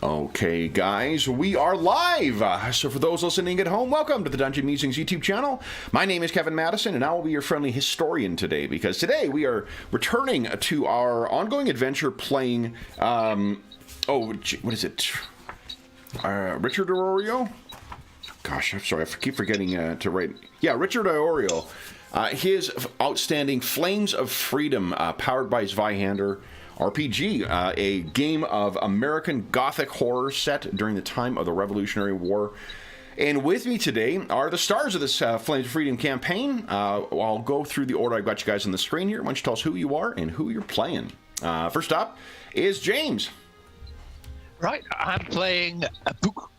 Okay, guys, we are live. So for those listening at home, welcome to the Dungeon Musings YouTube channel. My name is Kevin Madison, and I will be your friendly historian today, because today we are returning to our ongoing adventure playing, what is it? Richard Iorio? Gosh, I'm sorry, I keep forgetting to write. Yeah, Richard Iorio. His outstanding Flames of Freedom, powered by Zweihander RPG, a game of American Gothic horror set during the time of the Revolutionary War. And with me today are the stars of this Flames of Freedom campaign. I'll go through the order I've got you guys on the screen here. Why don't you tell us who you are and who you're playing? First up is James. Right, I'm playing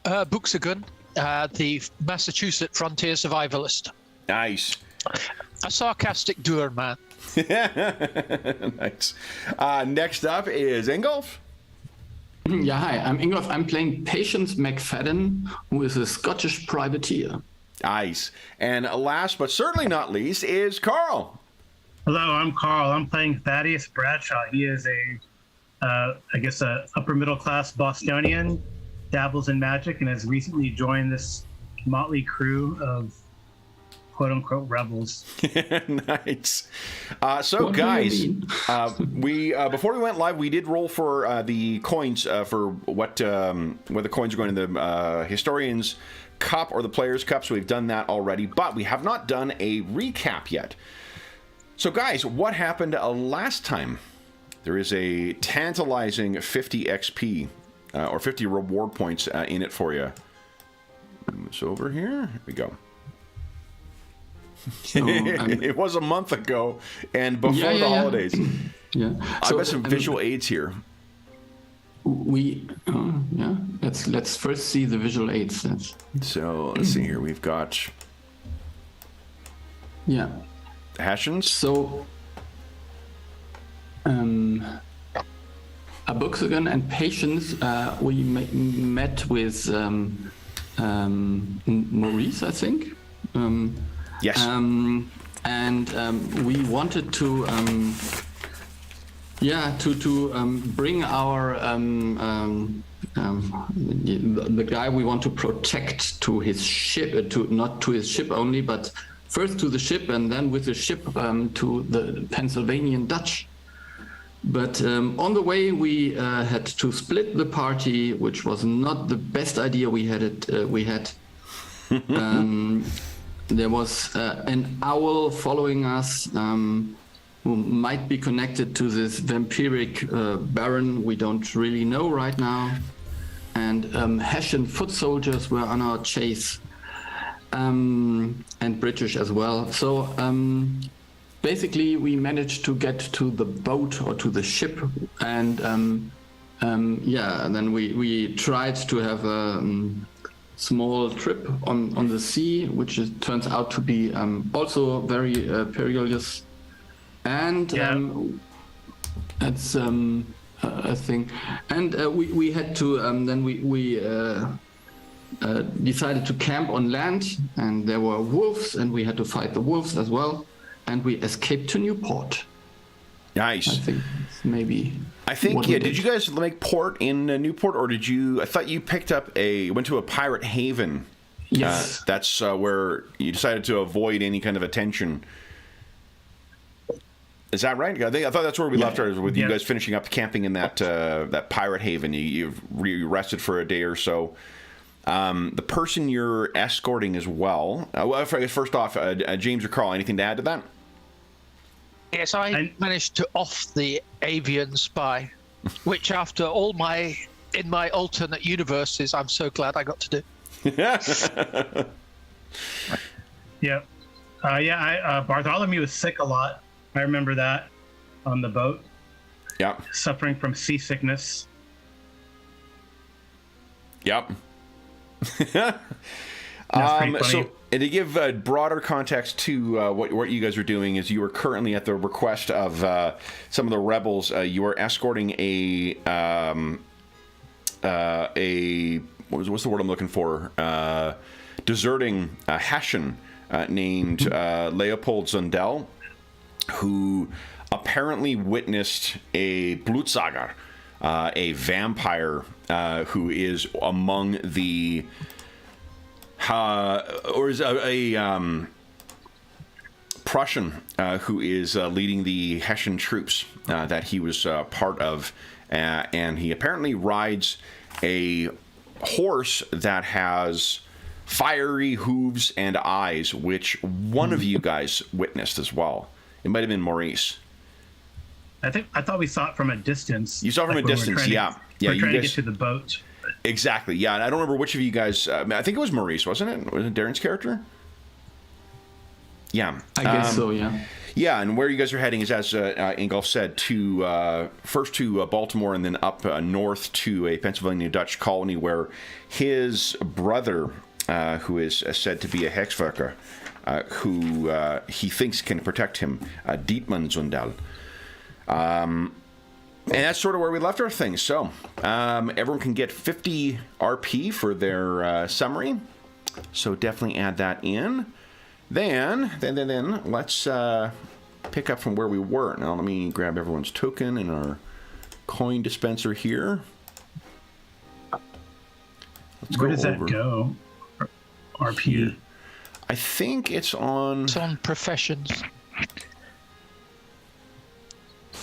Buxagun, the Massachusetts frontier survivalist. Nice. A sarcastic doer man. Nice. Next up is Ingolf. Yeah, hi, I'm Ingolf. I'm playing Patience McFadden, who is a Scottish privateer. Nice. And last but certainly not least is Carl. Hello, I'm Carl. I'm playing Thaddeus Bradshaw. He is a upper middle class Bostonian, dabbles in magic, and has recently joined this motley crew of quote-unquote rebels. Nice. So guys, we before we went live, we did roll for the coins for what where the coins are going in the historian's cup or the player's cup. So we've done that already, but we have not done a recap yet. So guys, what happened last time? There is a tantalizing 50 XP or 50 reward points in it for you. It's over here. Here we go. So, it was a month ago and before the holidays. Yeah. I've got some visual aids here. Let's first see the visual aids. So let's see here. We've got Hessians. So Buxagun and Patience, we met with Maurice, I think. Yes. And we wanted to bring our the guy we want to protect to his ship, not to his ship only, but first to the ship and then with the ship to the Pennsylvanian Dutch. But on the way we had to split the party, which was not the best idea we had. There was an owl following us who might be connected to this vampiric baron we don't really know right now. And Hessian foot soldiers were on our chase, and British as well. So basically we managed to get to the boat or to the ship, and then we tried to have a small trip on the sea, which turns out to be also very perilous, and that's a thing. And we had to then we decided to camp on land, and there were wolves, and we had to fight the wolves as well, and we escaped to Newport. Nice. I think maybe. Did you guys make port in Newport, or did you? I thought you went to a pirate haven. Yes. That's where you decided to avoid any kind of attention. Is that right? I thought that's where we left ours, with you guys finishing up camping in that that pirate haven. You rested for a day or so. The person you're escorting as well. First off, James or Carl, anything to add to that? Yes, I managed to off the avian spy, which after all in my alternate universes, I'm so glad I got to do. Bartholomew was sick a lot. I remember that on the boat. Yeah. Suffering from seasickness. Yep. So, and to give broader context to what you guys are doing, is you are currently at the request of some of the rebels. You are escorting what's the word I'm looking for? Deserting Hessian named Leopold Zundel, who apparently witnessed a Blutsager, a vampire who is among the or is a Prussian who is leading the Hessian troops that he was part of, and he apparently rides a horse that has fiery hooves and eyes, which one of you guys witnessed as well. It might have been Maurice. I thought we saw it from a distance. You saw it from a distance, yeah. We're you trying to guys, get to the boat. exactly, yeah. And I don't remember which of you guys. I think it was Maurice, wasn't it? Was it Darren's character? Yeah, I guess so. Yeah. Yeah, and where you guys are heading is, as Ingolf said, to first to Baltimore and then up north to a Pennsylvania Dutch colony where his brother, who is said to be a Hexwerker, who he thinks can protect him, Dietmar Zundel. And that's sort of where we left our things. So everyone can get 50 RP for their summary. So definitely add that in. Then let's pick up from where we were. Now let me grab everyone's token in our coin dispenser here. Where does that go? RP. Here. I think it's on professions.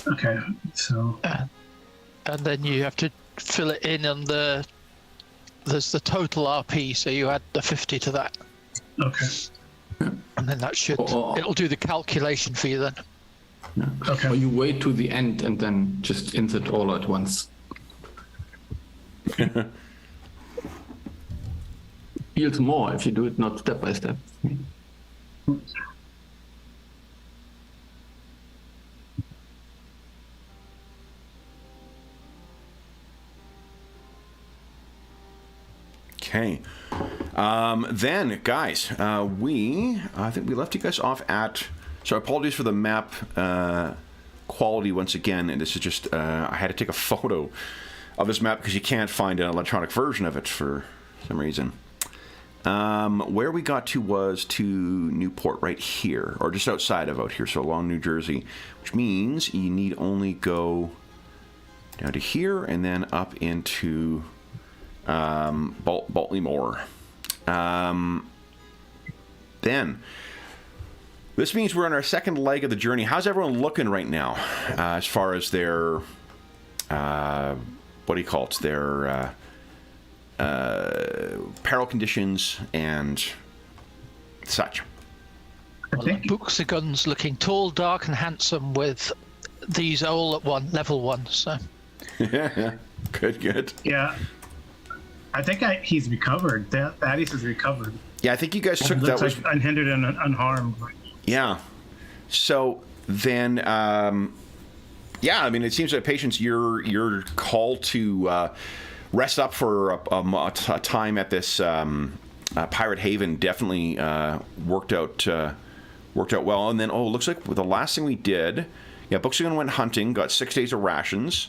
Okay, so And then you have to fill it in on there's the total RP, so you add the 50 to that. okay. And then that should, it'll do the calculation for you then. Yeah. Okay. Or you wait to the end and then just insert all at once. Feels more if you do it not step by step. Okay. Then, guys, I think we left you guys off at. So apologies for the map quality once again. And this is just I had to take a photo of this map because you can't find an electronic version of it for some reason. Where we got to was to Newport, right here, or just outside of out here, so along New Jersey, which means you need only go down to here and then up into Baltimore. Then this means we're on our second leg of the journey. How's everyone looking right now as far as their what do you call it, their peril conditions and such? Well, Books of Guns looking tall, dark and handsome with these all at level 1, so Yeah, good. Yeah, I think he's recovered. Thaddeus is recovered. Yeah, I think you guys took Looks that was like unhindered and unharmed. yeah. So then, yeah, I mean, it seems that Patience, you're called to rest up for a time at this pirate haven. Definitely worked out well. And then, it looks like the last thing we did, yeah, Buxton went hunting, got 6 days of rations.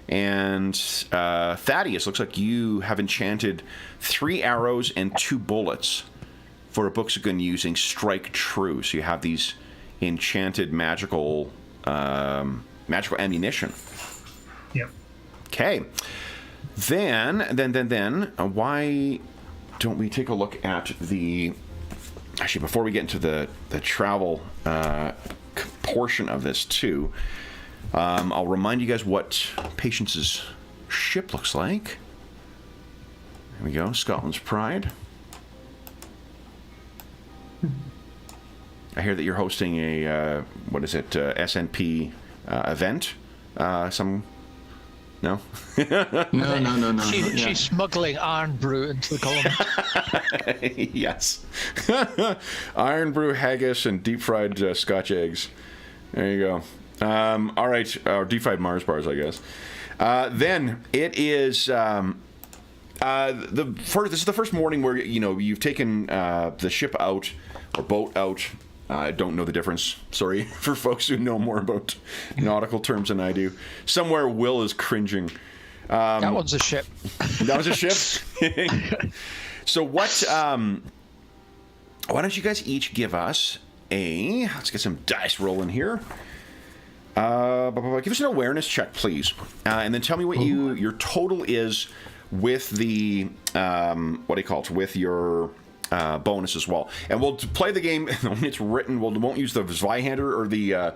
And Thaddeus, looks like you have enchanted 3 arrows and 2 bullets for a Buxton using Strike True. So you have these enchanted magical ammunition. Yep. Okay. Then, why don't we take a look at the... Actually, before we get into the travel portion of this, too, I'll remind you guys what Patience's ship looks like. There we go, Scotland's Pride. I hear that you're hosting a, what is it, SNP event? No? No. She's smuggling iron brew into the colony. Yes. Iron brew, haggis, and deep fried Scotch eggs. There you go. All right, or deep fried Mars bars, I guess. Then it is this is the first morning where you've taken the ship out or boat out. I don't know the difference. Sorry for folks who know more about nautical terms than I do. Somewhere Will is cringing. That one's a ship. That was a ship? So what... why don't you guys each give us let's get some dice rolling here. Give us an awareness check, please, and then tell me what your total is with the what do you call it? With your bonus as well. And we'll play the game when it's written. We won't use the Zweihander or the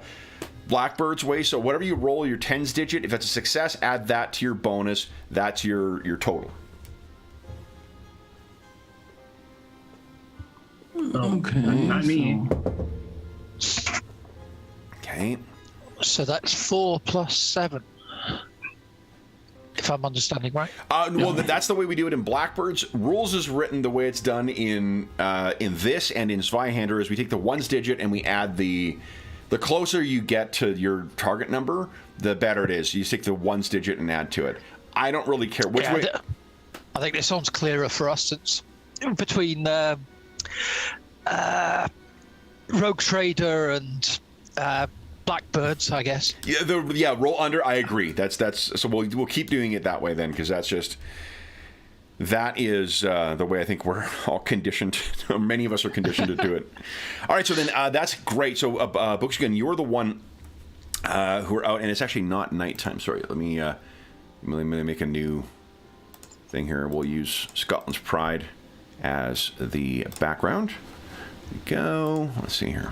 Blackbird's way. So whatever you roll your tens digit, if that's a success, add that to your bonus. That's your total. Okay. Not me. Okay. So that's 4 plus 7. If I'm understanding right. Well, that's the way we do it in Blackbird's. Rules is written the way it's done in this and in Zweihander is we take the ones digit and we add the closer you get to your target number, the better it is. You take the ones digit and add to it. I don't really care which way. I think this one's clearer for us since between Rogue Trader and Blackbirds, I guess. Yeah, roll under. I agree. That's so we'll keep doing it that way then, because that is the way I think we're all conditioned. Many of us are conditioned to do it. All right, so then that's great. So Books again, you're the one who are out, and it's actually not nighttime. Sorry, let me make a new thing here. We'll use Scotland's Pride as the background. There we go. Let's see here.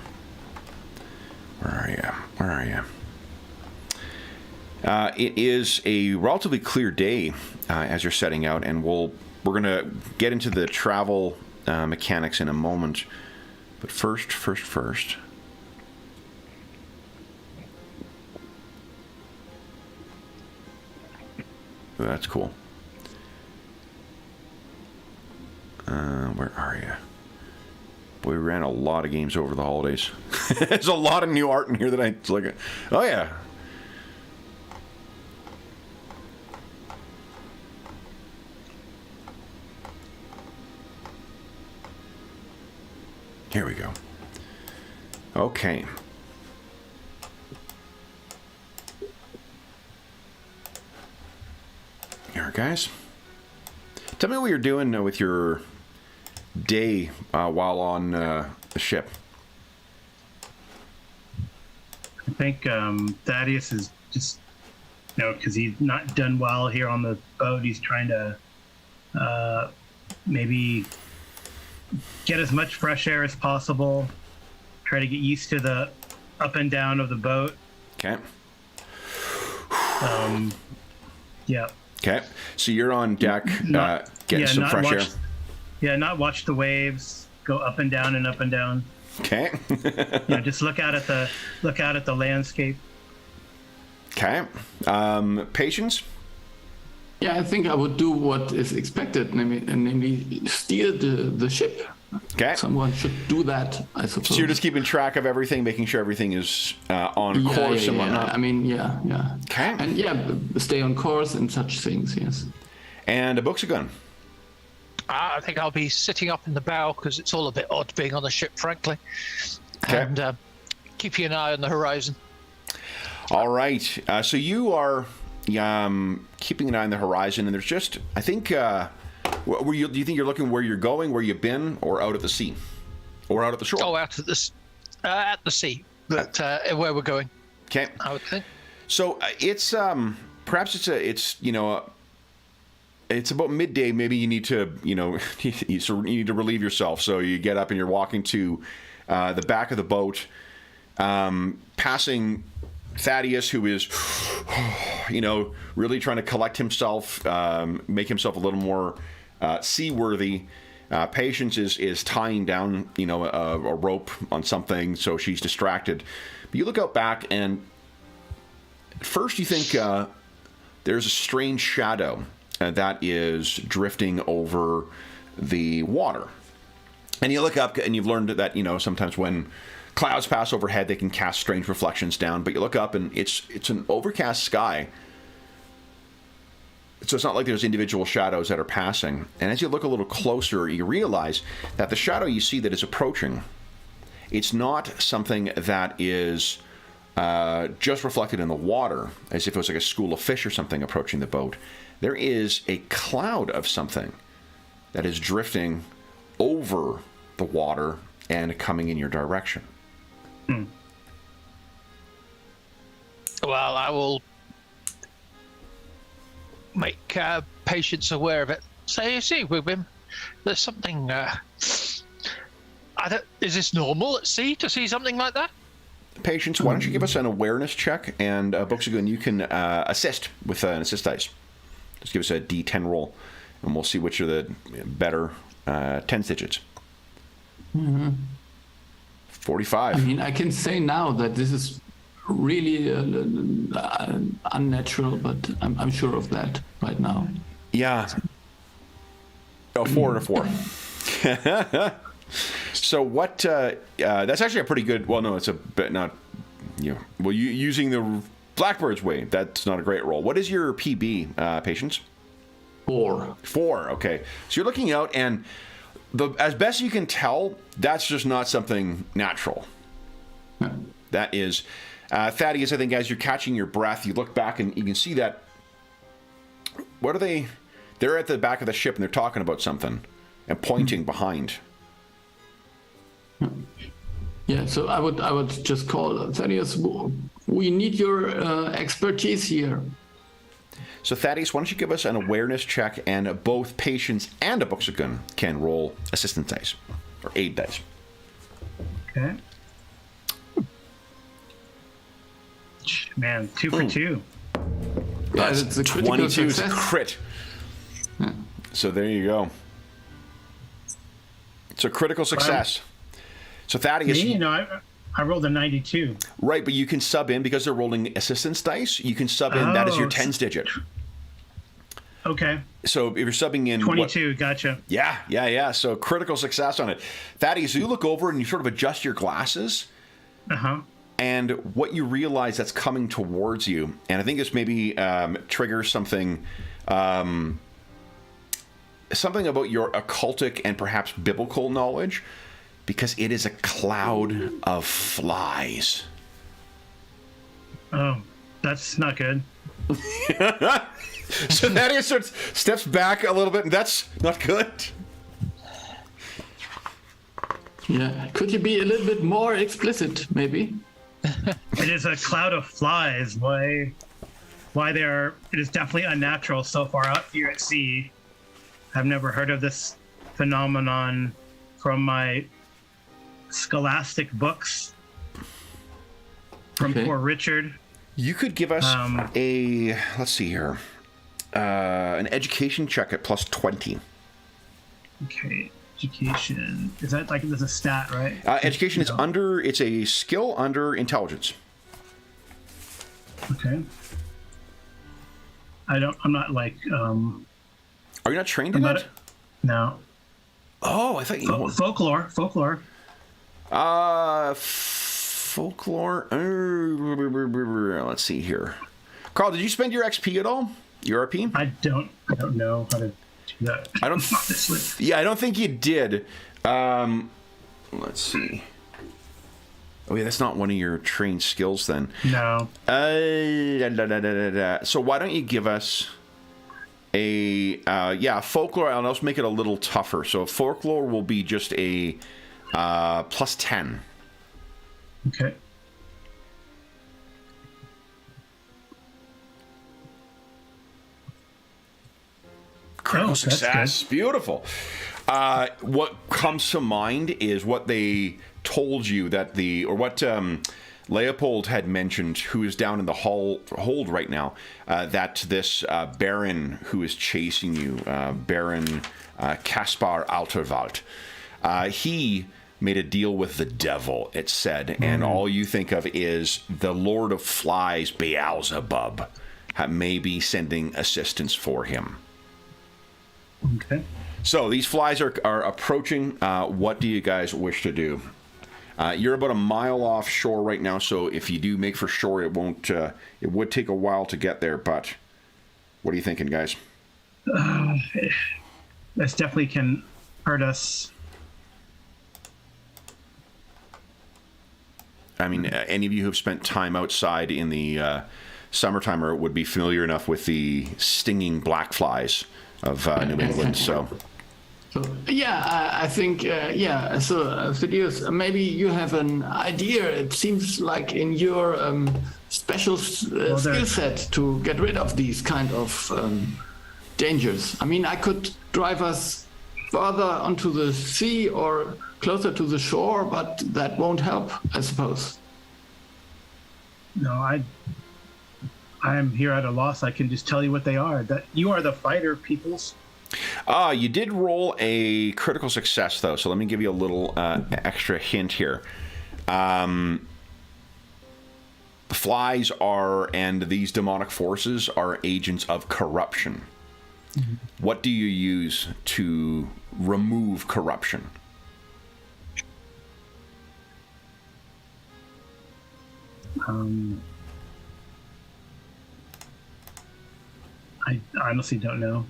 Where are you? It is a relatively clear day as you're setting out, and we're going to get into the travel mechanics in a moment. But first. Oh, that's cool. Where are you? Boy, we ran a lot of games over the holidays. There's a lot of new art in here that it's like, oh yeah. Here we go. Okay. Here, guys. Tell me what you're doing with your day while on the ship. I think Thaddeus is just, because he's not done well here on the boat. He's trying to maybe get as much fresh air as possible. Try to get used to the up and down of the boat. Okay. Yeah. Okay. So you're on deck, getting some fresh air. Yeah, not watch the waves go up and down and up and down. Okay. Just look out at the landscape. Okay. Patience? Yeah, I think I would do what is expected, namely steer the ship. Okay. Someone should do that, I suppose. So you're just keeping track of everything, making sure everything is on course and whatnot? Yeah. Okay. And stay on course and such things, yes. And a book's a gun. I think I'll be sitting up in the bow because it's all a bit odd being on the ship, frankly. Okay. And keeping an eye on the horizon. All right. So you are keeping an eye on the horizon, and there's just, I think, do you think you're looking where you're going, where you've been, or out at the sea? Or out at the shore? Oh, out at the sea, but where we're going. Okay. I would think. So it's perhaps it's about midday. Maybe you need to you need to relieve yourself. So you get up and you're walking to the back of the boat, passing Thaddeus, who is really trying to collect himself, make himself a little more seaworthy. Patience is tying down a rope on something, so she's distracted. But you look out back, and at first you think there's a strange shadow that is drifting over the water. And you look up, and you've learned that sometimes when clouds pass overhead, they can cast strange reflections down. But you look up, and it's an overcast sky. So it's not like there's individual shadows that are passing. And as you look a little closer, you realize that the shadow you see that is approaching, it's not something that is just reflected in the water, as if it was like a school of fish or something approaching the boat. There is a cloud of something that is drifting over the water and coming in your direction. Well, I will make patients aware of it. So you see, Wibim, there's something. Is this normal at sea to see something like that? Patience, why don't you give us an awareness check, and Booksagoon, you can assist with an assist dice. Just give us a D10 roll, and we'll see which are the better 10 digits. 45. I mean, I can say now that this is really unnatural, but I'm sure of that right now. Yeah. Oh, 4 to 4. So what? That's actually a pretty good. Well, no, it's a bit not. Well, using the Blackbird's way, that's not a great roll. What is your PB, Patience? 4. 4. Okay. So you're looking out, and as best you can tell, that's just not something natural. No. That is, Thaddeus. I think as you're catching your breath, you look back and you can see that. What are they? They're at the back of the ship and they're talking about something and pointing behind. Yeah, so I would just call Thaddeus. We need your expertise here. So Thaddeus, why don't you give us an awareness check, and both Patience and a Booksagoon can roll assistance dice or aid dice. Okay. Man, 2 for 2. Yeah, it's a critical 22 is a success. crit. Yeah. So there you go. It's a critical success. So Thaddeus, Me, I rolled a 92. right, but you can sub in because they're rolling assistance dice. You can sub in that as your tens digit. Okay. So if you're subbing in 22, gotcha. Yeah. So critical success on it. Thaddeus, you look over and you sort of adjust your glasses. Uh-huh. And what you realize that's coming towards you, and I think this maybe triggers something, something about your occultic and perhaps biblical knowledge, because it is a cloud of flies. Oh, that's not good. So Thaddeus steps back a little bit, and that's not good. Yeah, could you be a little bit more explicit, maybe? It is a cloud of flies. Why it is definitely unnatural so far out here at sea. I've never heard of this phenomenon from my scholastic books from Okay. poor Richard. You could give us let's see here, an education check at plus 20. Okay, education. Is that like there's a stat, right? Education is under, it's a skill under intelligence. Okay. I'm not like, Are you not trained in it? No. Oh, I thought you were. Folklore. Folklore. Let's see here. Carl, did you spend your XP at all? Your RP? I don't know how to do that. I don't. Honestly. Yeah, I don't think you did. Let's see. Oh yeah, that's not one of your trained skills then. No. So why don't you give us a folklore? And let's make it a little tougher. So folklore will be just a plus 10. Okay. Critical that's success. Beautiful. What comes to mind is what they told you that what Leopold had mentioned, who is down in the hold right now, that this Baron who is chasing you, Baron Kaspar Alterwald, he made a deal with the devil, it said, and all you think of is the Lord of Flies, Beelzebub, may be sending assistance for him. Okay. So these flies are approaching. What do you guys wish to do? You're about a mile offshore right now, so if you do make for shore, it won't. It would take a while to get there, but what are you thinking, guys? This definitely can hurt us. I mean, any of you who've spent time outside in the summertime would be familiar enough with the stinging black flies of New England. So, So yeah, I think yeah. So Phidias, maybe you have an idea. It seems like in your special skill set to get rid of these kind of dangers. I mean, I could drive us further onto the sea or closer to the shore, but that won't help, I suppose. No, I'm here at a loss. I can just tell you what they are. That you are the fighter, peoples. You did roll a critical success, though, so let me give you a little extra hint here. The flies are, and these demonic forces are agents of corruption. Mm-hmm. What do you use to remove corruption? I honestly don't know.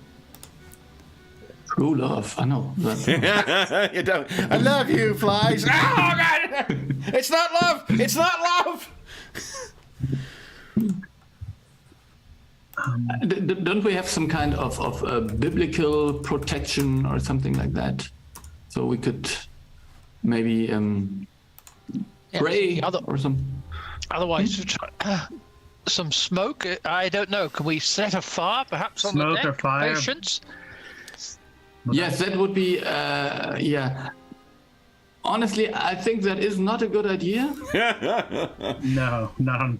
True love, I know. You don't. I love you, flies. Oh God! It's not love. It's not love. Don't we have some kind of biblical protection or something like that? So we could maybe pray or something. Otherwise, some smoke. I don't know. Can we set a fire, perhaps on the deck? Smoke or fire? Patience. Yes, that would be, yeah. Honestly, I think that is not a good idea. No, not on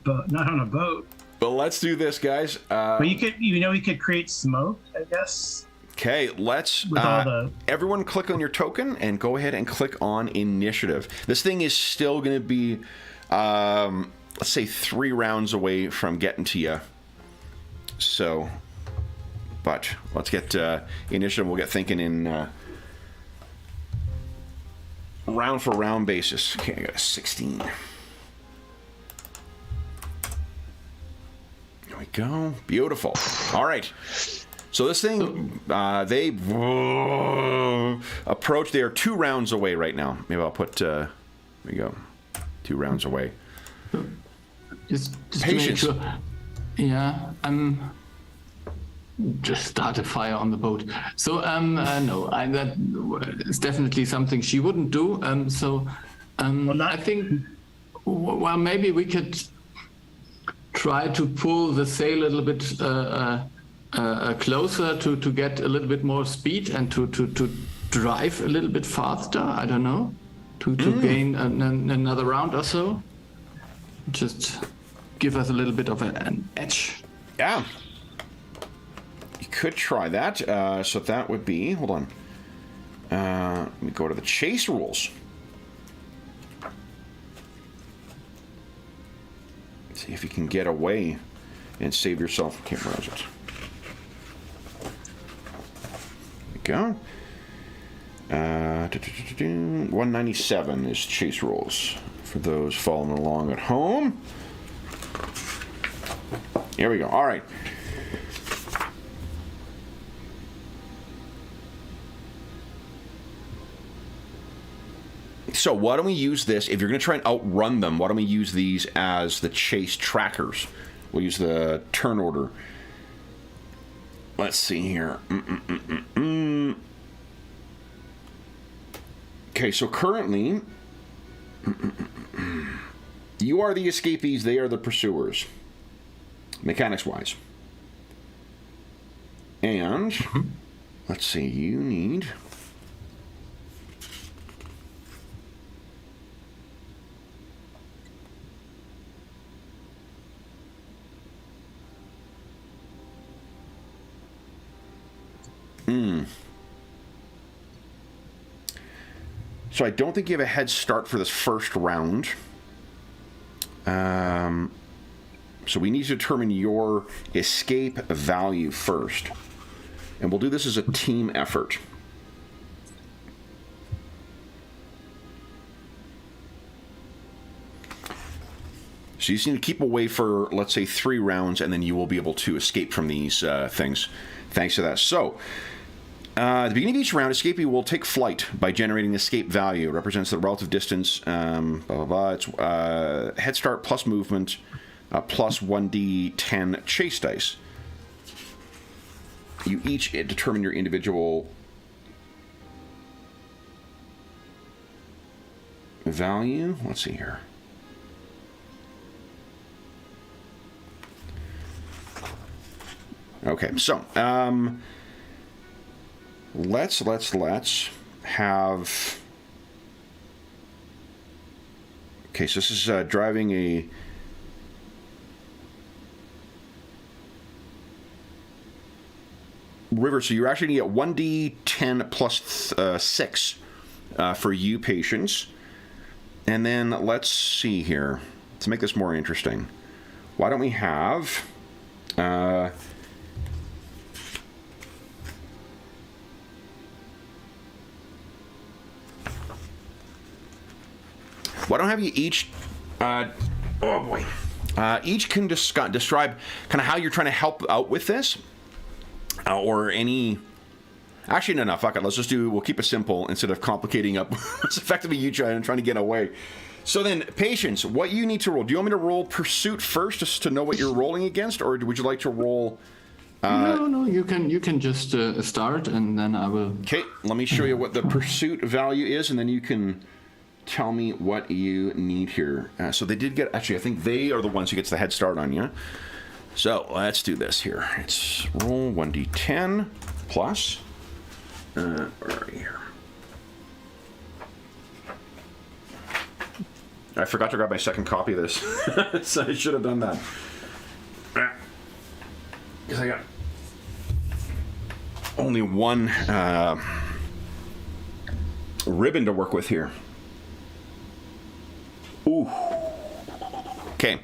a boat. But let's do this, guys. But you could create smoke, I guess. Okay, let's everyone click on your token and go ahead and click on initiative. This thing is still going to be, let's say, 3 rounds away from getting to you. So... But let's get initiative. We'll get thinking in round for round basis. Okay, I got a 16. There we go. Beautiful. All right. So this thing, they approach. They are 2 rounds away right now. Maybe I'll put. There we go. 2 rounds away. Just Patience. To make sure. Yeah, just start a fire on the boat. So no, that is definitely something she wouldn't do. I think, well, maybe we could try to pull the sail a little bit closer to get a little bit more speed and to drive a little bit faster. I don't know, to gain another round or so. Just give us a little bit of an edge. Yeah. Could try that. So that would be, hold on. Let me go to the chase rules. See if you can get away and save yourself. Okay, where is it? There we go. 197 is chase rules for those following along at home. Here we go. All right. So why don't we use this, if you're going to try and outrun them, why don't we use these as the chase trackers? We'll use the turn order. Let's see here. Okay, so currently, you are the escapees, they are the pursuers, mechanics-wise. And, let's see, you need... So I don't think you have a head start for this first round. So we need to determine your escape value first. And we'll do this as a team effort. So you just need to keep away for, let's say, 3 rounds, and then you will be able to escape from these things thanks to that. So... at the beginning of each round, escapee will take flight by generating escape value. It represents the relative distance, blah, blah, blah. It's head start plus movement plus 1d10 chase dice. You each determine your individual value. Let's see here. Okay, so let's have. Okay, so this is driving a. River, so you're actually going to get 1d10 plus 6 for you patients. And then let's see here. To make this more interesting, why don't we have... why don't I have you each... oh boy. Each can describe kind of how you're trying to help out with this. Or any... Actually, no, fuck it. Let's just we'll keep it simple instead of complicating up. It's effectively you trying to get away. So then, patience, what you need to roll. Do you want me to roll pursuit first just to know what you're rolling against? Or would you like to roll... No, you can just start and then I will... Okay, let me show you what the pursuit value is and then you can tell me what you need here. So they did get... Actually, I think they are the ones who gets the head start on you. So let's do this here. It's roll 1d10 plus. Where are we here? I forgot to grab my second copy of this, so I should have done that. Because I got only one ribbon to work with here. Ooh. Okay,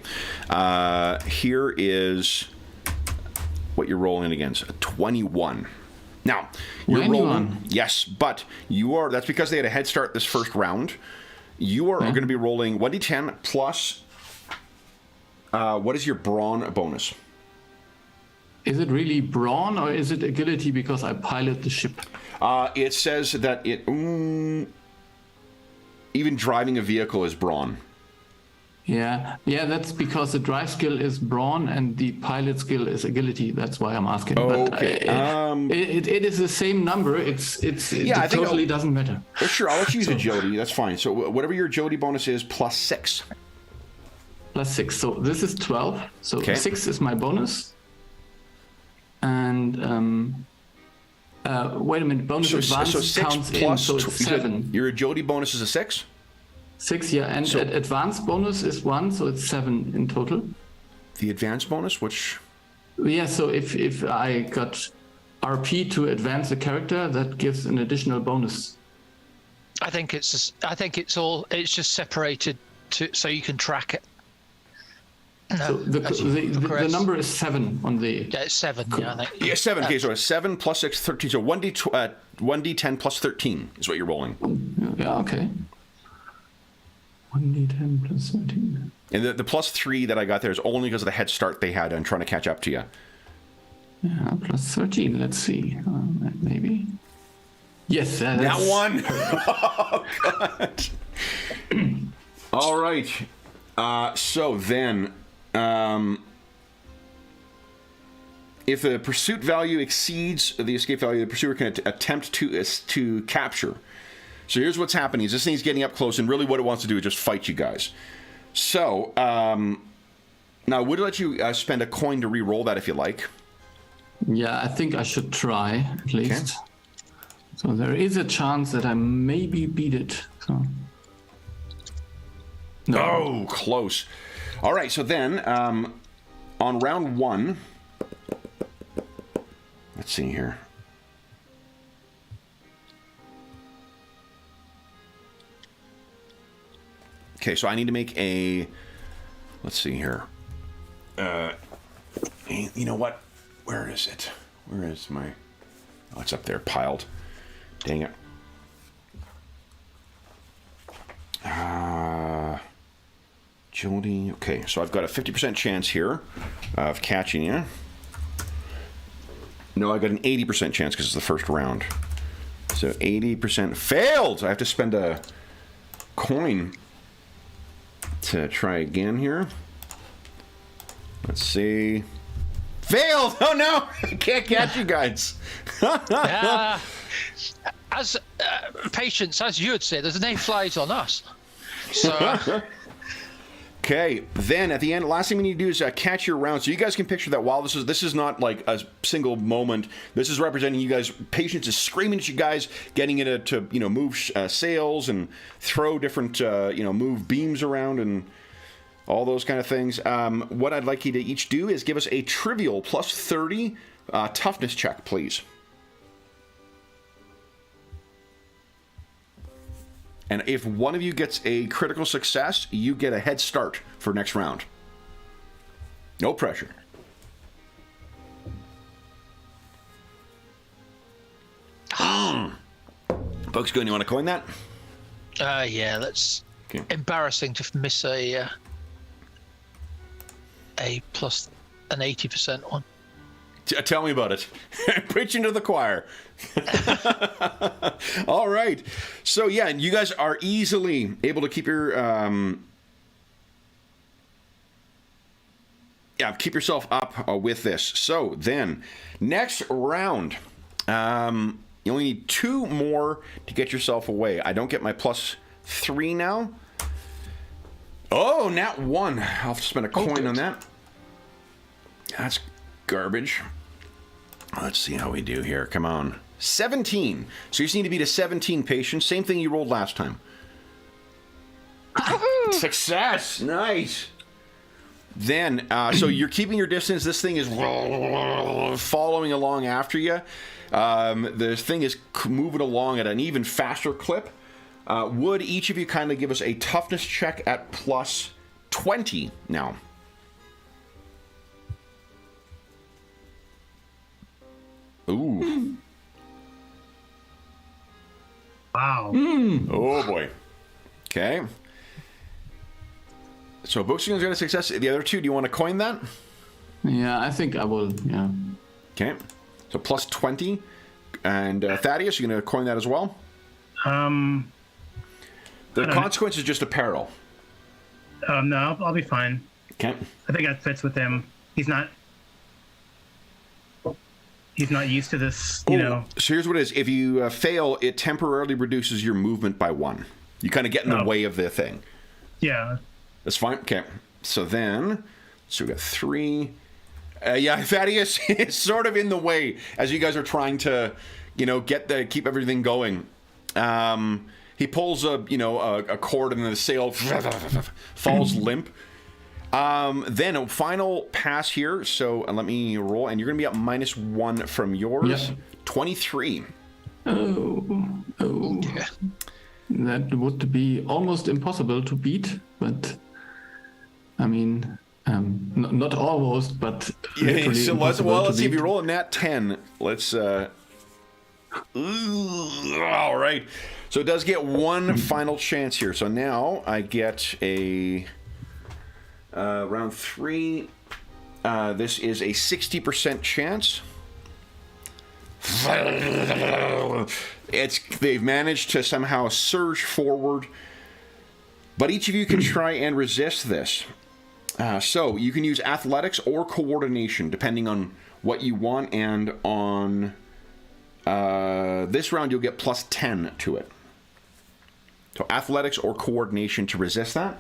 here is what you're rolling against, a 21. Now, you're 21. rolling, yes, but you are, that's because they had a head start this first round. You are going to be rolling 1d10 plus, what is your brawn bonus? Is it really brawn or is it agility because I pilot the ship? It says that even driving a vehicle is brawn. Yeah, that's because the drive skill is brawn and the pilot skill is agility. That's why I'm asking. Okay. But it is the same number. It totally doesn't matter. Sure, I'll let you use agility. That's fine. So whatever your agility bonus is, plus 6. Plus 6. So this is 12. So 6 is my bonus. And wait a minute. Bonus advance so 6 counts plus in, so it's 7. Your agility bonus is a 6? 6, yeah, and advanced bonus is 1, so it's 7 in total. The advanced bonus, which? Yeah, so if I got RP to advance the character, that gives an additional bonus. I think it's just separated so you can track it. No, so the number is 7 on the... Yeah, it's 7. Yeah, I think. Yeah, 7. Okay, so 7 plus 6, 13. So 1d10 plus 13 is what you're rolling. Yeah, okay. 1d10 plus 13. And the plus 3 that I got there is only because of the head start they had on trying to catch up to you. Yeah, plus 13. Let's see. Maybe. Yes, that one. Oh, God. All right. So then, if the pursuit value exceeds the escape value, the pursuer can attempt to capture. So here's what's happening: is this thing's getting up close, and really what it wants to do is just fight you guys. So now, I would let you spend a coin to re-roll that if you like. Yeah, I think I should try at least. Okay. So there is a chance that I maybe beat it. So. No. Oh, close. All right, so then on round 1, let's see here. Okay, so I need to make a, let's see here. You know what? Where is it? Where is my, oh, it's up there piled. Dang it. Jody. Okay, so I've got a 50% chance here of catching you. No, I got an 80% chance because it's the first round. So 80% failed. I have to spend a coin to try again here. Let's see. Failed! Oh no! I can't catch you guys. As Patience, as you would say, there's no flies on us. So, Okay, then at the end, last thing we need to do is catch your round. So you guys can picture that while this is not like a single moment. This is representing you guys. Patience is screaming at you guys, getting it to move sails and throw different move beams around and all those kind of things. What I'd like you to each do is give us a trivial plus 30 toughness check, please. And if one of you gets a critical success, you get a head start for next round. No pressure. Folks, good. You want to coin that? yeah, that's embarrassing to miss a plus an 80% one. Tell me about it. Preaching to the choir. All right. So, yeah, you guys are easily able to keep your... keep yourself up with this. So, then, next round. You only need 2 more to get yourself away. I don't get my plus 3 now. Oh, nat 1. I'll have to spend a coin on that. That's garbage. Let's see how we do here. Come on. 17. So you just need to beat a 17 patience. Same thing you rolled last time. Success. Nice. Then, so you're keeping your distance. This thing is following along after you. The thing is moving along at an even faster clip. Would each of you kindly give us a toughness check at plus 20 now? Ooh. Wow. Oh, boy. Okay. So Bookstein's got a success. The other 2, do you want to coin that? Yeah, I think I will, yeah. Okay. So plus 20. And Thaddeus, you're going to coin that as well? The consequence is just a peril. No, I'll be fine. Okay. I think that fits with him. He's not used to this, you know. So here's what it is. If you fail, it temporarily reduces your movement by 1. You kind of get in the way of the thing. Yeah. That's fine. Okay. So then, we got 3. Thaddeus is sort of in the way as you guys are trying to, keep everything going. He pulls a cord and the sail falls limp. Then a final pass here. So let me roll, and you're going to be at -1 from yours. Yep. 23. Oh. Yeah. That would be almost impossible to beat, but I mean, not almost, but literally So let's see if you roll a nat 10. Let's. All right. So it does get one final chance here. So now I get a round 3. This is a 60% chance. They've managed to somehow surge forward, but each of you can try and resist this. So you can use athletics or coordination, depending on what you want, and on this round you'll get plus 10 to it. So athletics or coordination to resist that.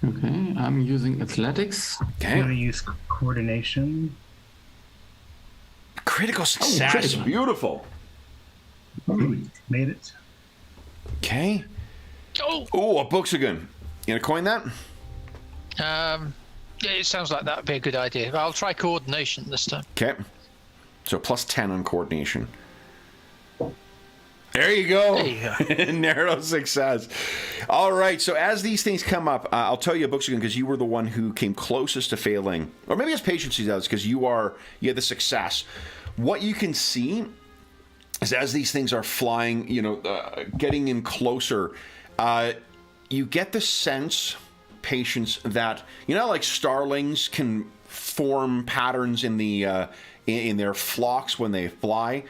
Okay, I'm using athletics. Okay. I'm going to use coordination. Critical success. Critical. Beautiful. Made it. Okay. Oh, a Buxagun. You gonna coin that? yeah, it sounds like that would be a good idea. I'll try coordination this time. Okay. So plus 10 on coordination. There you go. There you go. Narrow success. All right. So as these things come up, I'll tell you, Buxagun, because you were the one who came closest to failing, or maybe it's patience he does, because you had the success. What you can see is as these things are flying, getting in closer, you get the sense, Patience, that like starlings can form patterns in the in their flocks when they fly.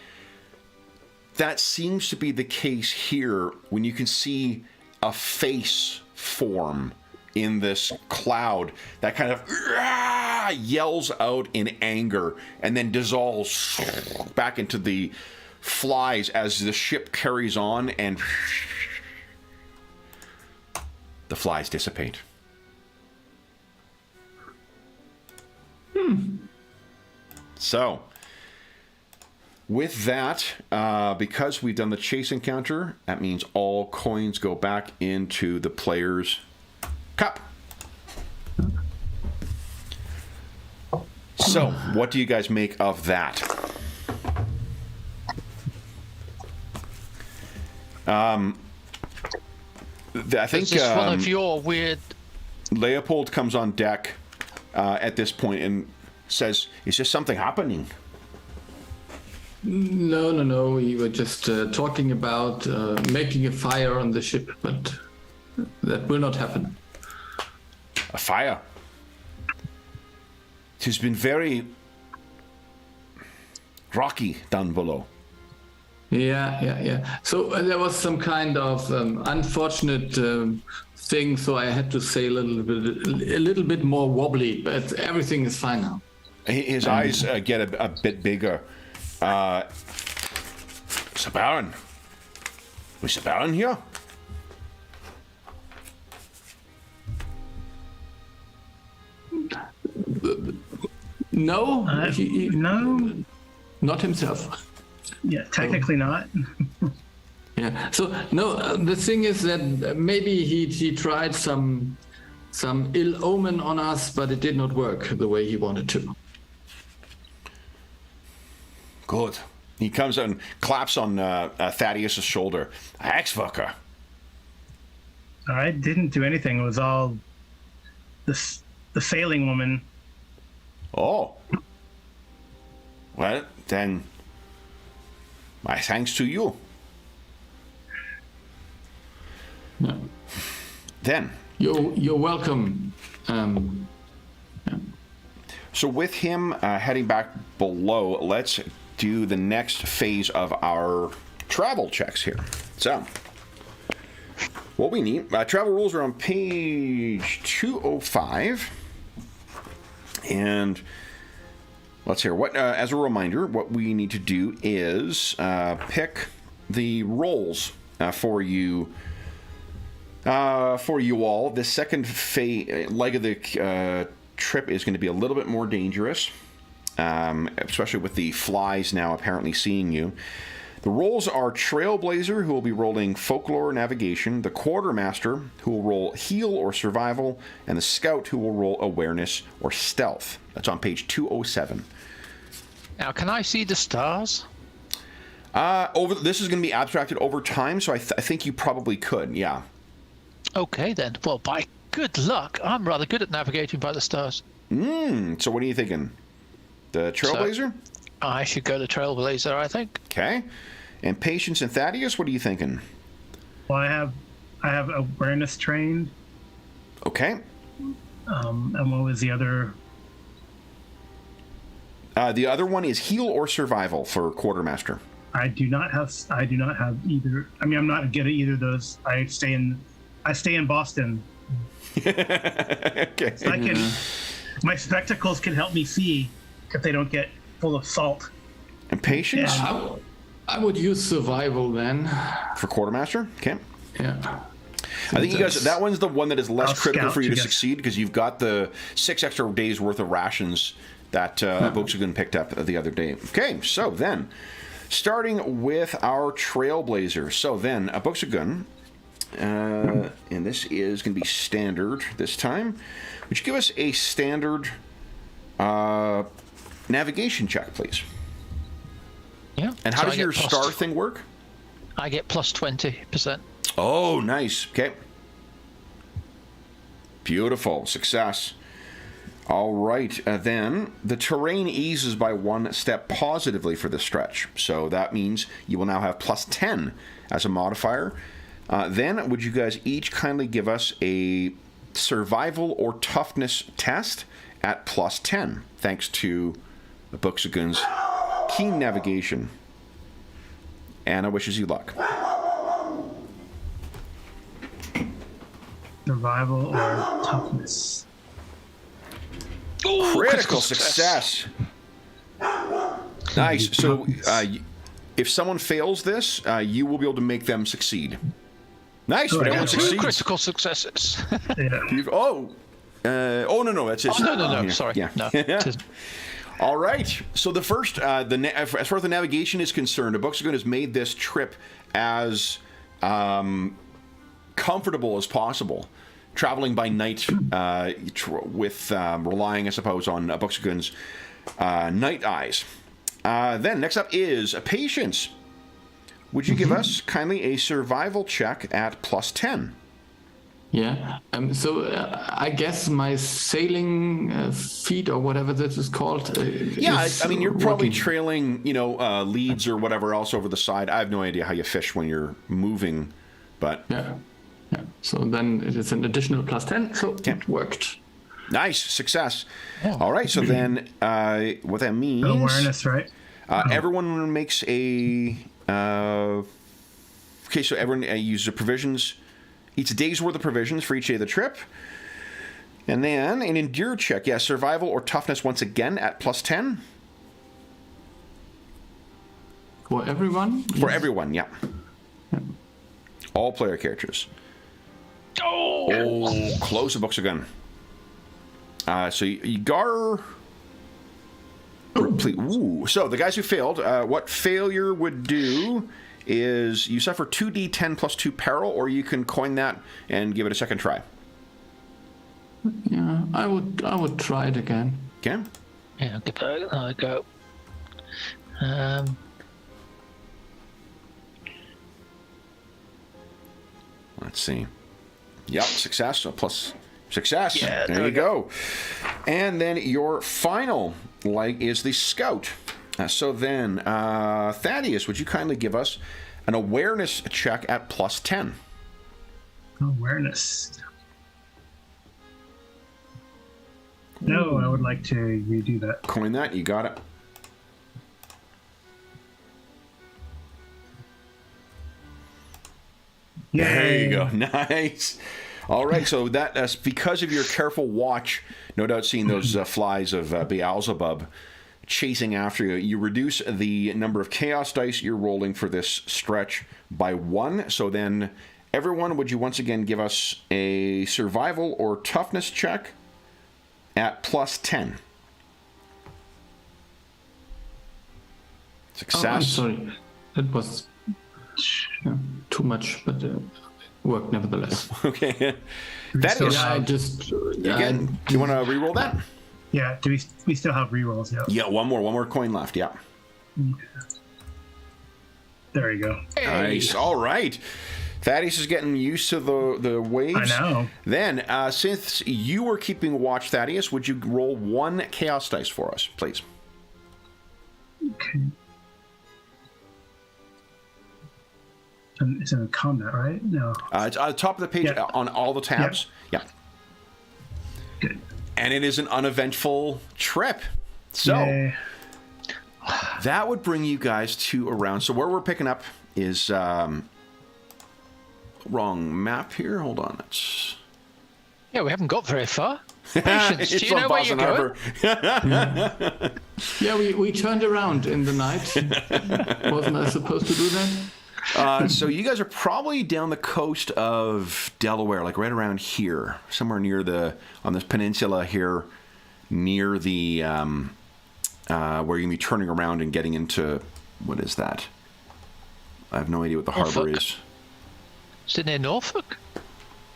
That seems to be the case here when you can see a face form in this cloud that kind of yells out in anger and then dissolves back into the flies as the ship carries on, and the flies dissipate. So, with that, because we've done the chase encounter, that means all coins go back into the player's cup. So, what do you guys make of that? I think Is this one of your weird... Leopold comes on deck at this point and says, "Is there something happening?" No. We were just talking about making a fire on the ship, but that will not happen. A fire? It has been very rocky down below. Yeah. So there was some kind of unfortunate thing, so I had to say a little bit more wobbly, but everything is fine now. His eyes get a bit bigger. Sir Baron? Was Sir Baron here? No, No. not himself. Yeah, technically not. Yeah. So no, the thing is that maybe he tried some ill omen on us, but it did not work the way he wanted to. Good. He comes and claps on Thaddeus' shoulder. Axfucker. I didn't do anything. It was all the sailing woman. Oh. Well, then, my thanks to you. Yeah. Then. You're welcome. Yeah. So with him heading back below, let's do the next phase of our travel checks here. So, what we need, travel rules are on page 205. And let's hear what, as a reminder, what we need to do is pick the roles for you all. The second leg of the trip is going to be a little bit more dangerous, especially with the flies now apparently seeing you. The roles are Trailblazer, who will be rolling Folklore Navigation, the Quartermaster, who will roll Heal or Survival, and the Scout, who will roll Awareness or Stealth. That's on page 207. Now, can I see the stars? This is going to be abstracted over time, so I think you probably could, yeah. Okay, then. Well, by good luck, I'm rather good at navigating by the stars. So what are you thinking? The Trailblazer? So, I should go to Trailblazer, I think. Okay. And Patience and Thaddeus, what are you thinking? Well, I have awareness trained. Okay. And what was the other? The other one is Heal or Survival for Quartermaster. I do not have either. I mean, I'm not good at either of those. I stay in Boston. Okay. So my spectacles can help me see if they don't get full of salt. And Patience? Yeah. I would use Survival then. For Quartermaster? Okay. Yeah. I think you guys, that one's the one that is less critical for you to guess. succeed because you've got the 6 extra days worth of rations that Booksugun picked up the other day. Okay, so then, starting with our Trailblazer. So then, Booksugun, and this is going to be standard this time. Would you give us a standard navigation check, please? Yeah. And how So does I get your plus star thing work? I get plus 20%. Oh, nice. Okay. Beautiful. Success. All right. Then the terrain eases by 1 step positively for this stretch. So that means you will now have plus 10 as a modifier. Then would you guys each kindly give us a survival or toughness test at plus 10, thanks to the Booksugun's keen navigation. Anna wishes you luck. Survival or toughness. Ooh, Critical success. Nice. So if someone fails this, you will be able to make them succeed. Nice, but I everyone got 2 succeeds. critical successes. Yeah. Oh, no, that's it. No, Here. sorry. Yeah. No, it isn't. All right. So the first, as far as the navigation is concerned, Abuxagun has made this trip as comfortable as possible, traveling by night with relying, I suppose, on Abuxagun's night eyes. Then next up is Patience. Would you give us kindly a survival check at +10? Yeah. So I guess my sailing feet or whatever this is called. Yeah, is I mean, you're probably working. trailing, leads or whatever else over the side. I have no idea how you fish when you're moving, but Yeah. So then it is an additional +10. So it worked. nice success. All right, so then what that means? Awareness, right? Everyone makes a. Okay, so everyone uses the provisions. Eats a day's worth of provisions for each day of the trip. And then an endure check. Yeah, survival or toughness once again at +10. For everyone? For everyone, yeah. All player characters. Oh, close the books again. So Gar. Ooh. So the guys who failed, what failure would do is you suffer 2d10 plus 2 peril, or you can coin that and give it a second try. Yeah, I would try it again. Okay. Yeah, I'll give that another go. Let's see. Yep, success. So plus success. Yeah, there you go. And then your final leg is the scout. So then, Thaddeus, would you kindly give us an awareness check at +10? Awareness. No, I would like to redo that. Coin that. You got it. Yay. There you go. Nice. All right. So that's because of your careful watch, no doubt seeing those flies of Beelzebub chasing after you, you reduce the number of chaos dice you're rolling for this stretch by 1. So then, everyone, would you once again give us a survival or toughness check at +10? Success. Oh, I'm sorry. It was too much, but worked nevertheless. Okay. That is. Yeah, I just Again, you want to re-roll that? Yeah, do we still have rerolls? Yeah. Yeah, one more coin left. Yeah. There you go. Nice. All right. Thaddeus is getting used to the waves. I know. Then, since you were keeping watch, Thaddeus, would you roll 1 chaos dice for us, please? Okay. It's in combat, right? No. It's on the top of the page on all the tabs. Yep. Yeah. Good. And it is an uneventful trip. So, Yay. that would bring you guys to around. So, where we're picking up is. Wrong map here. Hold on. It's. Yeah, we haven't got very far. Patience, do It's you on know where you're Boston going? Harbor. Yeah, we turned around in the night. Wasn't I supposed to do that? So you guys are probably down the coast of Delaware, like right around here, somewhere near on this peninsula here, near the where you're gonna be turning around and getting into what is that? I have no idea what the harbor Norfolk. is. Is it near Norfolk?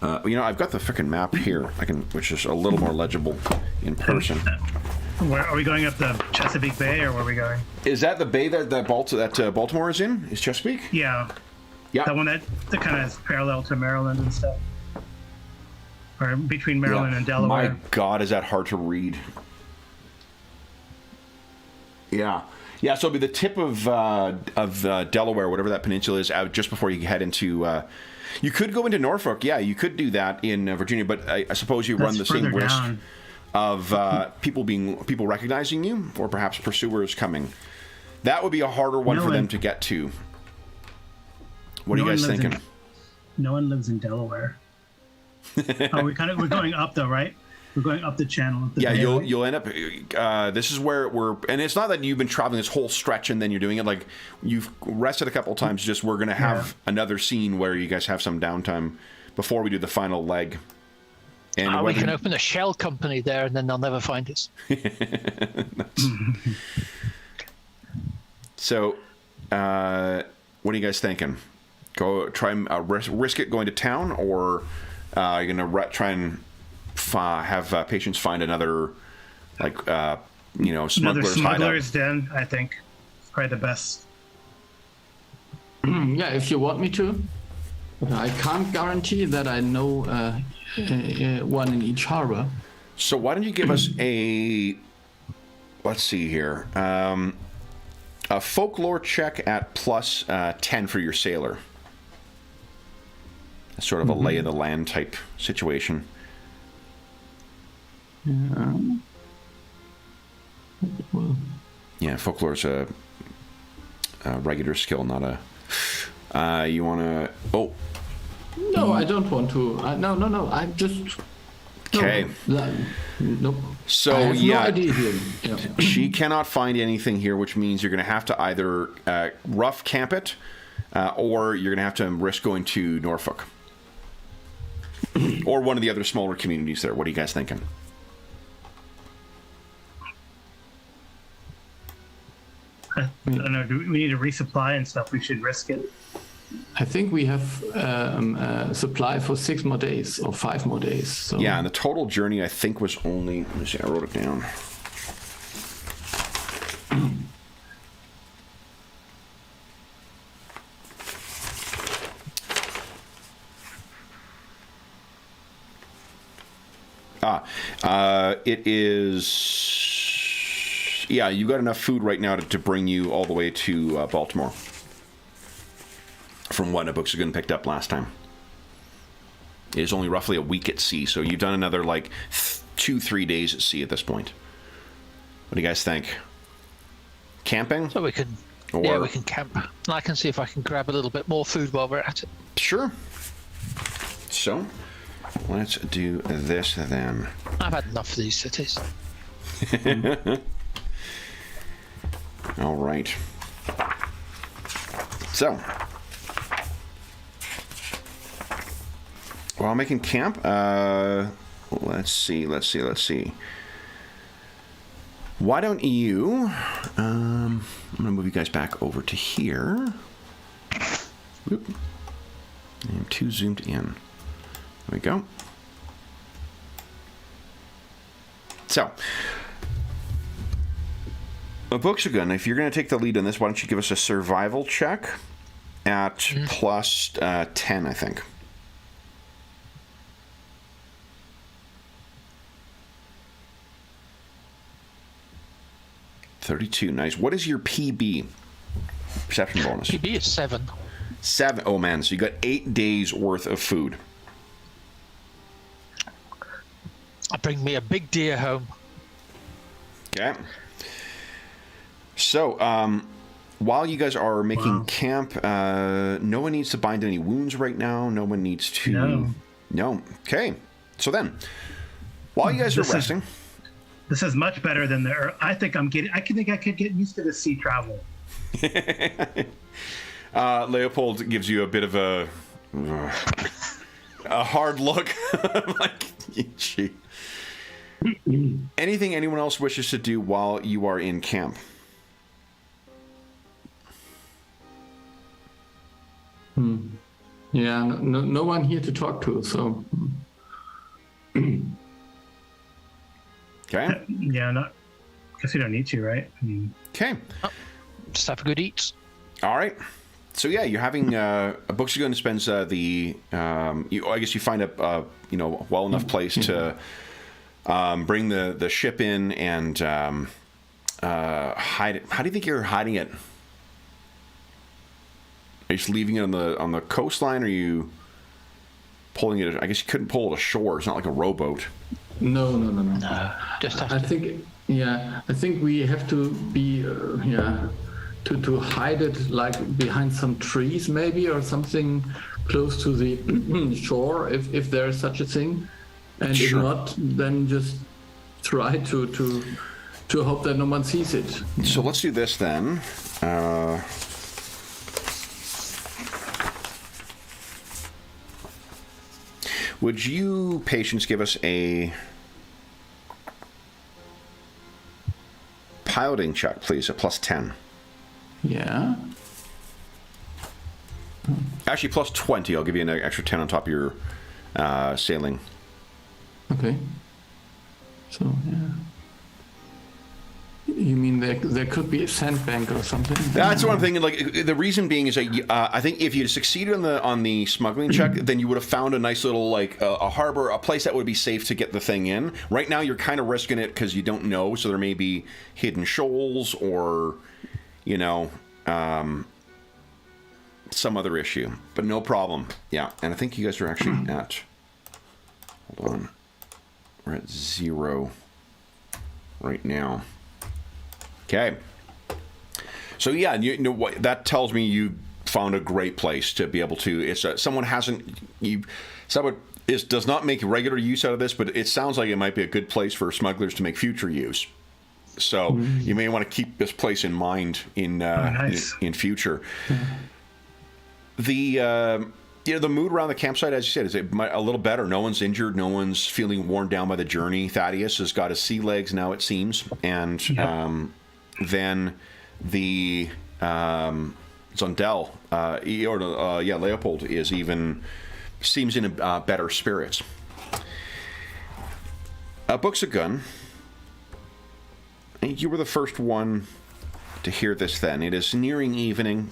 I've got the frickin' map here, which is a little more legible in person. Where are we going up the Chesapeake Bay, or where are we going? Is that the bay that Baltimore is in? Is Chesapeake? Yeah. Yeah. That one that kind of is parallel to Maryland and stuff. Or between Maryland Yeah. and Delaware. My God, is that hard to read? Yeah. Yeah, so it'll be the tip of Delaware, whatever that peninsula is, out just before you head into... you could go into Norfolk. Yeah, you could do that in Virginia, but I suppose you run the same further risk down. of people recognizing you, or perhaps pursuers coming. That would be a harder one for them to get to. What are you guys thinking? No one lives in Delaware. We're going up though, right? We're going up the channel. Yeah, you'll end up. This is where we're, and it's not that you've been traveling this whole stretch and then you're doing it. Like you've rested a couple of times. Just we're gonna have another scene where you guys have some downtime before we do the final leg. And we can open a shell company there, and then they'll never find us. So, what are you guys thinking? Go try and risk it going to town, or you're gonna try and have patients find another, like smuggler's den. I think it's probably the best. Yeah, if you want me to. I can't guarantee that I know one in each harbor. So why don't you give us a, let's see here, a folklore check at plus 10 for your sailor. Sort of a lay of the land type situation. Yeah, folklore's a regular skill, not a. You want to? Oh. No, I don't want to. No. I'm just. Okay. Nope. So I have no idea here. Yeah. She cannot find anything here, which means you're going to have to either rough camp it, or you're going to have to risk going to Norfolk, or one of the other smaller communities there. What are you guys thinking? I don't know. Do we need to resupply and stuff? We should risk it. I think we have supply for 6 more days or 5 more days. So. Yeah, and the total journey I think was only. Let me see. I wrote it down. It is. Yeah, you got enough food right now to bring you all the way to Baltimore. From what a books are picked up last time. It is only roughly a week at sea, so you've done another like 2-3 days at sea at this point. What do you guys think? Camping? So we can, we can camp. And I can see if I can grab a little bit more food while we're at it. Sure. So, let's do this then. I've had enough of these cities. All right. So, while making camp, let's see. Why don't you? I'm gonna move you guys back over to here. Whoop. I'm too zoomed in. There we go. So, books are good. If you're going to take the lead on this, why don't you give us a survival check at plus 10, I think. $32. Nice. What is your PB? Perception bonus. PB is 7. 7. Oh, man. So you got 8 days worth of food. I bring me a big deer home. Okay. So, while you guys are making camp, no one needs to bind any wounds right now. No one needs to. No. Okay. So then, while you guys are resting. This is much better than the. I think I could get used to the sea travel. Leopold gives you a bit of a hard look. Like, gee. Anything anyone else wishes to do while you are in camp? Yeah, no one here to talk to, so. Okay. Yeah, guess we don't need to, right? Okay. Just have a good eat. All right. So yeah, you're having books are going to spend the. I guess you find a well enough place to bring the ship in and hide it. How do you think you're hiding it? Are you just leaving it on the coastline, or are you pulling it? I guess you couldn't pull it ashore. It's not like a rowboat. No. Just have I think we have to be to hide it like behind some trees maybe, or something close to the shore if there is such a thing. And Sure. if not, then just try to hope that no one sees it. So let's do this then. Would you, Patience, give us a piloting check, please, at plus 10? Yeah. Actually, plus 20. I'll give you an extra 10 on top of your sailing. Okay. So, yeah. You mean there could be a sandbank or something? That's what I'm thinking. Like, the reason being is that I think if you succeeded on the smuggling check, then you would have found a nice little like a harbor, a place that would be safe to get the thing in. Right now, you're kind of risking it because you don't know, so there may be hidden shoals or, you know, some other issue. But no problem. Yeah, and I think you guys are actually at. Hold on, we're at 0 right now. Okay. So yeah, you know what that tells me, you found a great place to be able to. It's someone does not make regular use out of this, but it sounds like it might be a good place for smugglers to make future use. So you may want to keep this place in mind in future. The the mood around the campsite, as you said, is a little better. No one's injured. No one's feeling worn down by the journey. Thaddeus has got his sea legs now, it seems, and then the Zundel, Leopold seems in better spirits. Books a gun. You were the first one to hear this then. It is nearing evening.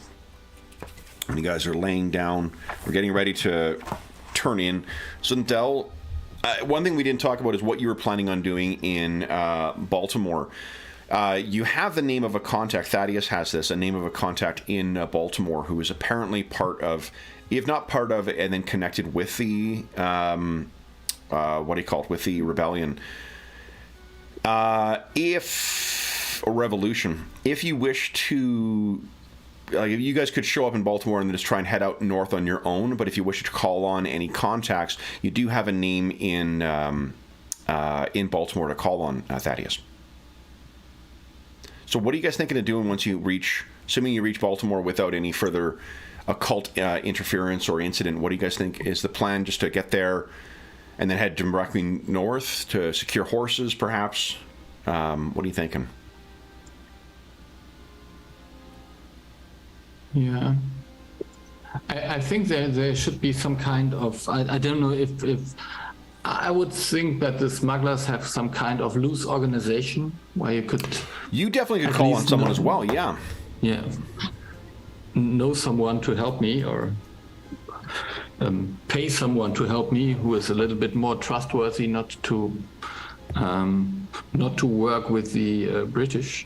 And you guys are laying down. We're getting ready to turn in. Zundel, one thing we didn't talk about is what you were planning on doing in Baltimore. You have the name of a contact. Thaddeus has this, a name of a contact in Baltimore who is apparently part of, if not part of, and then connected with the, with the rebellion. Revolution. If you wish to, you guys could show up in Baltimore and then just try and head out north on your own, but if you wish to call on any contacts, you do have a name in Baltimore to call on, Thaddeus. So what are you guys thinking of doing once you reach, assuming you reach Baltimore without any further occult interference or incident? What do you guys think is the plan, just to get there and then head directly north to secure horses, perhaps? What are you thinking? Yeah. I think there should be some kind of, I don't know if I would think that the smugglers have some kind of loose organization where you could... You definitely could call on someone as well, yeah. Yeah. Know someone to help me, or pay someone to help me who is a little bit more trustworthy, not to work with the British.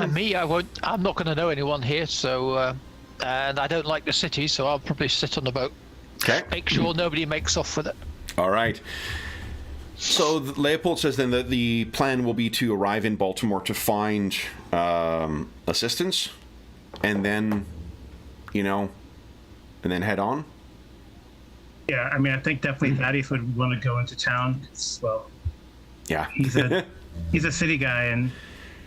And me, I'm not going to know anyone here, so and I don't like the city, so I'll probably sit on the boat. Okay. Make sure nobody makes off with it. All right. So Leopold says then that the plan will be to arrive in Baltimore to find assistance, and then, and then head on. Yeah, I mean, I think definitely Thaddeus would want to go into town. Yeah. He's a city guy and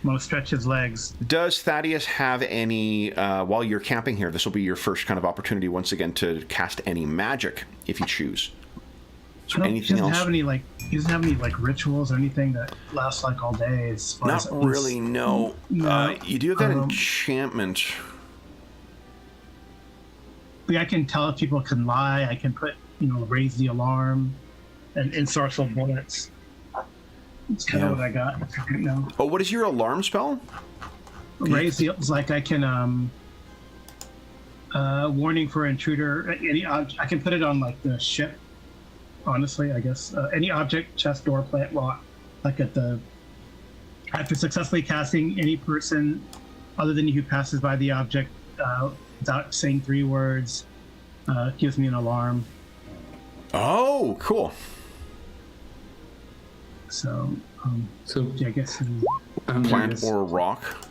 want to stretch his legs. Does Thaddeus have any, while you're camping here, this will be your first kind of opportunity once again to cast any magic, if you choose. So anything else? He doesn't have any rituals or anything that lasts all day. Not really, no. No. You do have that enchantment. I can tell if people can lie. I can put, raise the alarm and ensorcel bullets. That's kind of what I got right now. Oh, what is your alarm spell? Raise the, I can warning for intruder. I can put it on the ship. Honestly, I guess any object, chest, door, plant, rock. After successfully casting, any person other than you who passes by the object without saying 3 words gives me an alarm. Oh, cool. So So I guess Plant or rock.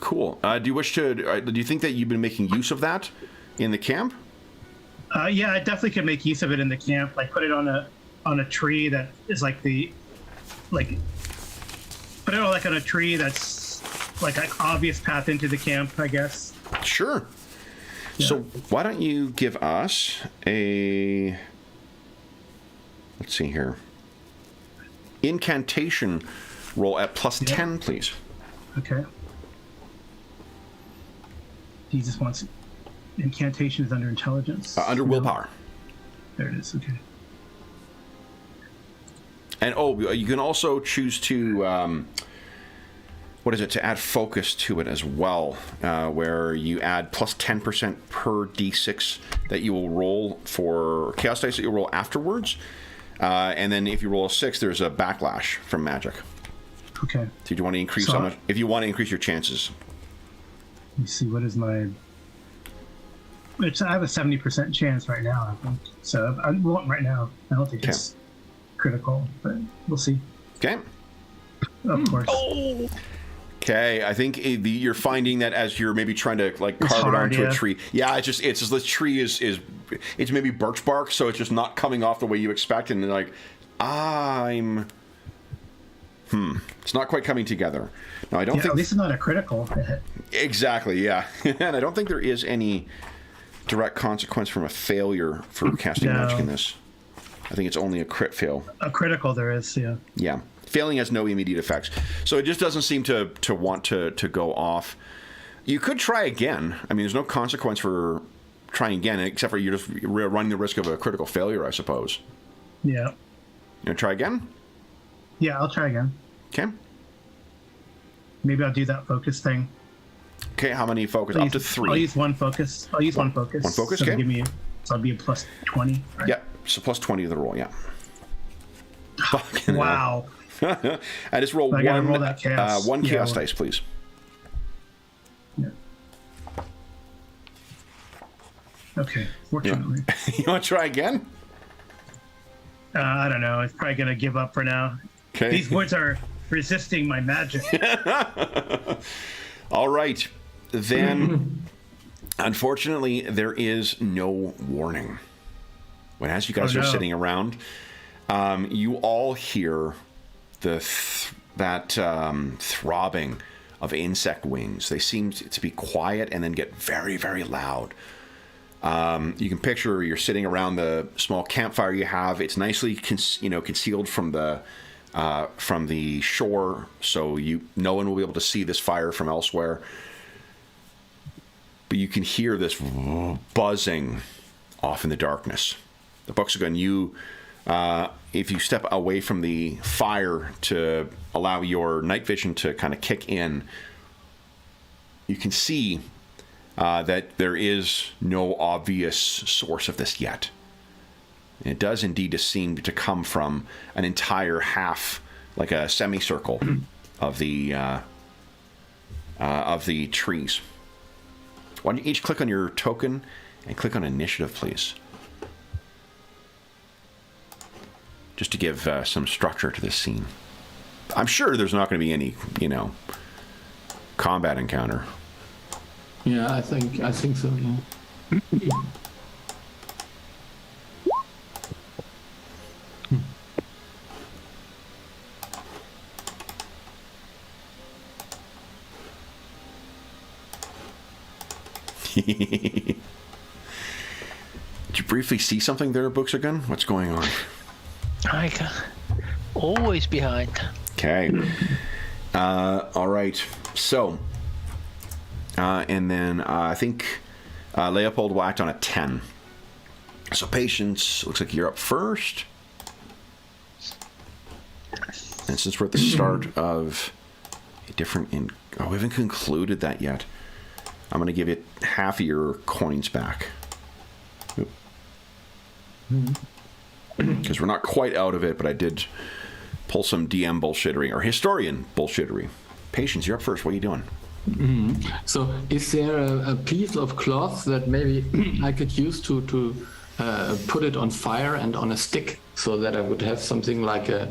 Cool. Do you wish to? Do you think that you've been making use of that in the camp? Yeah, I definitely could make use of it in the camp. Like put it on a tree that is put it on a tree that's like an obvious path into the camp, I guess. Sure. Yeah. So why don't you give us a, let's see here, incantation roll at plus 10, please. Okay. He just wants incantation is under intelligence. Under willpower. There it is. Okay. And you can also choose to to add focus to it as well, where you add plus 10% per d6 that you will roll for chaos dice that you'll roll afterwards, and then if you roll a 6, there's a backlash from magic. Okay. So do you want to increase how much? If you want to increase your chances. Let me see. What is my? I have a 70% chance right now, I think. So right now, I don't think it's critical, but we'll see. Okay. Of course. Oh. Okay, I think you're finding that as you're maybe trying to carve it onto a tree. Yeah, it's just this tree is it's maybe birch bark, so it's just not coming off the way you expect, and it's not quite coming together. Now I don't think at least it's not a critical. Exactly, yeah, and I don't think there is any direct consequence from a failure for casting magic in this. I think it's only a crit fail. A critical there is, yeah. Yeah. Failing has no immediate effects. So it just doesn't seem to want to go off. You could try again. I mean, there's no consequence for trying again, except for you're just running the risk of a critical failure, I suppose. Yeah. You want to try again? Yeah, I'll try again. Okay. Maybe I'll do that focus thing. Okay, how many focus? Up to 3. I'll use one focus. One focus. One focus, so okay. So I'll be a plus 20, right? Yeah, so plus 20 to the roll, yeah. Wow. I just roll roll that chaos. One chaos dice, please. Yeah. Okay, fortunately. Yeah. You want to try again? I don't know. It's probably going to give up for now. Okay. These woods are resisting my magic. All right. Then, unfortunately, there is no warning. When as you guys are sitting around, you all hear that throbbing of insect wings. They seem to be quiet and then get very, very loud. You can picture you're sitting around the small campfire you have. It's nicely concealed from the shore, so no one will be able to see this fire from elsewhere. But you can hear this buzzing off in the darkness. The Buxagun, if you step away from the fire to allow your night vision to kind of kick in, you can see that there is no obvious source of this yet. And it does indeed seem to come from an entire half, like a semicircle of the trees. Why don't you each click on your token and click on initiative, please? Just to give some structure to this scene. I'm sure there's not going to be any, combat encounter. Yeah, I think so, yeah. Did you briefly see something there, Buxagun? What's going on? Always behind. Okay. All right. So, and then I think Leopold will act on a 10. So, Patience, looks like you're up first. And since we're at the start of a different... we haven't concluded that yet. I'm going to give you half of your coins back. Because we're not quite out of it, but I did pull some DM bullshittery, or historian bullshittery. Patience, you're up first. What are you doing? Mm-hmm. So is there a piece of cloth that maybe I could use to put it on fire and on a stick, so that I would have something like a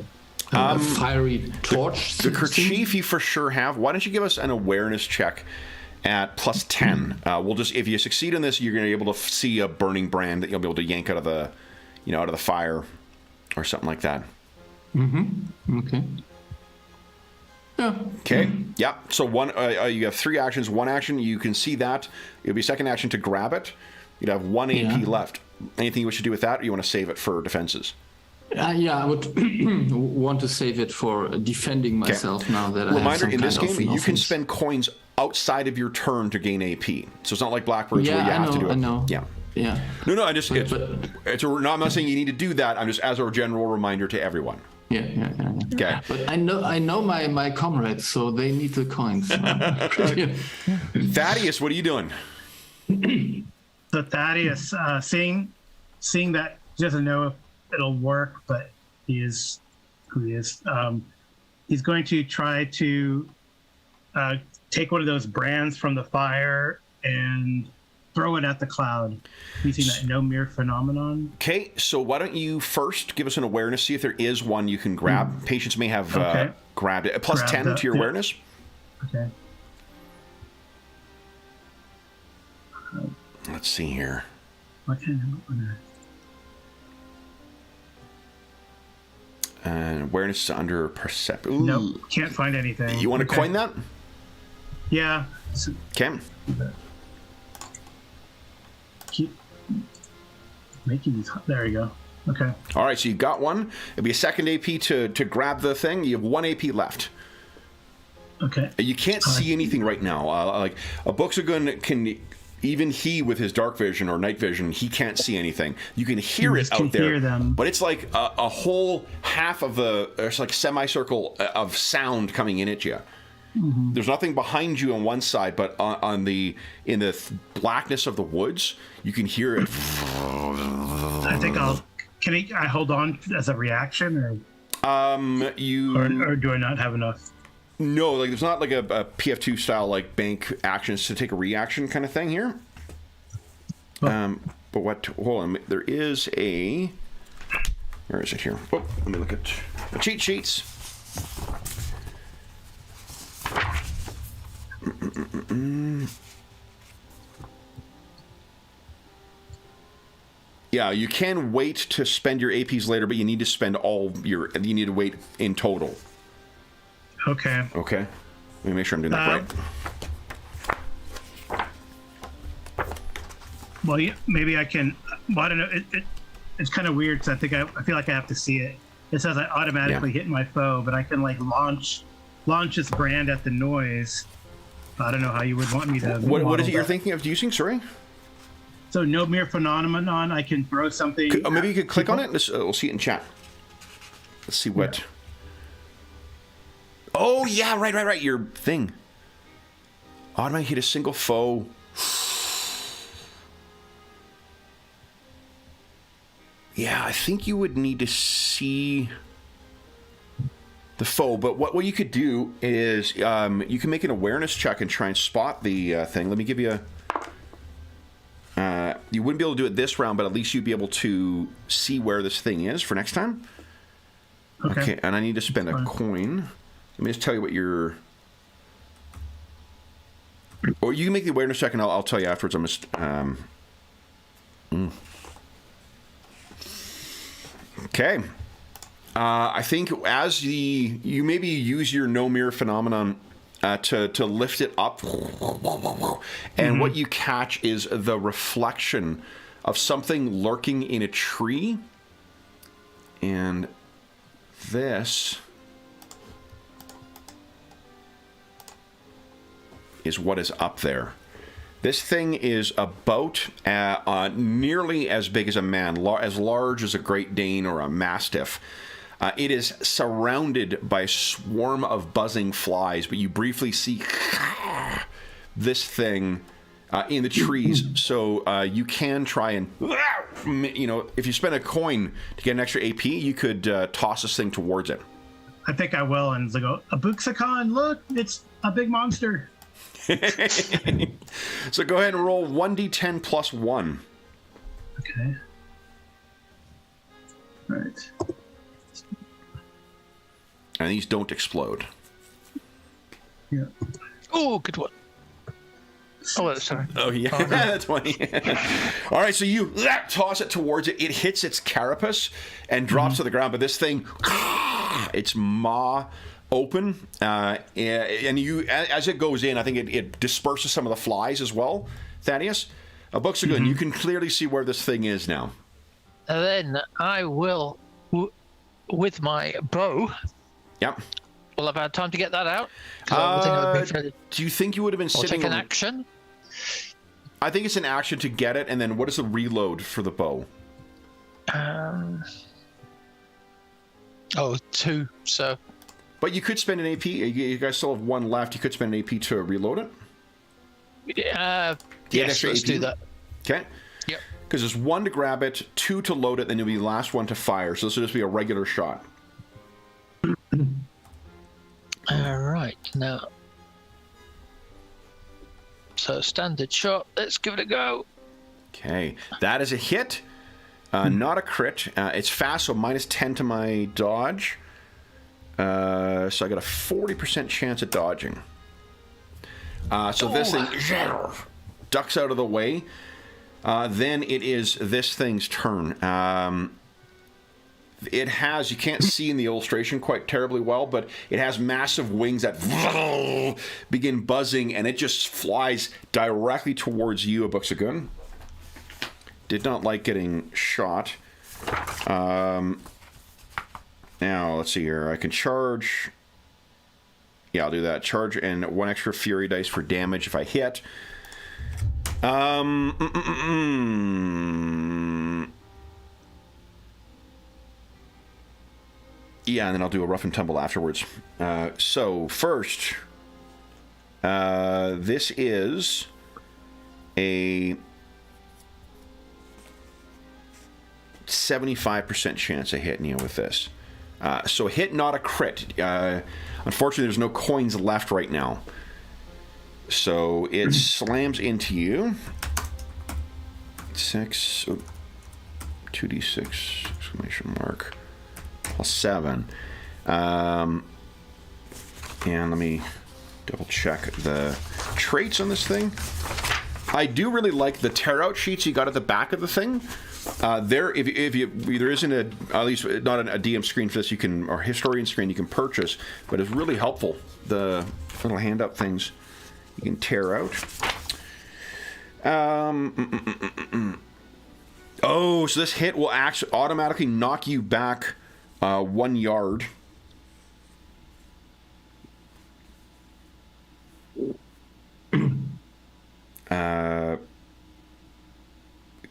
a fiery torch. The kerchief you for sure have. Why don't you give us an awareness check at plus 10? We'll just, if you succeed in this, you're going to be able to see a burning brand that you'll be able to yank out of the, out of the fire, or something like that. Okay. Yeah. Okay. Yeah. So you have 3 actions. 1 action, you can see that. It'll be second action to grab it. You'd have 1 AP left. Anything you wish to do with that, or you want to save it for defenses? I would want to save it for defending myself now that I have some in this kind game, of you can spend coins outside of your turn to gain AP. So it's not like Blackbirds where you have to do it. I know. Yeah. Yeah. No, I'm not saying you need to do that. I'm just as a general reminder to everyone. Yeah. Okay. But I know my comrades, so they need the coins. Thaddeus, what are you doing? So Thaddeus, seeing that he doesn't know if it'll work, but he is who he is. He's going to try to take one of those brands from the fire and throw it at the cloud using that no mirror phenomenon. Okay, so why don't you first give us an awareness, see if there is one you can grab. Patients may have grabbed it. Plus 10 to your awareness. Okay. Let's see here. And awareness is under perception. Nope, can't find anything. You want to coin that? Yeah. Okay. Keep making these. There you go. Okay. All right, so you got one. It'd be a second AP to grab the thing. You have 1 AP left. Okay. You can't see anything right now. Like a Booksagun can, even he with his dark vision or night vision, he can't see anything. You can hear it out there, hear them. But it's like a whole half of it's like a semicircle of sound coming in at you. Mm-hmm. There's nothing behind you on one side, but in the blackness of the woods, you can hear it. I think Can I hold on as a reaction, or or do I not have enough? No, like there's not like a PF2 style like bank actions to take a reaction kind of thing here. Oh. But what? Hold on, there is a. Where is it here? Oh, let me look at the cheat sheets. Yeah, you can wait to spend your APs later, but you need to spend you need to wait in total. Okay. Okay. Let me make sure I'm doing that right. Well, yeah, maybe I can. Well, I don't know. It's kind of weird because I feel like I have to see it. It says I automatically hit my foe, but I can like launch this brand at the noise. I don't know how you would want me to. What is it you're thinking of using? Sorry. So no mere phenomenon. I can throw something. Maybe you could click on it. We'll see it in chat. Let's see what. Yeah. Oh yeah, right. Your thing. Automatically hit a single foe. Yeah, I think you would need to see the foe, but what you could do is you can make an awareness check and try and spot the thing. Let me give you you wouldn't be able to do it this round, but at least you'd be able to see where this thing is for next time. Okay, and I need to spend a coin. Let me just tell you what your... Or you can make the awareness check, and I'll tell you afterwards. I'm just... Okay. I think as you maybe use your no mirror phenomenon to lift it up, and what you catch is the reflection of something lurking in a tree, and this is what is up there. This thing is about nearly as big as a man, as large as a Great Dane or a Mastiff. It is surrounded by a swarm of buzzing flies, but you briefly see this thing in the trees. So you can try and, if you spend a coin to get an extra AP, you could toss this thing towards it. I think I will, and it's like, a Buxicon, look, it's a big monster. So go ahead and roll 1d10 plus 1. Okay. All right. And these don't explode. Yeah. Oh, good one. Oh, sorry. Oh, yeah. That's funny. All right, so you toss it towards it. It hits its carapace and drops to the ground, but this thing, its maw open, and you, as it goes in, I think it disperses some of the flies as well, Thaddeus. Books are good. You can clearly see where this thing is now. And then I will, with my bow. Yep. Will I've had time to get that out? I think I would be do you think you would have been sitting? Take an action. I think it's an action to get it, and then what is the reload for the bow? 2. So. But you could spend an AP. You guys still have one left. You could spend an AP to reload it. Yes, let's do that. Okay. Yep. Because there's 1 to grab it, 2 to load it, then you'll be the last one to fire. So this will just be a regular shot. All right, now. So standard shot. Let's give it a go. Okay, that is a hit, not a crit. It's fast, so -10 to my dodge. So I got a 40% chance at dodging. So this thing ducks out of the way. Then it is this thing's turn. It has, you can't see in the illustration quite terribly well, but it has massive wings that begin buzzing, and it just flies directly towards you, a Buxagun. Did not like getting shot. Now, let's see here. I can charge. Yeah, I'll do that. Charge and 1 extra fury dice for damage if I hit. Yeah, and then I'll do a rough and tumble afterwards. So, first, this is a 75% chance of hitting you with this. So, hit, not a crit. Unfortunately, there's no coins left right now. So, it slams into you. 2d6, exclamation mark. +7. And let me double check the traits on this thing. I do really like the tear out sheets you got at the back of the thing. There isn't at least not a DM screen for this, you can, or historian screen you can purchase, but it's really helpful. The little hand up things you can tear out. Oh, so this hit will actually automatically knock you back 1 yard.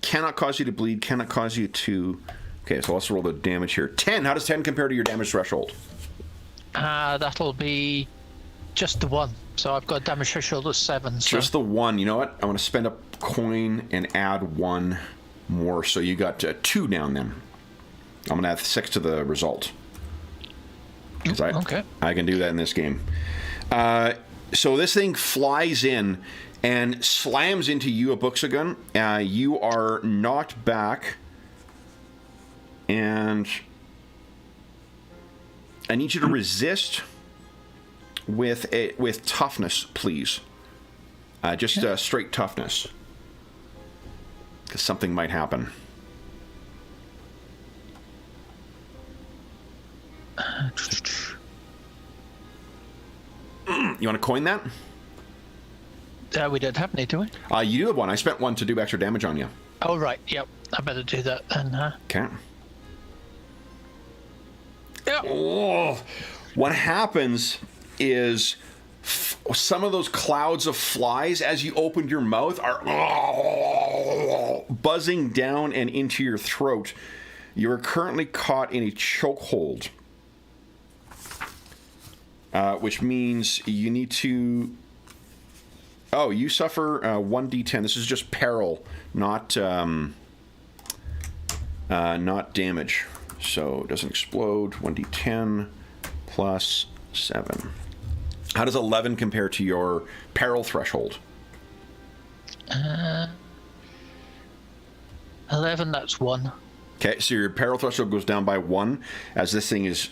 Cannot cause you to bleed, cannot cause you to... Okay, so let's roll the damage here. 10. How does 10 compare to your damage threshold? That'll be just the 1. So I've got a damage threshold of 7. So. Just the 1. You know what? I want to spend a coin and add 1 more. So you got 2 down then. I'm going to add 6 to the result. Okay. I can do that in this game. So this thing flies in and slams into you, a Buxagun. You are knocked back. And I need you to resist with toughness, please. Just straight toughness. Because something might happen. You want to coin that? We don't have any, do we? You do have 1. I spent 1 to do extra damage on you. Oh, right. Yep. I better do that then. Okay. Yep. Oh, what happens is some of those clouds of flies, as you opened your mouth, are buzzing down and into your throat. You are currently caught in a chokehold. Which means you need to... Oh, you suffer 1d10. This is just peril, not damage. So it doesn't explode. 1d10 plus 7. How does 11 compare to your peril threshold? 11, that's 1. Okay, so your peril threshold goes down by 1 as this thing is.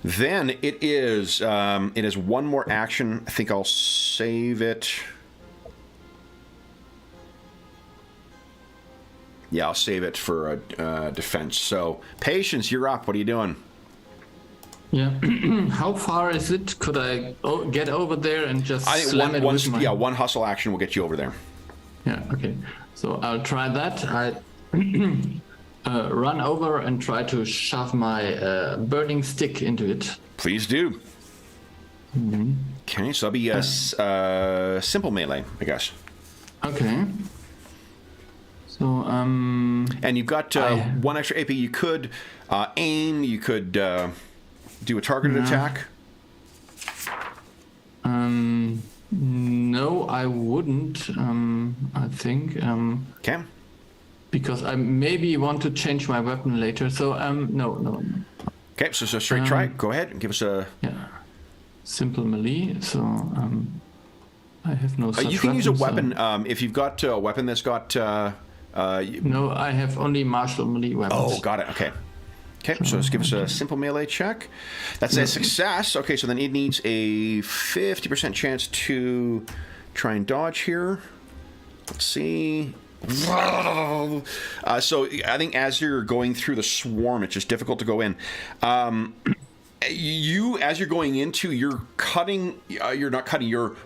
Then it is 1 more action. I think I'll save it. Yeah, I'll save it for defense. So, Patience, you're up. What are you doing? Yeah. How far is it? Could I get over there and just I think slam it with my... one hustle action will get you over there. Yeah, okay. So I'll try that. I run over and try to shove my burning stick into it. Please do. Mm-hmm. Okay, so that'll be a simple melee, I guess. Okay. So, and you've got 1 extra AP. You could aim. You could do a targeted attack. No, I wouldn't. I think. Okay. Because I maybe want to change my weapon later. So, no. Okay, so straight try. Go ahead and give us a. Yeah. Simple melee. So, I have no such you can weapon, use a weapon if you've got a weapon that's got. No, I have only martial melee weapons. Oh, got it. Okay. Okay, so let's give us a simple melee check. That's a success. Okay, so then it needs a 50% chance to try and dodge here. Let's see. So I think as you're going through the swarm, it's just difficult to go in. As you're going into, you're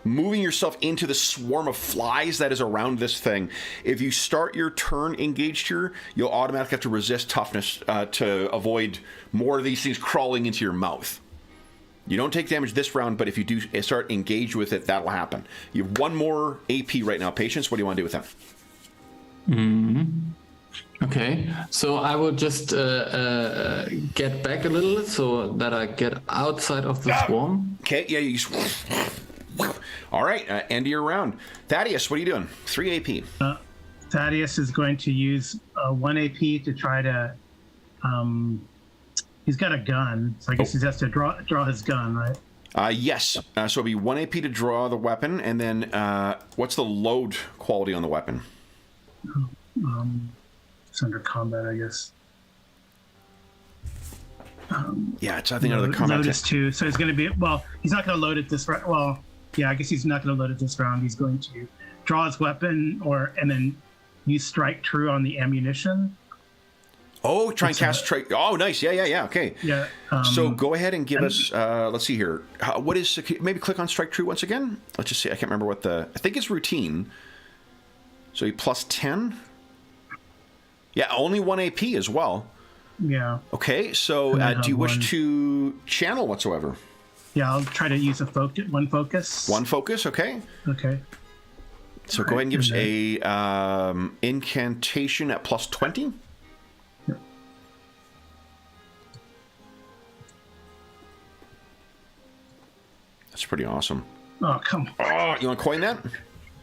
moving yourself into the swarm of flies that is around this thing. If you start your turn engaged here, you'll automatically have to resist toughness to avoid more of these things crawling into your mouth. You don't take damage this round, but if you do start engaged with it, that'll happen. You have 1 more AP right now. Patience, what do you want to do with that? Okay, so I will just get back a little so that I get outside of the swarm. Okay, yeah, you just... All right, end of your round. Thaddeus, what are you doing? 3 AP. Thaddeus is going to use 1 AP to try to... he's got a gun, so I guess he has to draw his gun, right? Yes, so it'll be 1 AP to draw the weapon, and then what's the load quality on the weapon? It's under combat, I guess. Yeah, it's I think under the combat. Load is 2, so it's going to be he's not going to load it this round. Well, yeah, I guess he's not going to load it this round. He's going to draw his weapon and then use strike true on the ammunition. Oh, try and cast strike. Oh, nice. Yeah. Okay. Yeah. So go ahead and give us. Let's see here. What is? Maybe click on strike true once again. Let's just see. I can't remember what I think it's routine. So he plus 10. Yeah, only 1 AP as well. Yeah. Okay, so do you wish to channel whatsoever? Yeah, I'll try to use one focus. 1 focus, okay. Okay. So go ahead and give us a incantation at plus 20. Yeah. That's pretty awesome. Oh, come on. Oh, you want to coin that?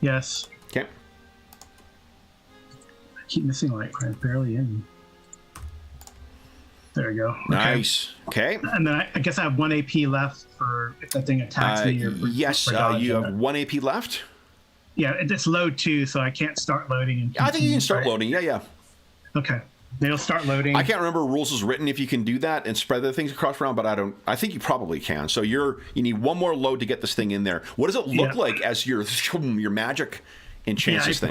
Yes. Okay. I keep missing I'm barely in. There we go. Okay. Nice. Okay. And then I guess I have 1 AP left for if that thing attacks me. Yes, you have 1 AP left. Yeah, it's load 2, so I can't start loading. I think you can start loading. Yeah. Okay. They'll start loading. I can't remember rules is written if you can do that and spread the things across around, but I think you probably can. So you need 1 more load to get this thing in there. What does it look like as your magic enchants this thing?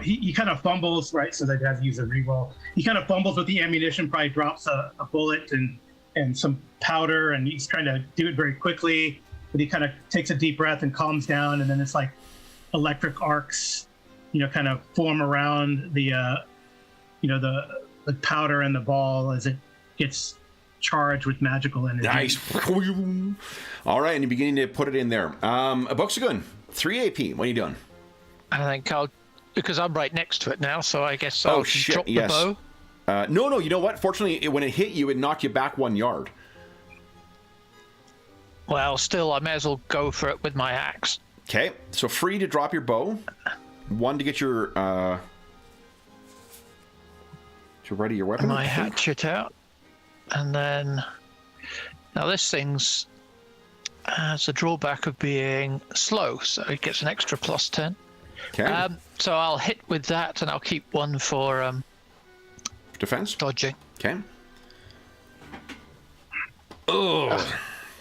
He kind of fumbles, right? So they'd have to use a reroll. He kind of fumbles with the ammunition, probably drops a bullet and some powder, and he's trying to do it very quickly. But he kind of takes a deep breath and calms down, and then it's like electric arcs, kind of form around the powder and the ball as it gets charged with magical energy. Nice. All right, and you're beginning to put it in there. Boxagun, 3 AP. What are you doing? I think because I'm right next to it now, so I guess I'll drop the bow. No, you know what? Fortunately, when it hit you, it knocked you back 1 yard. Well, still, I may as well go for it with my axe. Okay, so free to drop your bow. 1 to get your to ready your weapon. My hatchet out, and then now this thing's has a drawback of being slow, so it gets an extra plus 10. Okay. So I'll hit with that, and I'll keep one for Defense? dodging. Okay. Oh.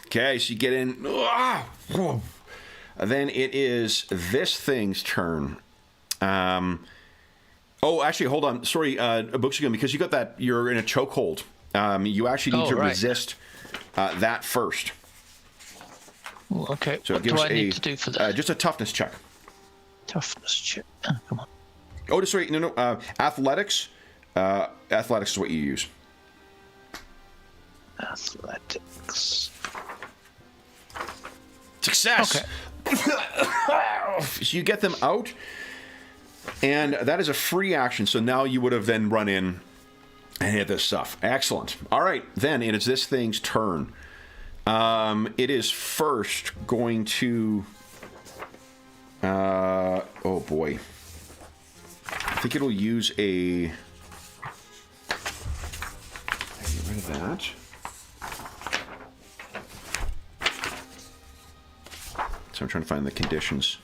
Okay, so you get in. Whoa. Then it is this thing's turn. Oh, actually, hold on. Sorry, Booksugun, because you got that, you're in a chokehold. You actually need to resist that first. Ooh, okay. So what do I need to do for that? Just a toughness check. Toughness check. Oh, come on. Oh, sorry, no. Athletics. Athletics is what you use. Athletics. Success. Okay. So you get them out, and that is a free action. So now you would have then run in and hit this stuff. Excellent. All right, then it is this thing's turn. It is first going to. Oh boy. I think it'll use a. Get rid of that. So I'm trying to find the conditions.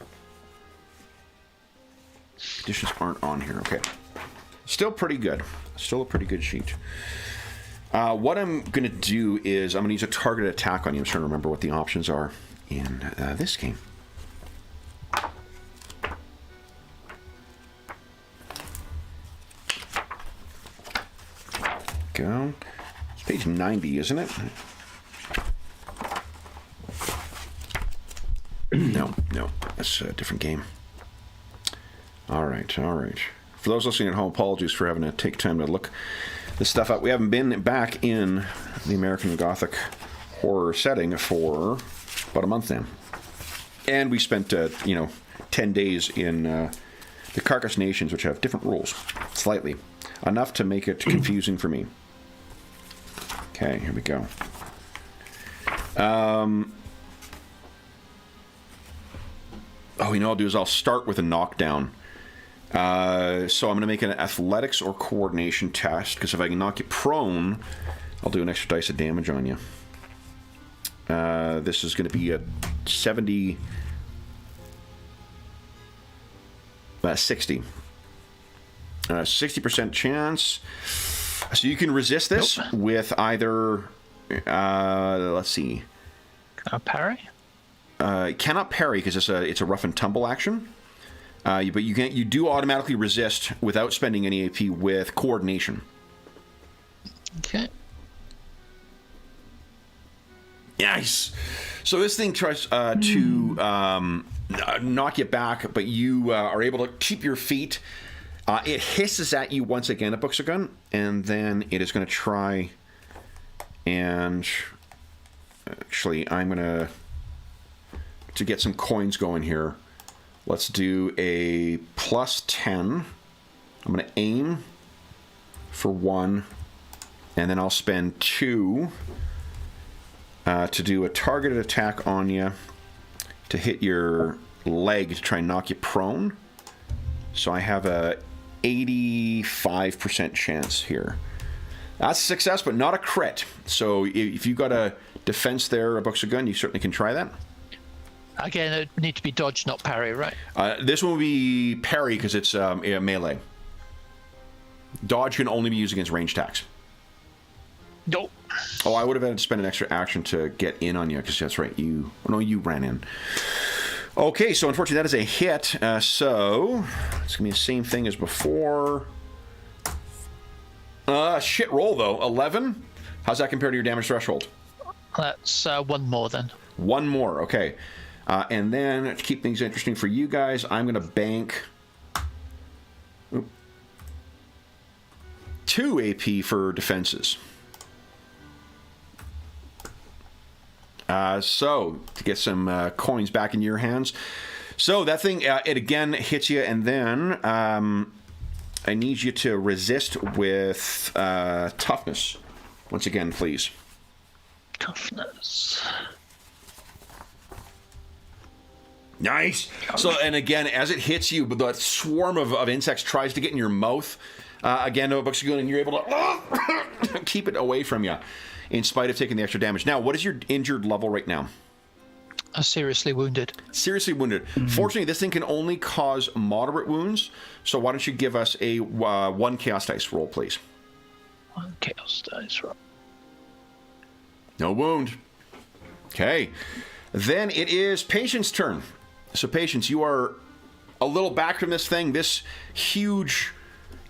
Conditions aren't on here. Okay. Still pretty good. Still a pretty good sheet. What I'm going to do is I'm going to use a targeted attack on you. I'm trying to remember what the options are in this game. Go. It's page 90, isn't it? No. That's a different game. All right. For those listening at home, apologies for having to take time to look this stuff up. We haven't been back in the American Gothic horror setting for about a month now. And we spent, 10 days in the Carcass Nations, which have different rules, slightly. Enough to make it confusing for me. Okay, here we go. I'll do is I'll start with a knockdown. So I'm going to make an athletics or coordination test, because if I can knock you prone, I'll do an extra dice of damage on you. This is going to be a 60. A 60% chance. So you can resist this with either, let's see. Can I parry? Cannot parry because it's a rough and tumble action. But you do automatically resist without spending any AP with coordination. Okay. Nice. So this thing tries to knock you back, but you are able to keep your feet. It hisses at you once again at Booksugun, and then it is going to try and... Actually, I'm going to get some coins going here. Let's do a plus 10. I'm going to aim for 1, and then I'll spend 2 to do a targeted attack on you to hit your leg to try and knock you prone. So I have a 85% chance here. That's a success, but not a crit. So if you got a defense there, a Booksugun, you certainly can try that. Again, it would need to be dodge, not parry, right? This one will be parry because it's melee. Dodge can only be used against range attacks. Nope. Oh, I would have had to spend an extra action to get in on you, because that's right. You ran in. Okay, so unfortunately that is a hit. So it's going to be the same thing as before. Shit roll, though. 11? How's that compare to your damage threshold? That's one more, then. One more, okay. And then, to keep things interesting for you guys, I'm going to bank 2 AP for defenses. So, to get some coins back in your hands. So, that thing, it again hits you, and then I need you to resist with toughness. Once again, please. Toughness. Nice. So, and again, as it hits you, but the swarm of insects tries to get in your mouth. Again, no Booksugun, and you're able to keep it away from you, in spite of taking the extra damage. Now, what is your injured level right now? seriously wounded. Seriously wounded. Fortunately, this thing can only cause moderate wounds. So why don't you give us a 1 chaos dice roll, please? 1 chaos dice roll. No wound. Okay. Then it is Patience' turn. So Patience, you are a little back from this thing. This huge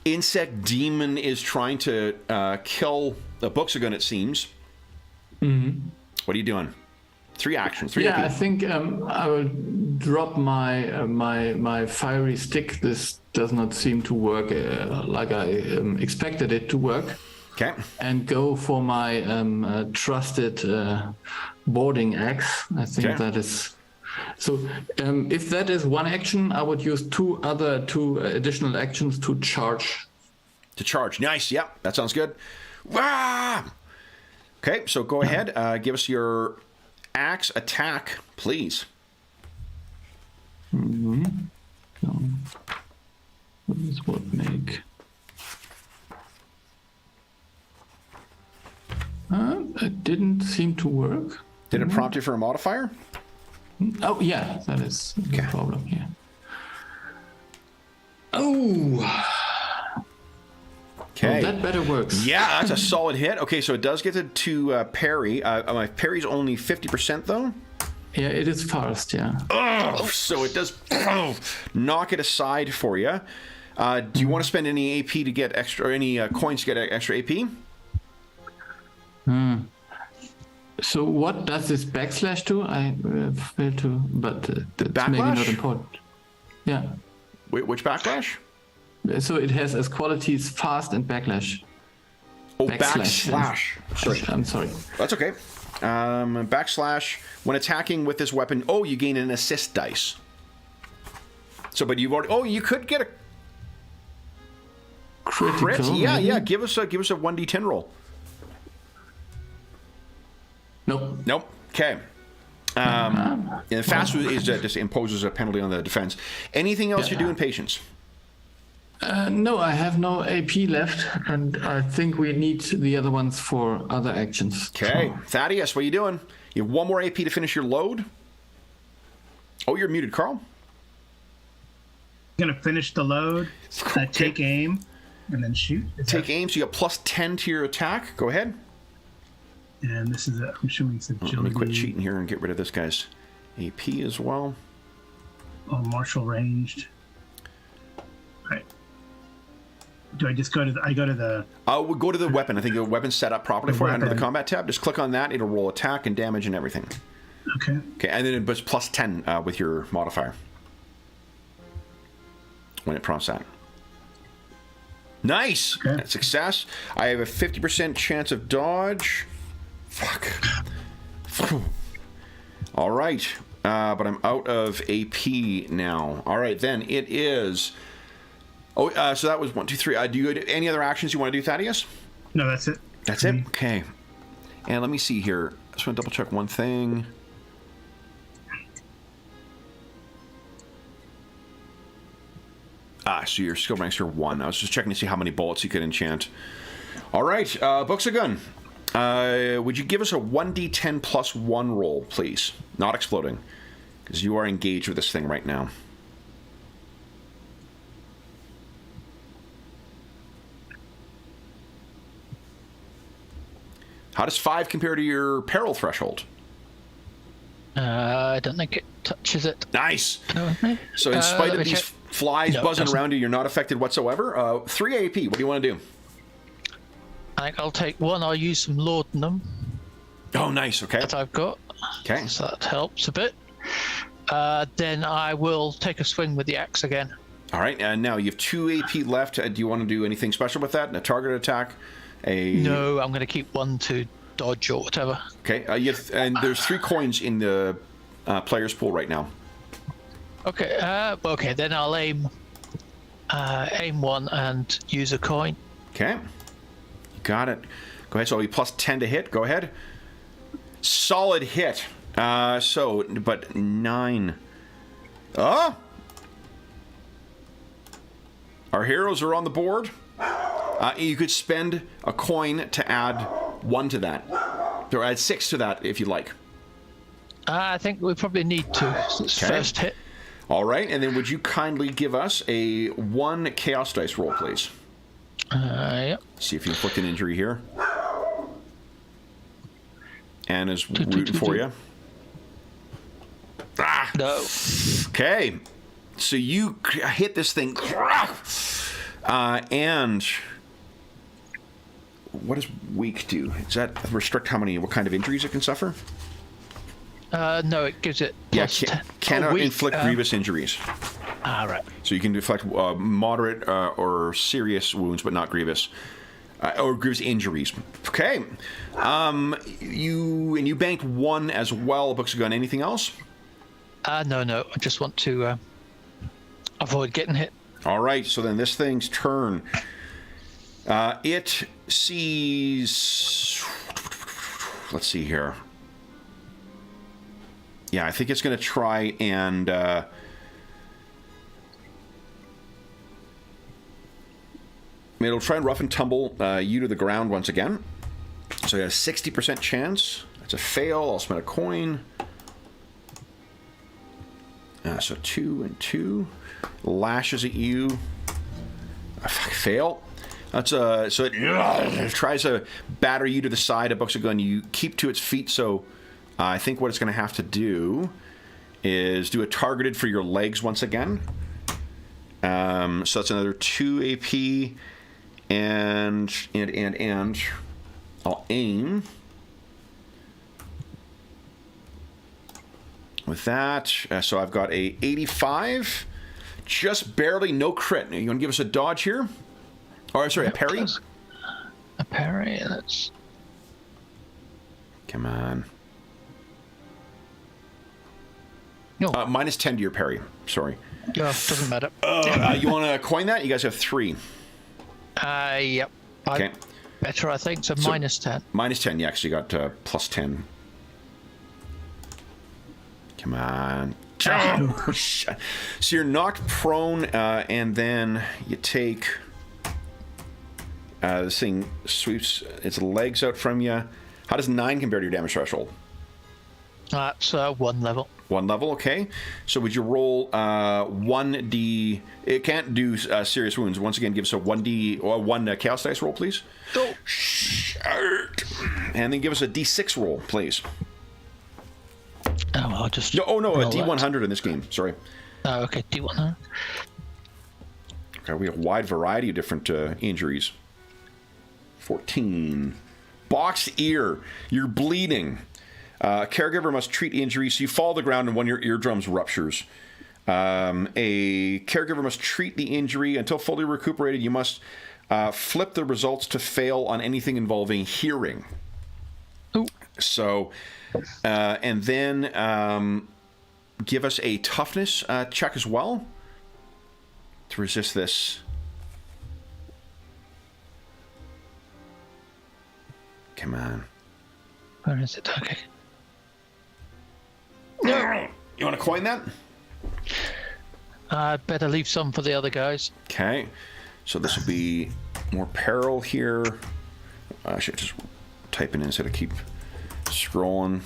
insect demon is trying to kill the Buxagun, it seems. Mm-hmm. What are you doing? 3 actions. 3 Yeah, AP. I think I will drop my my fiery stick. This does not seem to work like I expected it to work. Okay. And go for my trusted boarding axe. I think Okay. that is. So if that is 1 action, I would use 2 additional actions to charge. To charge. Nice. Yep. That sounds good. Wah! Okay, so go ahead. Give us your axe attack, please. Mm-hmm. So, this would make. It didn't seem to work. Did it prompt you for a modifier? Oh, yeah, that is the problem here. Oh! Okay. Well, that better works. Yeah, that's a solid hit. Okay, so it does get to parry. My parry's only 50%, though. Yeah, it is fast, yeah. Oh, so it does knock it aside for you. Do you want to spend any AP to get extra, or any coins to get extra AP? So what does this backslash do? I failed to, but that's maybe not backlash? important. Yeah. Wait, which backlash? So it has as qualities fast and backlash. Oh, Backslash. backslash. Sorry. I'm sorry. That's okay. Backslash. When attacking with this weapon, you gain an assist dice. So, but you've already. You could get a Critical. crit. Yeah, maybe? yeah. Give us a 1d10 roll. Nope. Nope. Okay. And fast is just imposes a penalty on the defense. Anything else you do in patience? No, I have no AP left, and I think we need the other ones for other actions. Okay, Thaddeus, what are you doing? You have 1 more AP to finish your load. Oh, you're muted, Carl. I'm gonna finish the load, take aim, and then shoot. Take aim, so you got plus 10 to your attack. Go ahead. And this is I'm assuming it's agility. Let me quit cheating here and get rid of this guy's AP as well. Oh, martial ranged. Right. Do I just go to the? I go to the. We'll go to the weapon. I think the weapon's set up properly The for it under the weapon. combat tab. Just click on that. It'll roll attack and damage and everything. Okay. Okay, and then it's plus 10 with your modifier when it prompts that. Nice! Okay. That's success. I have a 50% chance of dodge. Fuck. All right. But I'm out of AP now. All right, then it is... so that was 1, 2, 3. Do you any other actions you want to do, Thaddeus? No, that's it. That's it? Okay. And let me see here. I just want to double check one thing. So your skill ranks are 1. I was just checking to see how many bullets you could enchant. All right, Buxagun. Would you give us a 1d10 plus 1 roll, please? Not exploding, because you are engaged with this thing right now. How does 5 compare to your peril threshold? I don't think it touches it. Nice. Okay. So in spite of let me these check. flies No, it buzzing doesn't. around you, you're not affected whatsoever. 3 AP. What do you want to do? I think I'll take 1. I'll use some laudanum Oh, nice. Okay. that I've got. Okay. So that helps a bit. Then I will take a swing with the axe again. All right. And now you have 2 AP left. Do you want to do anything special with that? A target attack? No, I'm going to keep 1 to dodge or whatever. Okay. And there's 3 coins in the player's pool right now. Okay. Okay. Then I'll aim 1 and use a coin. Okay. You got it. Go ahead. So you plus 10 to hit. Go ahead. Solid hit. But 9. Our heroes are on the board. You could spend a coin to add 1 to that. Or add 6 to that if you like. I think we probably need to. It's first hit. All right, and then would you kindly give us a 1 chaos dice roll, please? Yep. See if you inflict an injury here. Anna's rooting for you. Ah! No. Okay. So you hit this thing. And what does weak do? Does that restrict what kind of injuries it can suffer? No, it gives it plus 10. Cannot inflict grievous injuries. Right. So you can inflict moderate or serious wounds, but not grievous. Or grievous injuries. Okay. You banked 1 as well, Books of Gun. Anything else? No. I just want to avoid getting hit. All right. So then this thing's turn. It sees... Let's see here. Yeah, I think it's going to try and... it'll try and rough and tumble you to the ground once again. So you have a 60% chance. That's a fail. I'll spend a coin. So 2 and 2. Lashes at you. Fail. That's so it tries to batter you to the side of Books of Gun. You keep to its feet, so I think what it's going to have to do is do a targeted for your legs once again. So that's another 2 AP, and I'll aim with that. So I've got a 85, just barely, no crit. You want to give us a dodge here? Or sorry, a parry? A parry, that's... Come on. No. Minus 10 to your parry. Sorry. Yeah, doesn't matter. You want to coin that? You guys have 3. Yep. Okay. Better, I think. So minus 10. Minus 10, yeah, because you got plus 10. Come on. Oh, so you're knocked prone, and then you take... this thing sweeps its legs out from you. How does 9 compare to your damage threshold? That's 1 level. 1 level, okay. So would you roll 1d... It can't do serious wounds. Once again, give us a 1d... or 1 chaos dice roll, please. Oh. And then give us a d6 roll, please. Oh, I'll just... No, a d100 in this game. Sorry. Oh, okay, d100. Okay, we have a wide variety of different injuries. 14. Boxed ear. You're bleeding. Caregiver must treat injuries. So you fall to the ground and one of your eardrums ruptures. A caregiver must treat the injury until fully recuperated. You must flip the results to fail on anything involving hearing. Ooh. So, and then give us a toughness check as well to resist this. Come on. Where is it? Okay. No. You want to coin that? I'd better leave some for the other guys. Okay. So this will be more peril here. I should just type it in instead of keep scrolling.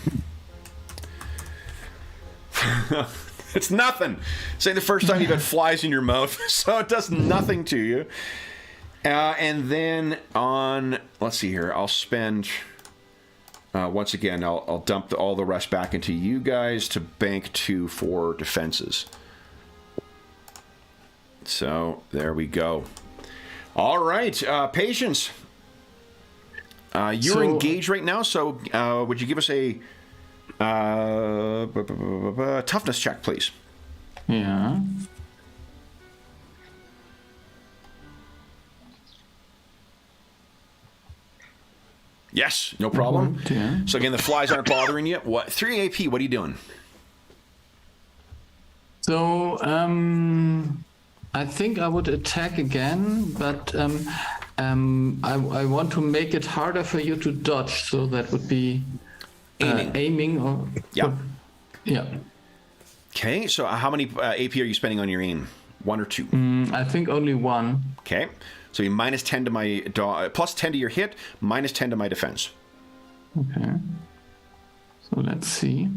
It's nothing. It's like the first time you've had flies in your mouth, so it does nothing to you. And then on, let's see here, I'll spend... once again, I'll dump all the rest back into you guys to bank 2 for defenses. So, there we go. All right, Patience. You're engaged right now, so would you give us a toughness check, please? Yeah. Yes, no problem. Yeah. So again, the flies aren't bothering you. What 3 AP? What are you doing? So I think I would attack again, but I want to make it harder for you to dodge. So that would be aiming or yeah. Yeah. Okay. So how many AP are you spending on your aim? 1 or 2? I think only 1. Okay. So you minus 10 to my plus 10 to your hit, minus 10 to my defense. Okay. So let's see.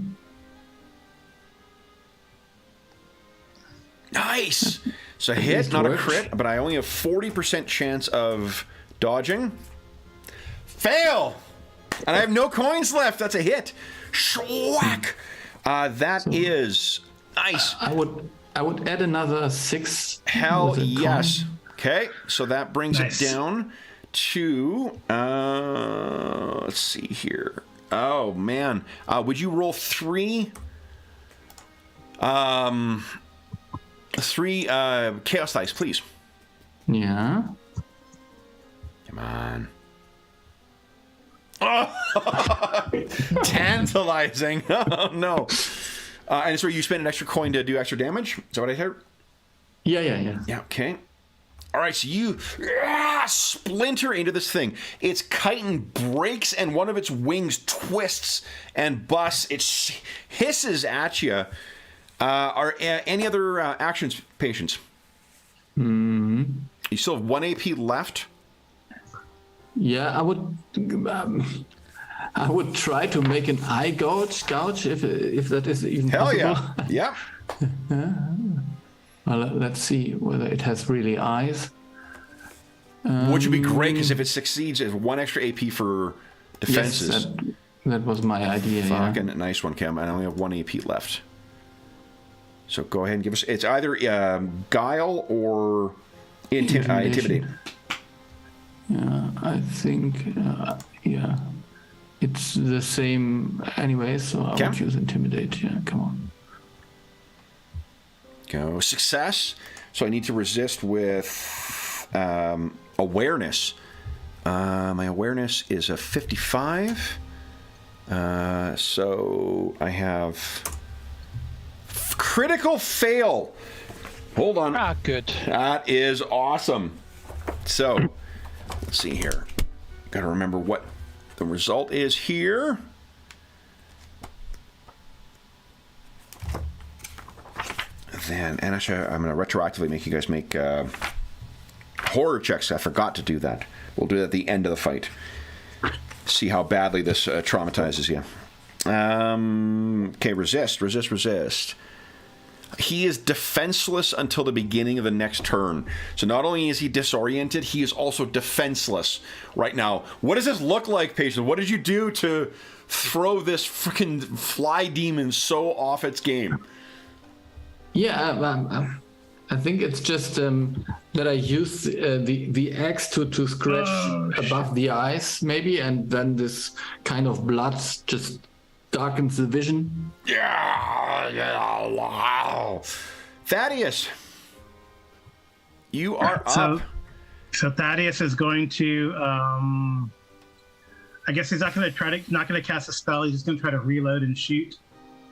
Nice. So hit, not a crit, but I only have 40% chance of dodging. Fail! And I have no coins left. That's a hit. Schwack! That is nice. I would add another 6. Hell yes. Okay, so that brings it down to let's see here. Oh man, would you roll 3 chaos dice, please? Yeah. Come on. Oh, tantalizing. Oh no. And so you spend an extra coin to do extra damage? Is that what I heard? Yeah. Yeah, okay. All right, so you splinter into this thing. Its chitin breaks and one of its wings twists and busts. It hisses at you. Are any other actions, patients? Mm-hmm. You still have 1 AP left? Yeah, I would try to make an eye gouge if that is even possible. Hell yeah. Yeah. Well, let's see whether it has really eyes. Which would be great, because if it succeeds, it's 1 extra AP for defenses. Yes, that was my idea. Fucking nice one, Cam. I only have 1 AP left. So go ahead and give us... It's either Guile or Intimidate. Yeah, I think... yeah. It's the same anyway, so I would use Intimidate. Yeah, come on. Go. Success. So I need to resist with awareness. My awareness is a 55. So I have critical fail. Hold on. Good. That is awesome. So let's see here. Got to remember what the result is here. Then, and actually, I'm going to retroactively make you guys make horror checks. I forgot to do that. We'll do that at the end of the fight. See how badly this traumatizes you. Okay, resist. He is defenseless until the beginning of the next turn. So not only is he disoriented, he is also defenseless right now. What does this look like, patient? What did you do to throw this freaking fly demon so off its game? Yeah, I think it's just that I use the axe to scratch above the eyes, maybe, and then this kind of blood just darkens the vision. Yeah, wow. Thaddeus, you are up. So Thaddeus is going to, I guess he's not going to cast a spell. He's just going to try to reload and shoot.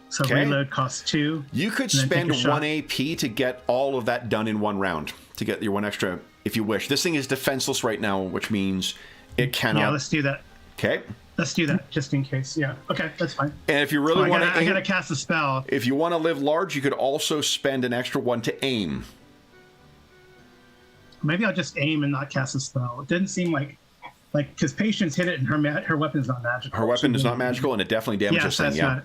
So reload costs 2. You could spend 1 AP to get all of that done in 1 round, to get your 1 extra, if you wish. This thing is defenseless right now, which means it cannot... Yeah, let's do that. Okay. Let's do that, just in case. Yeah, okay, that's fine. And if you really want to... I got to cast a spell. If you want to live large, you could also spend an extra 1 to aim. Maybe I'll just aim and not cast a spell. It didn't seem like because Patience hit it and her weapon's not magical. Her weapon is not magical, and it definitely damages things. Yeah.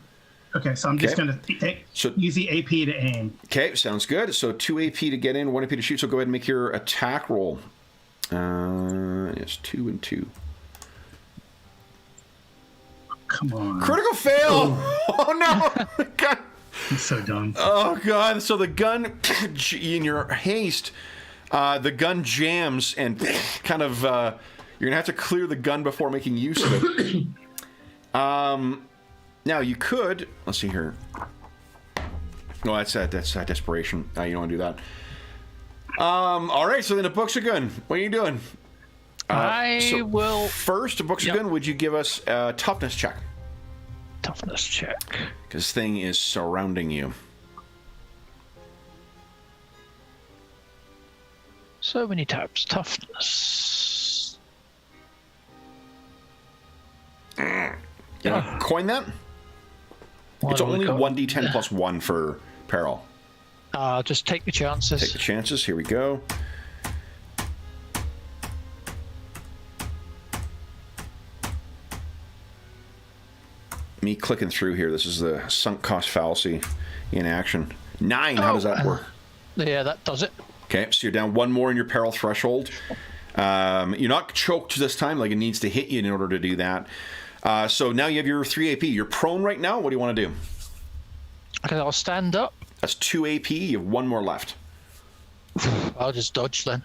Okay, so I'm just going to use the AP to aim. Okay, sounds good. So 2 AP to get in, 1 AP to shoot. So go ahead and make your attack roll. It's 2 and 2. Come on. Critical fail! Oh no! God. I'm so dumb. Oh god! So the gun, in your haste, the gun jams and kind of you're gonna have to clear the gun before making use of it. Now you could. Let's see here. No, that's desperation. You don't want to do that. All right. So then the books are good. What are you doing? I will. First, the books are good. Would you give us a toughness check? Toughness check. Because this thing is surrounding you. So many tabs. Toughness. Yeah. Coin that. It's only 1d10 plus 1 for peril. Just take the chances. Take the chances. Here we go. Me clicking through here. This is the sunk cost fallacy in action. 9. How does that work? Yeah, that does it. Okay, so you're down one more in your peril threshold. You're not choked this time, like it needs to hit you in order to do that. So now you have your 3 AP. You're prone right now. What do you want to do? Okay, I'll stand up. That's 2 AP. You have one more left. I'll just dodge then.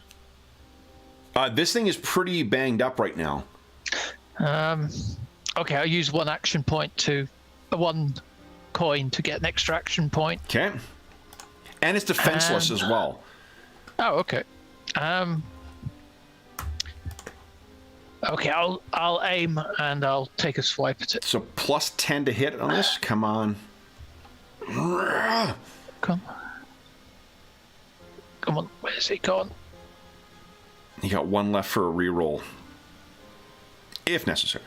This thing is pretty banged up right now. Okay, I'll use one action point to... one coin to get an extra action point. Okay. And it's defenseless as well. Oh, okay. Okay, I'll aim and I'll take a swipe at it. So plus 10 to hit on this. Come on. Come on, where's he gone? You got one left for a reroll. If necessary.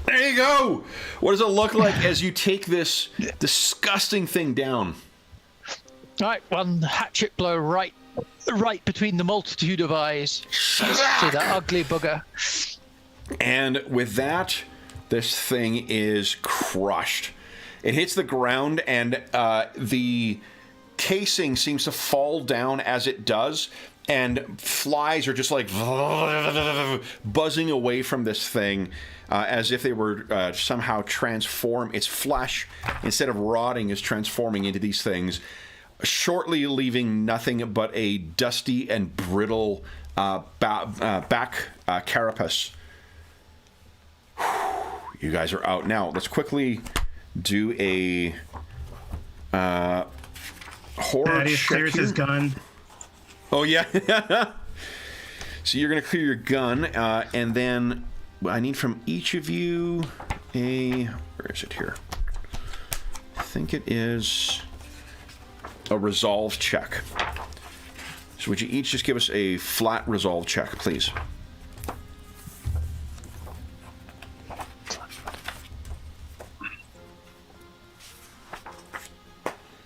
There you go! What does it look like as you take this disgusting thing down? Right, one hatchet blow right between the multitude of eyes. See that ugly bugger. And with that, this thing is crushed. It hits the ground, and the casing seems to fall down as it does, and flies are just like buzzing away from this thing as if they were somehow transformed. Its flesh, instead of rotting, is transforming into these things, shortly leaving nothing but a dusty and brittle back carapace. You guys are out now. Let's quickly do a horror check clears his gun. Oh, yeah. So you're going to clear your gun, and then I need from each of you a... Where is it here? I think it is a resolve check. So would you each just give us a flat resolve check, please?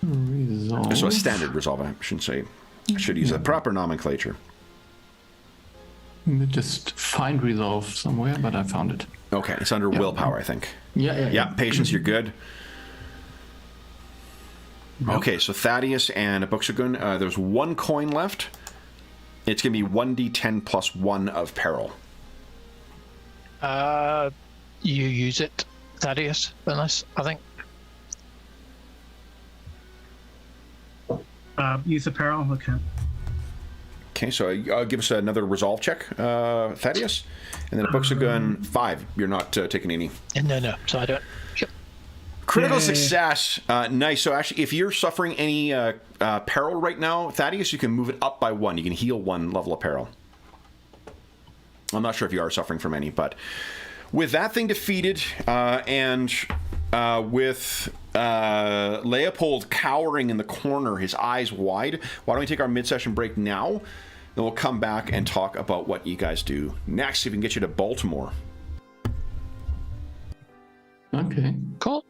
Resolve. So a standard resolve, I shouldn't say. I should use the proper nomenclature. Let me just find resolve somewhere, but I found it. Okay, it's under willpower, I think. Yeah. Patience, you're good. Okay, so Thaddeus and Buxagun, there's one coin left. It's going to be 1d10 plus 1 of peril. You use it, Thaddeus, unless, I think. Use apparel. Okay. Okay, so give us another resolve check, Thaddeus. And then a Buxagun, 5. You're not taking any. No, so I don't. Yep. Critical success. Nice. So actually, if you're suffering any peril right now, Thaddeus, you can move it up by 1. You can heal 1 level of peril. I'm not sure if you are suffering from any, but with that thing defeated, and with Leopold cowering in the corner, his eyes wide, why don't we take our mid-session break now? Then we'll come back and talk about what you guys do next, see if we can get you to Baltimore. Okay. Cool.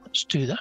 Let's do that.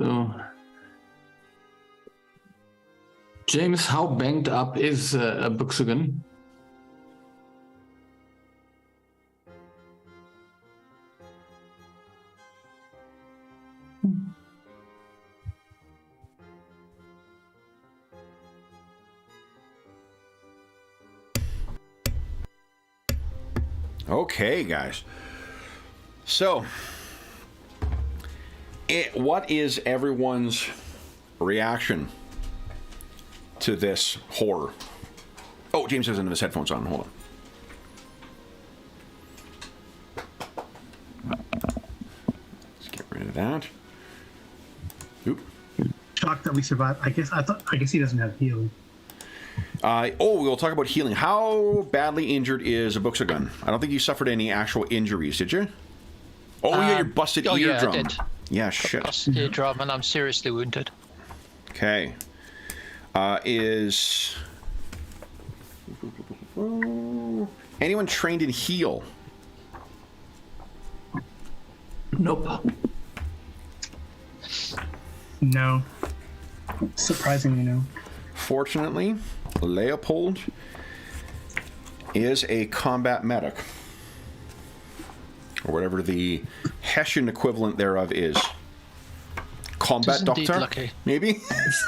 So, James, how banged up is a Buxugan? Okay, guys. So, what is everyone's reaction to this horror? Oh, James doesn't have his headphones on. Hold on. Let's get rid of that. Oop. Shocked that we survived. I guess he doesn't have healing. We'll talk about healing. How badly injured is a Buxugan? I don't think you suffered any actual injuries, did you? Oh, you got your busted eardrum. Yeah, I did. Yeah, shit. Busted eardrum, and I'm seriously wounded. Okay. Is anyone trained in heal? Nope. No. Surprisingly, no. Fortunately, Leopold is a combat medic, or whatever the Hessian equivalent thereof is. Combat doctor, lucky. maybe?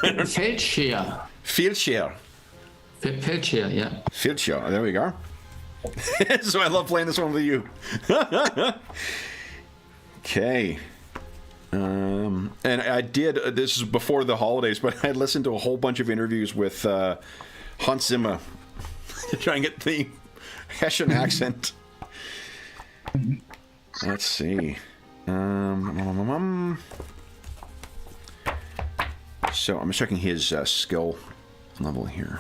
Feldshare. Fieldshare. Feldshare, yeah. Fieldshare, there we go. So I love playing this one with you. Okay. And I did, this is before the holidays, but I listened to a whole bunch of interviews with Hans Zimmer to try and get the Hessian accent. Let's see. So I'm checking his skill level here.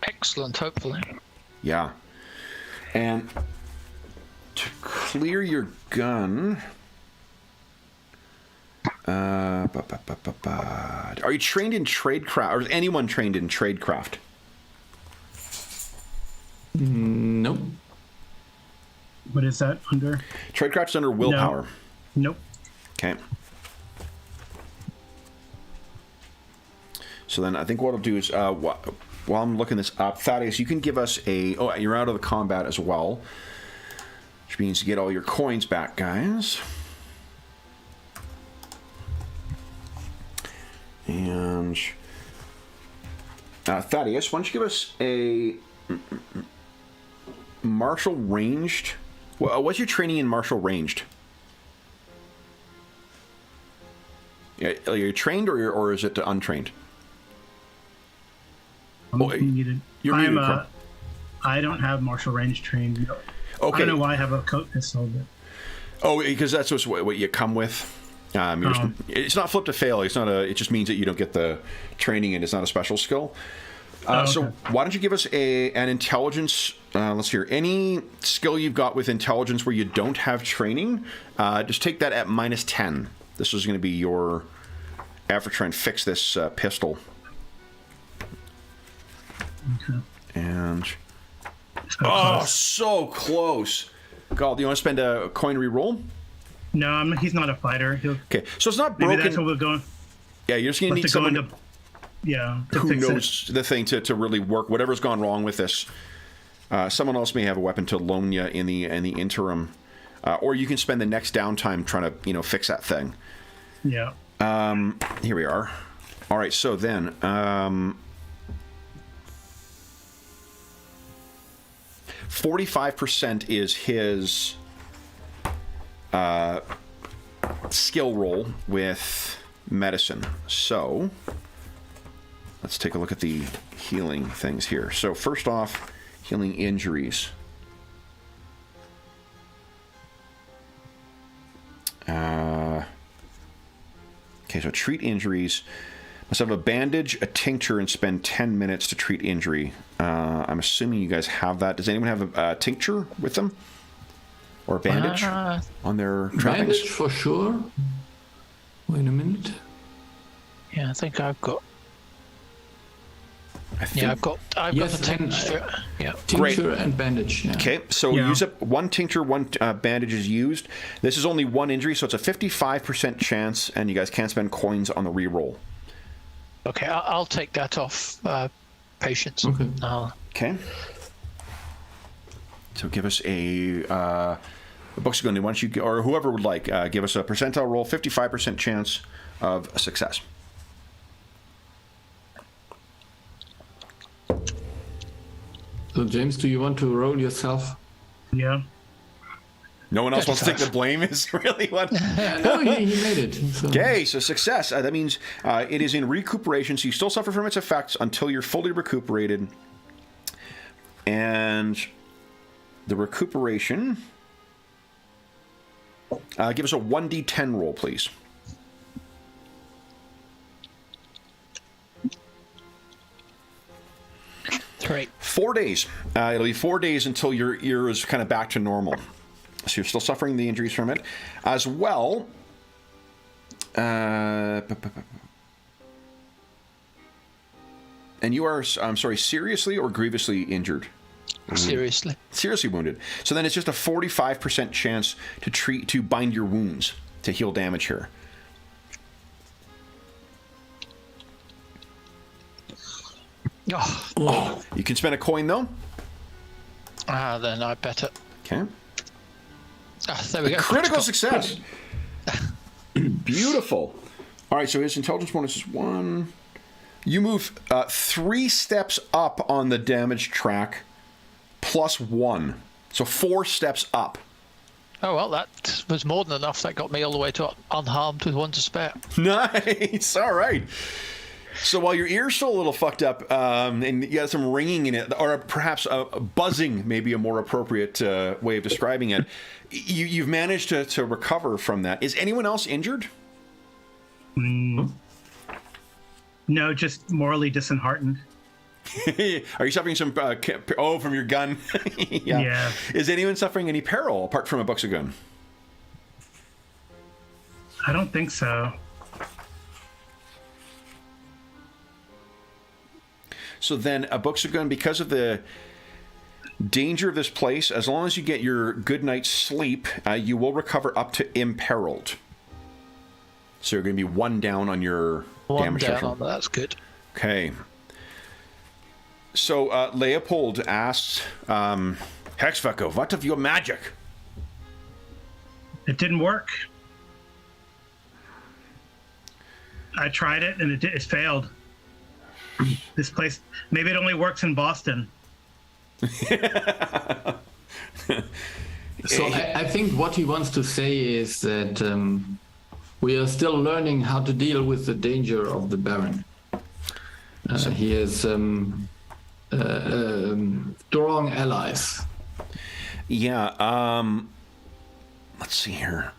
Excellent, hopefully. Yeah. And to clear your gun... Are you trained in tradecraft? Or is anyone trained in tradecraft? Nope. What is that under? Tradecraft's under willpower. No. Nope. Okay. So then I think what I'll do is, while I'm looking this up, Thaddeus, you can give us a... Oh, you're out of the combat as well. Which means you get all your coins back, guys. And... Thaddeus, why don't you give us a... martial ranged... What's your training in martial ranged? Are you trained or is it untrained? I don't have martial range trained. No. Okay. I don't know why I have a coat pistol. But... Oh, because that's what you come with. It's not flip to fail. It's not a. It just means that you don't get the training, and it's not a special skill. Okay. So why don't you give us an intelligence? Let's hear any skill you've got with intelligence where you don't have training. Just take that at -10. This is going to be your effort to try and fix this pistol. Okay. And so close. God, do you want to spend a coin re-roll? No, he's not a fighter. Okay, so it's not broken. Maybe that's what we're going. Yeah, you're just going to need someone to who fix knows the thing to really work. Whatever's gone wrong with this, someone else may have a weapon to loan you in the interim, or you can spend the next downtime trying to fix that thing. Yeah. Here we are. All right, so then. 45% is his skill roll with medicine. So let's take a look at the healing things here. So first off, healing injuries. Okay, so treat injuries. Must have a bandage, a tincture, and spend 10 minutes to treat injury. I'm assuming you guys have that. Does anyone have a tincture with them? Or a bandage on their trappings? Bandage for sure. Wait a minute. Yeah, I think I've got... Yeah, I've got Yes, the and, tincture. Yeah. Tincture and bandage. Yeah. Okay, so use up one tincture, one bandage is used. This is only one injury, so it's a 55% chance, and you guys can't spend coins on the reroll. Okay, I'll take that off patience. Okay. Okay. So give us a book's going to, once you, or whoever would like, give us a percentile roll, 55% chance of a success. So James, do you want to roll yourself? Yeah. No one else wants to take the blame, is really what? No, he made it. So. Okay, so success. That means it is in recuperation, so you still suffer from its effects until you're fully recuperated. And the recuperation... give us a 1d10 roll, please. Great. 4 days. It'll be 4 days until your ear is kind of back to normal. So you're still suffering the injuries from it. As well... and you are, I'm sorry, seriously or grievously injured? Seriously. Seriously wounded. So then it's just a 45% chance to bind your wounds, to heal damage here. Oh. You can spend a coin, though. Then I better. Okay. There we go. Critical success. Beautiful. All right, so his intelligence bonus is 1. You move 3 steps up on the damage track, plus 1. So 4 steps up. Oh, well, that was more than enough. That got me all the way to unharmed with 1 to spare. Nice. All right. So while your ear's still a little fucked up, and you got some ringing in it, or perhaps buzzing, maybe a more appropriate way of describing it, you've managed to recover from that. Is anyone else injured? No, just morally disheartened. Are you suffering some... from your gun? Yeah. Is anyone suffering any peril apart from a Buxagun? I don't think so. So then a Buxagun, because of the danger of this place, as long as you get your good night's sleep, you will recover up to imperiled. So you're going to be 1 down on your damage threshold. That's good. Okay. So Leopold asks, Hexfucker, what of your magic? It didn't work. I tried it and it failed. This place, maybe it only works in Boston. So I think what he wants to say is that we are still learning how to deal with the danger of the Baron. He has strong allies. Yeah. Let's see here.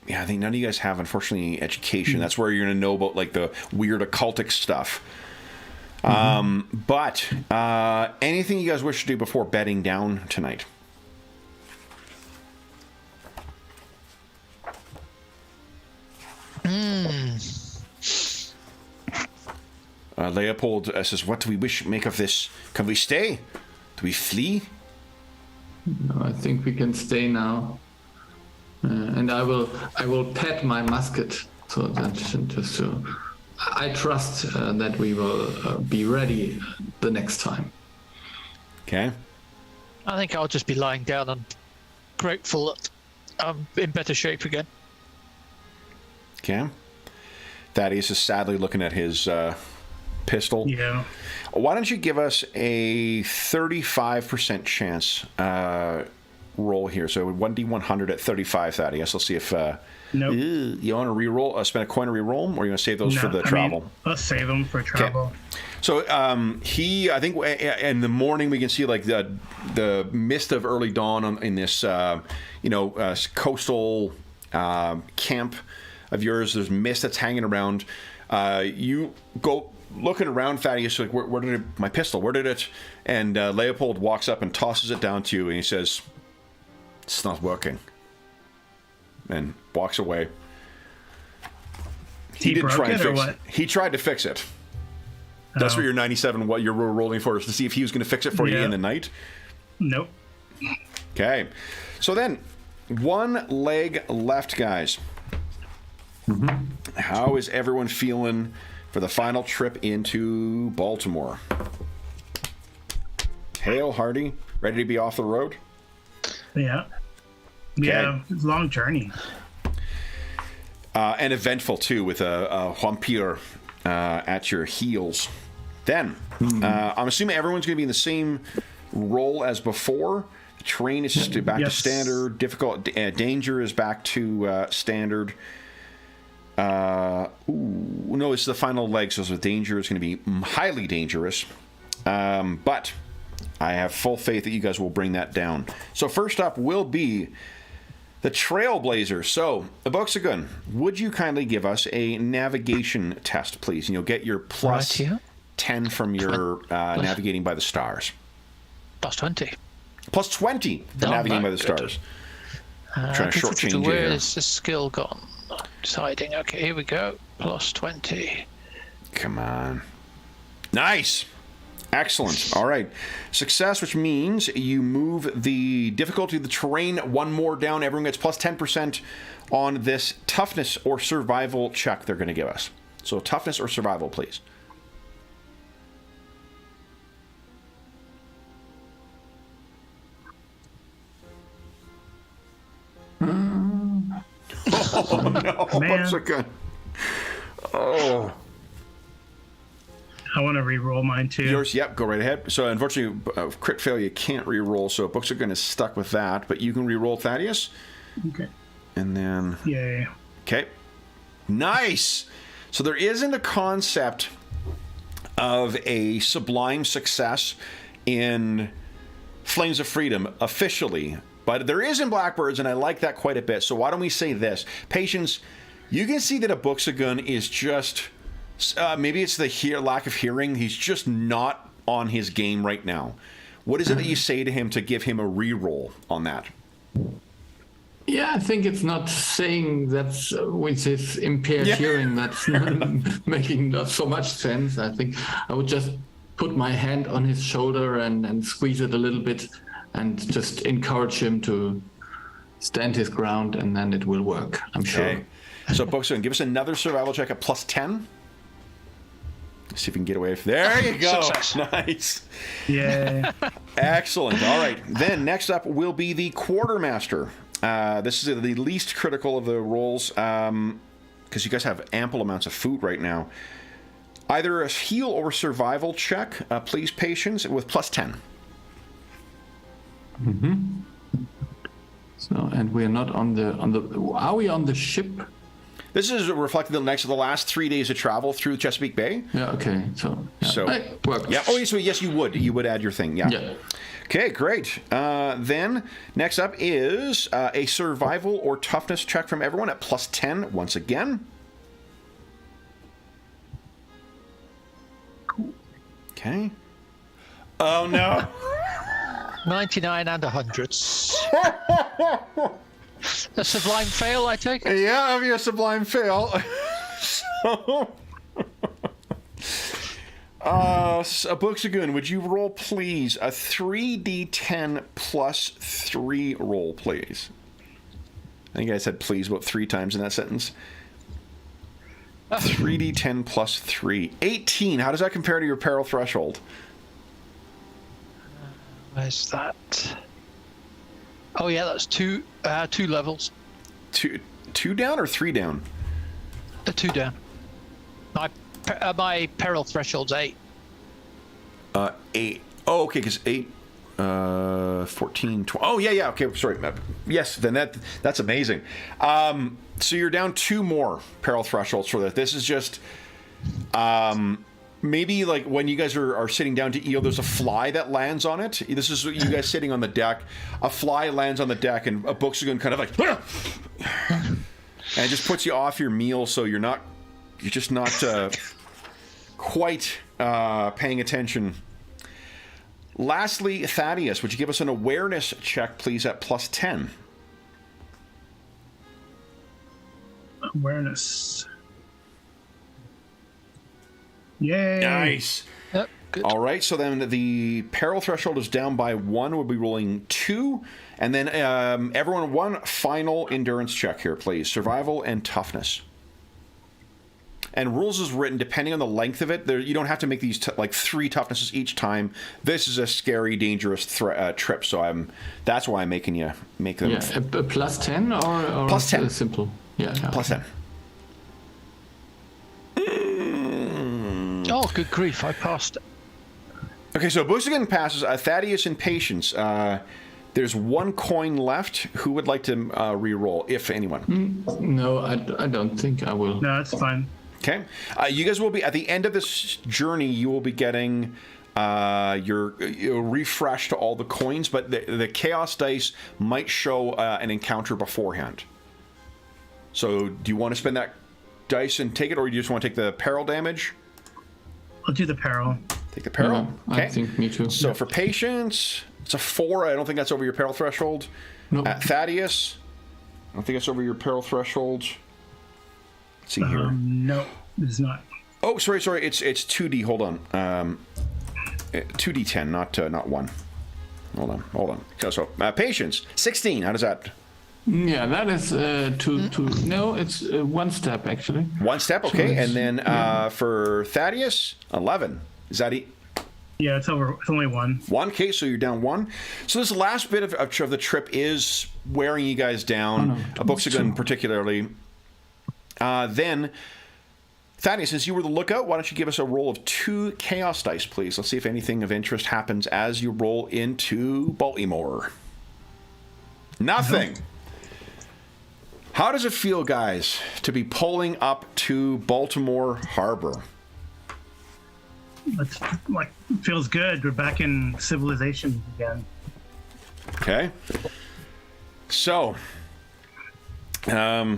Yeah, I think none of you guys have, unfortunately, education. That's where you're going to know about like the weird occultic stuff. But anything you guys wish to do before bedding down tonight? Leopold says, "What do we make of this? Can we stay? Do we flee?" No, I think we can stay now. And I will pat my musket so that just to, I trust that we will be ready the next time. Okay. I think I'll just be lying down and grateful that I'm in better shape again. Okay. Thaddeus is sadly looking at his pistol. Yeah. Why don't you give us a 35% chance roll here? So 1d100 at 35, Thaddeus. Let's see if Nope. you want to reroll, spend a coin to reroll them, or you want to save those for the travel? Let's save them for travel. Okay. So I think in the morning we can see like the mist of early dawn in this coastal camp of yours. There's mist that's hanging around. You go looking around, Thaddeus, like where did my pistol? Where did it? And Leopold walks up and tosses it down to you, and he says, "It's not working," and walks away. He did broke try and it or fix what? it. He tried to fix it. That's Oh. what your 97, what you're rolling for, is to see if he was going to fix it for you Yeah. in the night. Nope. Okay. So then, one leg left, guys. How is everyone feeling for the final trip into Baltimore? Hale, Hardy, ready to be off the road? Yeah. Yeah, it's a long journey. And eventful, too, with a vampire at your heels. Then, I'm assuming everyone's going to be in the same role as before. The terrain is back to standard. Difficult danger is back to standard. No, it's the final leg, so the danger is going to be highly dangerous. But I have full faith that you guys will bring that down. So first up will be the Trailblazers. So, Aboxagun, would you kindly give us a navigation test, please? And you'll get your plus Right here. 10 from your navigating by the stars. Plus 20. Plus 20 for Oh, navigating by the good. stars. Trying to shortchange you Where here. is the skill gone? Deciding. Okay, here we go. Plus 20. Come on. Nice. Excellent. All right. Success, which means you move the difficulty of the terrain one more down. Everyone gets plus 10% on this toughness or survival check they're going to give us. So toughness or survival, please. Oh, no. Man. What's it good? Oh. I want to re-roll mine too. Yours, yep, go right ahead. So, unfortunately, crit fail, you can't re-roll, so books are going to stuck with that, but you can re-roll Thaddeus. Okay. And then, Yay. okay. Nice! So, there isn't a concept of a sublime success in Flames of Freedom officially, but there is in Blackbirds, and I like that quite a bit. So, why don't we say this? Patience, you can see that a Booksagun is just. Maybe it's the lack of hearing. He's just not on his game right now. What is it that you say to him to give him a re-roll on that? Yeah, I think it's not saying that's with his impaired hearing that's not making not so much sense. I think I would just put my hand on his shoulder and squeeze it a little bit and just encourage him to stand his ground, and then it will work, I'm sure. Okay. So, Bookstone, give us another survival check at plus 10. Let's see if we can get away from there. You go. Success. Nice. Yeah. Excellent. All right. Then next up will be the Quartermaster. This is the least critical of the rolls because you guys have ample amounts of food right now. Either a heal or survival check, please, patience, with plus 10. So, and we're not on the are we on the ship? This is reflected in the last 3 days of travel through Chesapeake Bay. Yeah, okay. So, works. Yeah. Oh, so yes, you would add your thing. Yeah. Yeah. Okay, great. Then next up is a survival or toughness check from everyone at plus 10 once again. Okay. Oh no. 99 and 100. A sublime fail, I take it? Yeah, that'd be a sublime fail. So, Booksagoon, would you roll, please, a 3d10 plus 3 roll, please? I think I said please about 3 times in that sentence. 3d10 plus 3. 18. How does that compare to your peril threshold? Where's that? Oh yeah, that's two levels. Two down or 3 down? 2 down. My peril threshold's 8. 8. Oh, okay, because 8, 14, 12. Oh, yeah, okay, sorry. Yes, then that's amazing. So you're down 2 more peril thresholds for that. This is just, maybe like when you guys are sitting down to eel, there's a fly that lands on it. This is you guys sitting on the deck. A fly lands on the deck, and a Booksagoon kind of like, and it just puts you off your meal, so you're just not quite paying attention. Lastly, Thaddeus, would you give us an awareness check, please, at plus 10? Awareness. Yay! Nice. Yep, good. All right, so then the peril threshold is down by 1. We'll be rolling 2. And then everyone, one final endurance check here, please. Survival and toughness. And rules is written depending on the length of it. You don't have to make these like 3 toughnesses each time. This is a scary, dangerous trip, so that's why I'm making you make them. Yeah, a plus 10 or plus 10. Simple. Yeah. Plus 10. Oh, good grief! I passed. Okay, so Busigan passes. Thaddeus and Patience. There's 1 coin left. Who would like to re-roll, if anyone? No, I don't think I will. No, it's fine. Okay. You guys will be, at the end of this journey, you will be getting your refresh to all the coins, but the Chaos Dice might show an encounter beforehand. So do you want to spend that dice and take it, or do you just want to take the peril damage? I'll do the peril. Take the peril? Yeah, Okay. I think me too. So for Patience, it's a 4. I don't think that's over your peril threshold. Nope. Thaddeus, I don't think it's over your peril threshold. Let's see here. No, it's not. Oh, sorry. It's 2D. Hold on. 2D10, not 1. Hold on. So Patience, 16. How does that? Yeah, that is no, it's 1 step actually. 1 step, okay. And then for Thaddeus, 11. Is that it? Yeah, it's over. It's only 1. 1, okay, so you're down 1. So this last bit of the trip is wearing you guys down, Buxigan particularly. Then, Thaddeus, since you were the lookout, why don't you give us a roll of 2 Chaos Dice, please? Let's see if anything of interest happens as you roll into Baltimore. Nothing. How does it feel, guys, to be pulling up to Baltimore Harbor? It's like feels good. We're back in civilization again. Okay. So, yeah,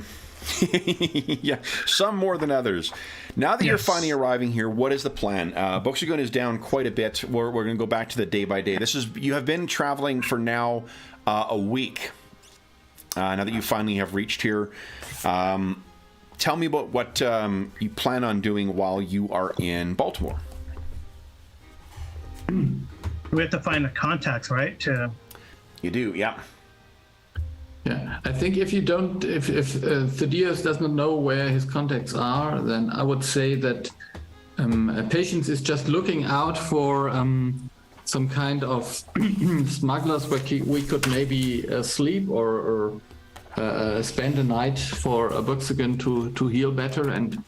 some more than others. Now that you're finally arriving here, what is the plan? Buxigan is down quite a bit. We're going to go back to the day by day. You have been traveling for now a week. Now that you finally have reached here, tell me about what you plan on doing while you are in Baltimore. We have to find the contacts, right? You do, yeah. Yeah, I think if Thaddeus does not know where his contacts are, then I would say that Patience is just looking out for some kind of smugglers where we could maybe sleep or spend a night for a Buxigan to heal better and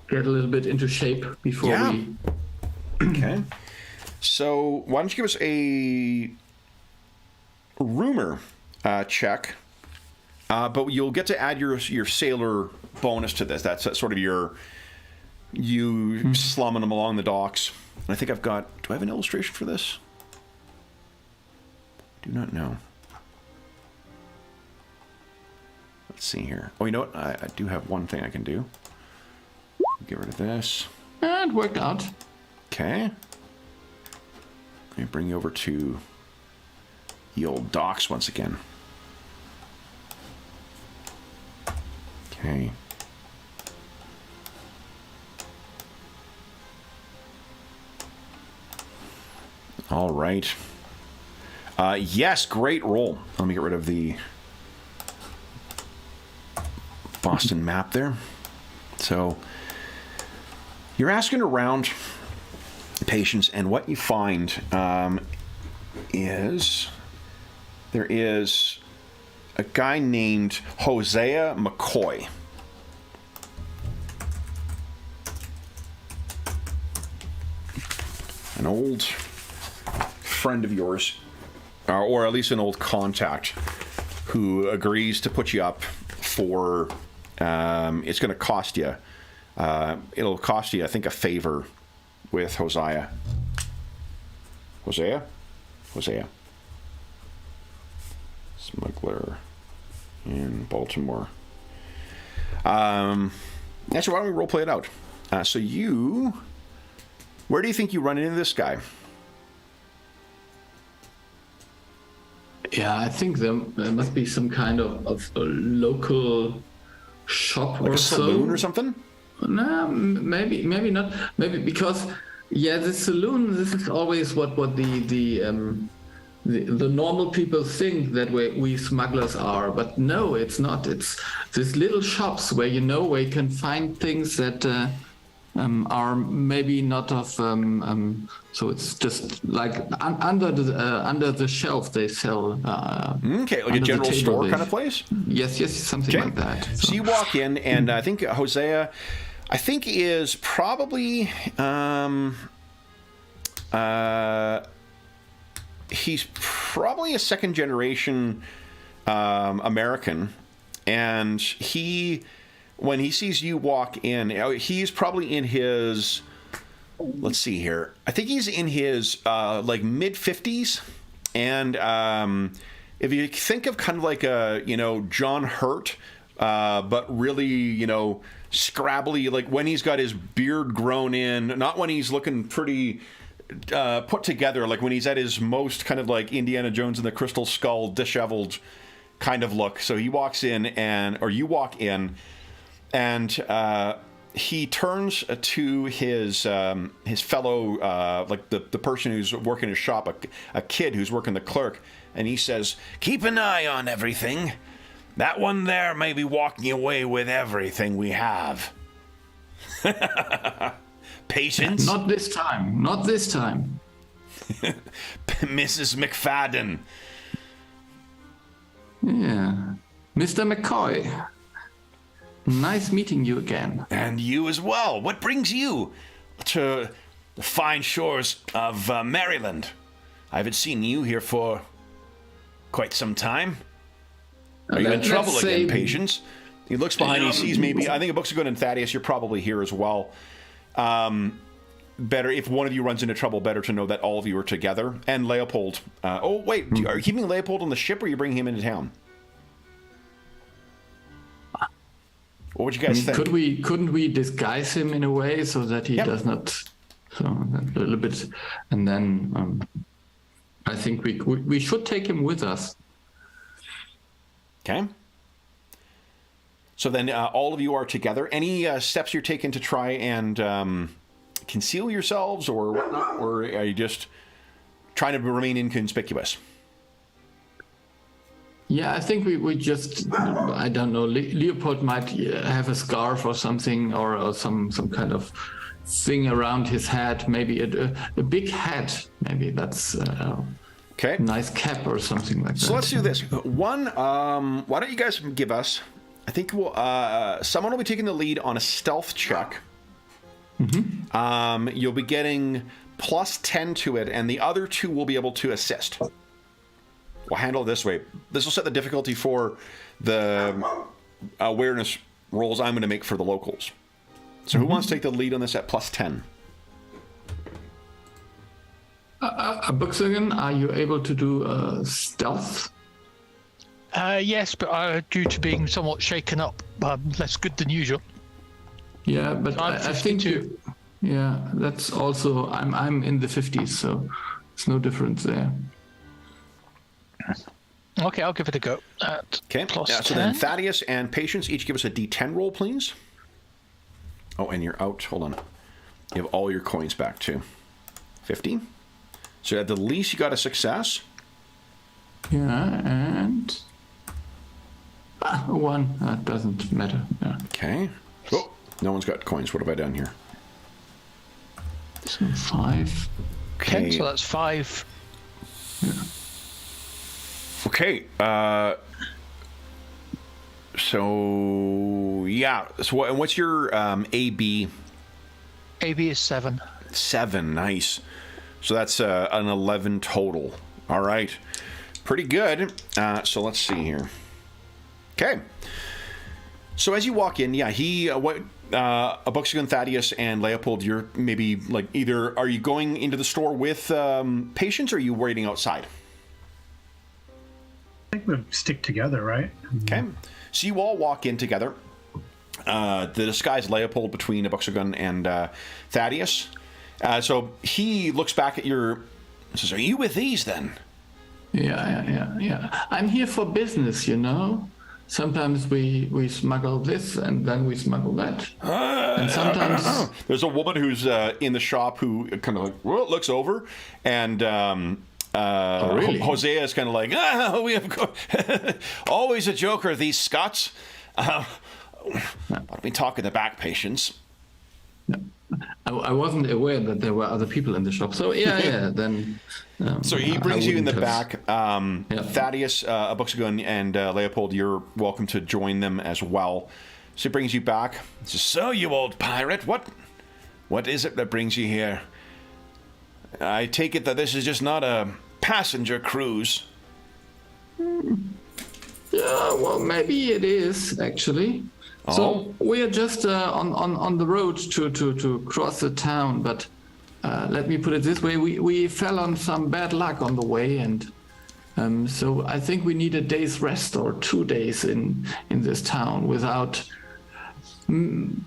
get a little bit into shape before we... Okay. So why don't you give us a rumor check, but you'll get to add your sailor bonus to this. That's sort of you slumming them along the docks. And I think I've got... Do I have an illustration for this? Do not know. Let's see here. Oh, you know what? I do have one thing I can do. Get rid of this. It worked out. Okay. Let me bring you over to the old docks once again. Okay. All right. Yes, great roll. Let me get rid of the Boston map there. So you're asking around, Patience, and what you find is there is a guy named Hosea McCoy. An old friend of yours, or at least an old contact, who agrees to put you up for, it's going to cost you, it'll cost you, I think, a favor with Hosea. Hosea? Smuggler in Baltimore. Actually, why don't we roleplay it out? So you... Where do you think you run into this guy? Yeah, I think there must be some kind of a local shop Like or a saloon so. or something? No, maybe not. Maybe because the saloon. This is always what the normal people think that we smugglers are, but no, it's not. It's these little shops where where you can find things that are maybe not of. So it's just like under the shelf they sell. Okay, like a general store kind of place. Yes, something like that. So you walk in, and I think Hosea, is probably he's probably a second generation American, and when he sees you walk in, he's probably in his, let's see here, I think he's in his like mid 50s, and if you think of kind of like a John Hurt, but really scrabbly, like when he's got his beard grown in, not when he's looking pretty put together, like when he's at his most kind of like Indiana Jones and the Crystal Skull disheveled kind of look. So he walks in, you walk in, and he turns to his fellow, like the person who's working his shop, a kid who's working the clerk, and he says, "Keep an eye on everything. That one there may be walking away with everything we have." Patience? Not this time. Not this time. Mrs. McFadden. Yeah. Mr. McCoy. Nice meeting you again. And you as well. What brings you to the fine shores of Maryland? I haven't seen you here for quite some time. Are you in trouble again, Patience? He looks behind, he sees maybe, I think Booksagun and Thaddeus, you're probably here as well. Better, if one of you runs into trouble, better to know that all of you are together. And Leopold. Are you keeping Leopold on the ship, or are you bringing him into town? What would you guys think? Couldn't we disguise him in a way so that he does not, so a little bit, and then I think we should take him with us. Okay. So then all of you are together. Any steps you're taking to try and conceal yourselves or whatnot? Or are you just trying to remain inconspicuous? Yeah, I think we just, I don't know, Leopold might have a scarf or something, or some kind of thing around his head, maybe a big hat, maybe that's okay. A nice cap or something like that. So let's do this. One, why don't you guys give us, I think we'll, someone will be taking the lead on a stealth check. Mm-hmm. You'll be getting +10 to it, and the other two will be able to assist. We'll handle it this way. This will set the difficulty for the awareness rolls I'm going to make for the locals. So who wants to take the lead on this at +10? Buxagan, are you able to do stealth? Yes, but due to being somewhat shaken up, less good than usual. Yeah, but I think that's also, I'm in the 50s, so there's no difference there. Okay, I'll give it a go. Okay, so then Thaddeus and Patience each give us a D10 roll, please. Oh, and you're out. Hold on. You have all your coins back, too. 50. So at the least, you got a success. Yeah, and... one. That doesn't matter. Yeah. Okay. Oh, no one's got coins. What have I done here? So 5. Okay. 10, so that's 5. Yeah. Okay. So, yeah. So, what's your AB? AB is 7. 7. Nice. So that's an 11 total. All right. Pretty good. So let's see here. Okay. So as you walk in, Buxagan, Thaddeus, and Leopold, you're maybe like either, are you going into the store with Patience, or are you waiting outside? I think we'll stick together, right? Okay. So you all walk in together. The disguised Leopold between Buxagan and Thaddeus. So he looks back at your... says, "Are you with these then?" Yeah. I'm here for business, sometimes we smuggle this and then we smuggle that. And sometimes there's a woman who's in the shop who kind of like looks over, and really? Hosea is kind of like, we have always a joker, these Scots. Let me talk in the back, patients. I wasn't aware that there were other people in the shop. So yeah. Then. So he brings you in the back. Yeah. Thaddeus, Abuxagun, and Leopold, you're welcome to join them as well. So he brings you back. He says, "So, you old pirate, what is it that brings you here? I take it that this is just not a passenger cruise." Yeah, well, maybe it is actually. Oh. So we are just on the road to cross the town, but let me put it this way: we fell on some bad luck on the way, and so I think we need a day's rest or 2 days in this town without.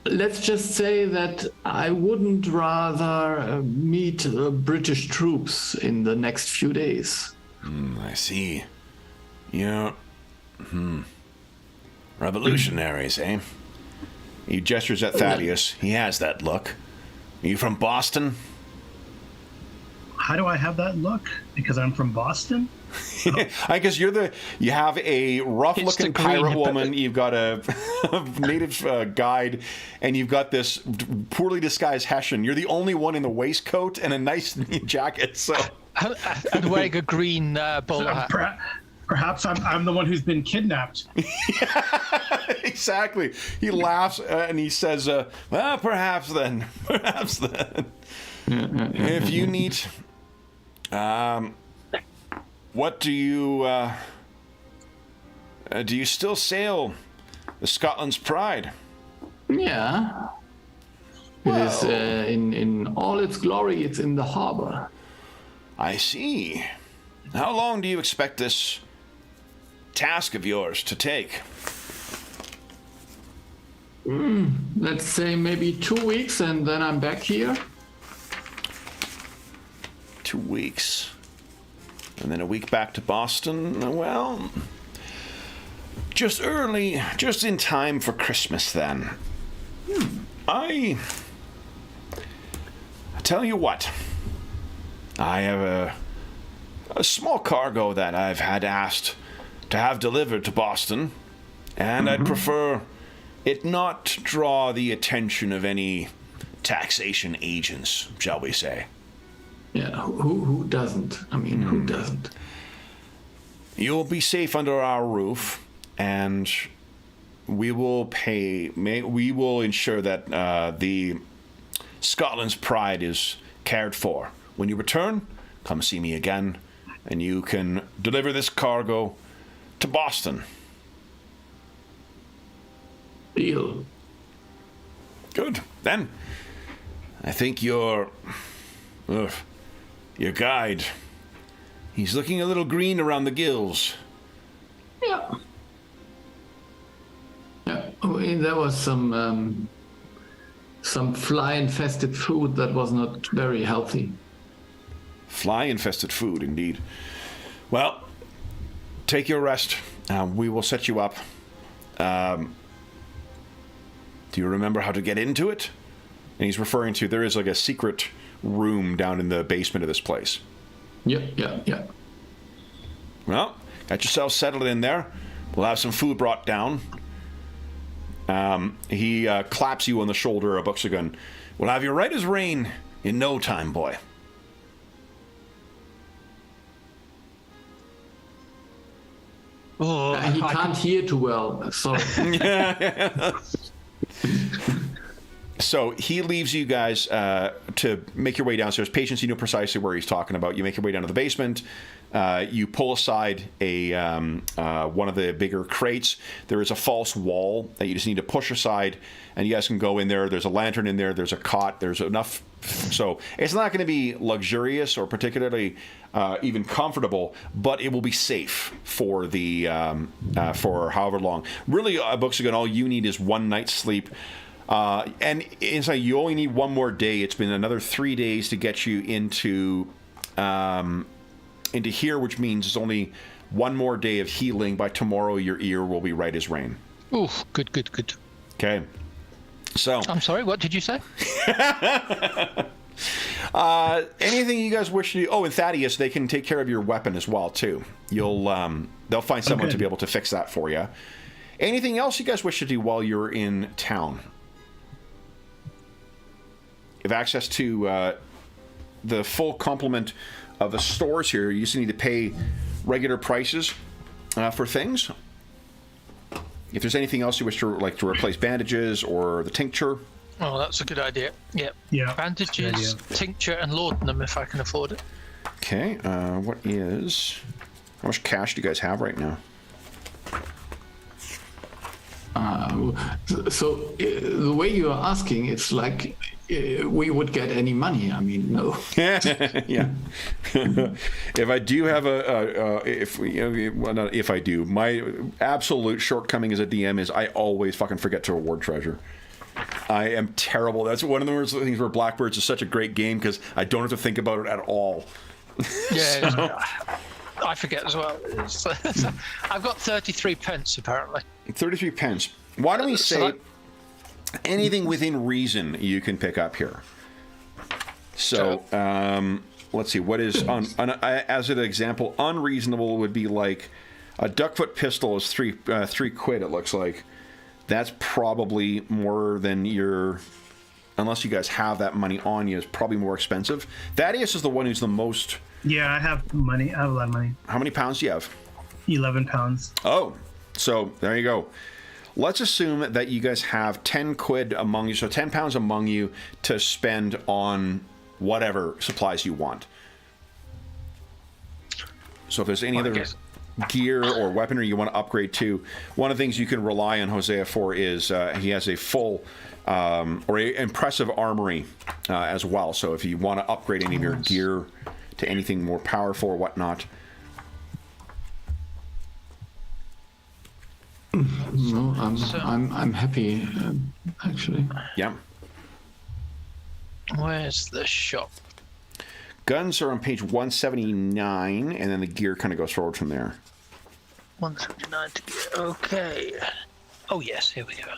Let's just say that I wouldn't rather meet British troops in the next few days. I see. You're revolutionaries, eh? He gestures at Thaddeus. He has that look. Are you from Boston? How do I have that look? Because I'm from Boston? I guess you have a rough-looking pirate woman. You've got a native guide, and you've got this poorly disguised Hessian. You're the only one in the waistcoat and a nice jacket. So, and wearing a green bowler hat. Perhaps I'm the one who's been kidnapped. Exactly. He laughs and he says, "Well, perhaps then. Perhaps then. If you need, what do you still sail the Scotland's Pride?" Yeah. It is in all its glory. It's in the harbor. I see. How long do you expect this task of yours to take? Let's say maybe 2 weeks, and then I'm back here. 2 weeks. And then a week back to Boston. Well, just in time for Christmas then. I tell you what. I have a small cargo that I've had asked to have delivered to Boston, and I'd prefer it not to draw the attention of any taxation agents, shall we say. Yeah, who doesn't? I mean, who doesn't? You'll be safe under our roof, and we will ensure that the Scotland's Pride is cared for. When you return, come see me again, and you can deliver this cargo to Boston. Deal. Good. Then, I think your guide, he's looking a little green around the gills. Yeah. Yeah. Oh, and there was some fly-infested food that was not very healthy. Fly-infested food, indeed. Well, take your rest. We will set you up. Do you remember how to get into it? And he's referring to, there is like a secret room down in the basement of this place. Yeah. Well, got yourself settled in there. We'll have some food brought down. He claps you on the shoulder, Abuxagun. We'll have you right as rain in no time, boy. Oh, He can't hear too well, sorry. So he leaves you guys to make your way downstairs. Patience, you know precisely where he's talking about. You make your way down to the basement. You pull aside one of the bigger crates. There is a false wall that you just need to push aside, and you guys can go in there. There's a lantern in there. There's a cot. There's enough. So it's not going to be luxurious or particularly even comfortable, but it will be safe for the for however long. Really, Abuxagun, all you need is one night's sleep. And inside, you only need one more day. It's been another 3 days to get you into here, which means it's only one more day of healing. By tomorrow, your ear will be right as rain. Ooh, good. Okay. So. I'm sorry, what did you say? Anything you guys wish to do? Oh, and Thaddeus, they can take care of your weapon as well, too. They'll find someone to be able to fix that for you. Anything else you guys wish to do while you're in town? You have access to the full complement of the stores here. You just need to pay regular prices for things. If there's anything else you wish to like to replace bandages or the tincture. Oh, that's a good idea. Yep. Yeah. Bandages, tincture, and laudanum if I can afford it. Okay. How much cash do you guys have right now? So the way you are asking, it's like we would get any money. I mean, no. Yeah. If I do have my absolute shortcoming as a DM is I always fucking forget to reward treasure. I am terrible. That's one of the things where Blackbirds is such a great game because I don't have to think about it at all. Yeah. So. I forget as well. I've got 33 pence apparently. 33 pence. Why don't we say anything within reason you can pick up here? So, let's see. What is, as an example, unreasonable would be like a duckfoot pistol is three quid, it looks like. That's probably more than unless you guys have that money on you, is probably more expensive. Thaddeus is the one who's the most... Yeah, I have money. I have a lot of money. How many pounds do you have? 11 pounds. Oh, so there you go. Let's assume that you guys have 10 quid among you, so 10 pounds among you to spend on whatever supplies you want. So if there's any other gear or weaponry you want to upgrade to, one of the things you can rely on Hosea for is he has a full or a impressive armory as well. So if you want to upgrade any of your gear to anything more powerful or whatnot. No, I'm happy actually. Yeah. Where's the shop? Guns are on page 179, and then the gear kind of goes forward from there. 179 to gear. Okay. Oh yes, here we go.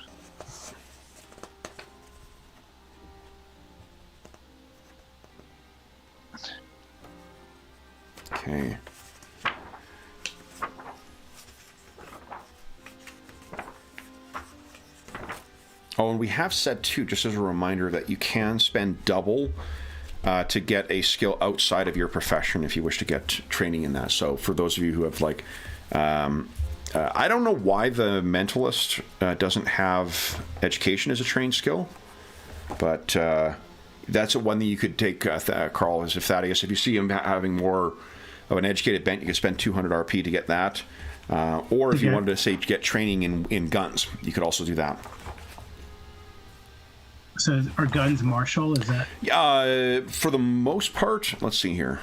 Okay. Oh, and we have said too, just as a reminder, that you can spend double to get a skill outside of your profession if you wish to get training in that. So for those of you who have like, I don't know why the mentalist doesn't have education as a trained skill, but that's one that you could take, Carl, as if Thaddeus, if you see him having more of an educated bent, you could spend 200 RP to get that. Or if you wanted to, say, get training in guns, you could also do that. So are guns martial? Is that? For the most part, let's see here.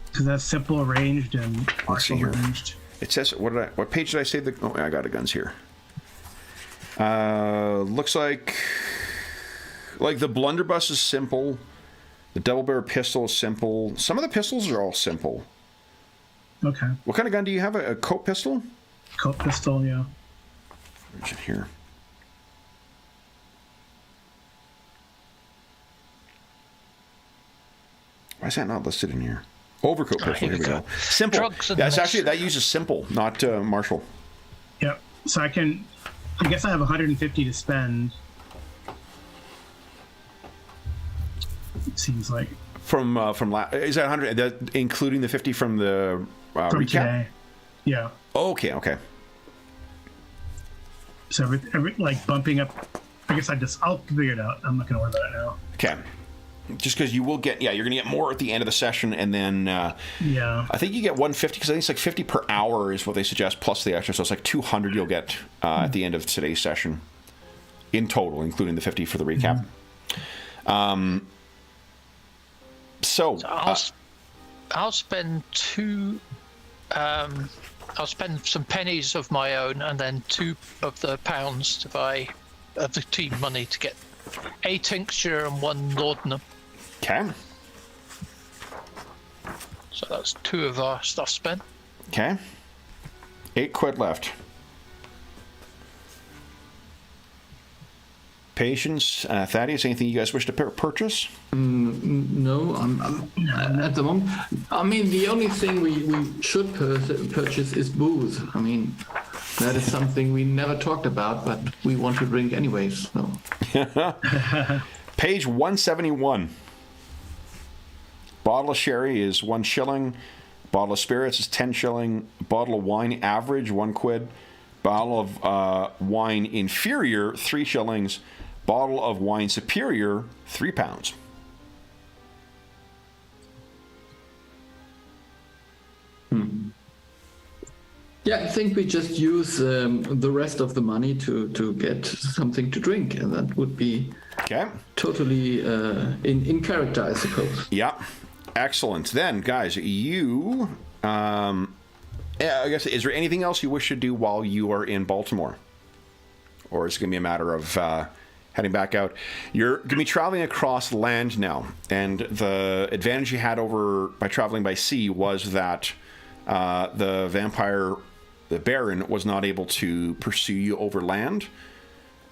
Because that's simple ranged and martial ranged. It says, what page did I say? I got a guns here. Looks like the blunderbuss is simple. The double barrel pistol is simple. Some of the pistols are all simple. Okay. What kind of gun do you have? A coat pistol? Coat pistol, yeah. Where's it here? Why is that not listed in here? Overcoat pistol. Here we go. Simple. That's actually, that uses simple, not martial. Yep. So I guess I have 150 to spend. It seems like. Is that 100? That including the 50 from the from recap? Today. Yeah. Okay. So every like bumping up. I guess I'll figure it out. I'm not gonna worry about it now. Okay. Just because you will get, you're going to get more at the end of the session, and then I think you get 150, because I think it's like 50 per hour is what they suggest, plus the extra, so it's like 200 you'll get at the end of today's session, in total, including the 50 for the recap. So I'll spend I'll spend some pennies of my own, and then 2 of the pounds to buy of the team money to get a tincture and 1 laudanum. Okay. So that's 2 of our stuff spent. Okay. 8 quid left. Patience, Thaddeus, anything you guys wish to purchase? No, I'm at the moment. I mean, the only thing we should purchase is booze. I mean, that is something we never talked about, but we want to drink anyways. So. Page 171. Bottle of sherry is 1 shilling. Bottle of spirits is 10 shilling. Bottle of wine average 1 quid. Bottle of wine inferior 3 shillings. Bottle of wine superior, £3. Yeah, I think we just use the rest of the money to get something to drink, and that would be totally in character, I suppose. Yeah, excellent. Then, guys, you, I guess, is there anything else you wish to do while you are in Baltimore? Or is it going to be a matter of heading back out? You're going to be traveling across land now, and the advantage you had over by traveling by sea was that the vampire, the Baron, was not able to pursue you over land,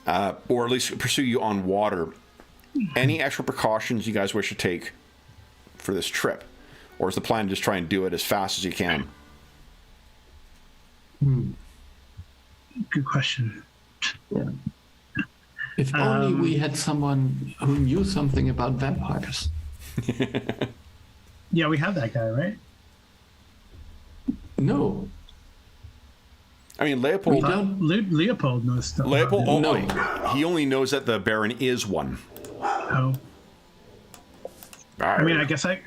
or at least pursue you on water. Any extra precautions you guys wish to take for this trip? Or is the plan to just try and do it as fast as you can? Good question. Yeah. If only we had someone who knew something about vampires. Yeah, we have that guy, right? No. I mean, Leopold. Leopold knows stuff. Leopold. No. He only knows that the Baron is one. Oh. I mean, I guess I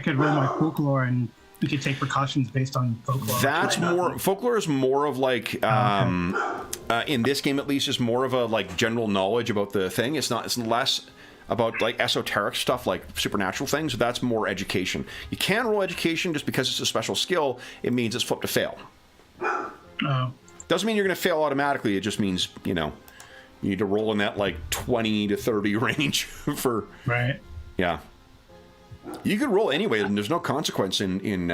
could roll my folklore and we could take precautions based on folklore. That's more. Folklore is more of like, in this game at least, is more of a like general knowledge about the thing. It's not. It's less about like esoteric stuff like supernatural things. That's more education. You can roll education just because it's a special skill. It means it's flipped to fail. Oh. Doesn't mean you're going to fail automatically. It just means, you know, you need to roll in that like 20 to 30 range for. Right. Yeah. You could roll anyway, and there's no consequence in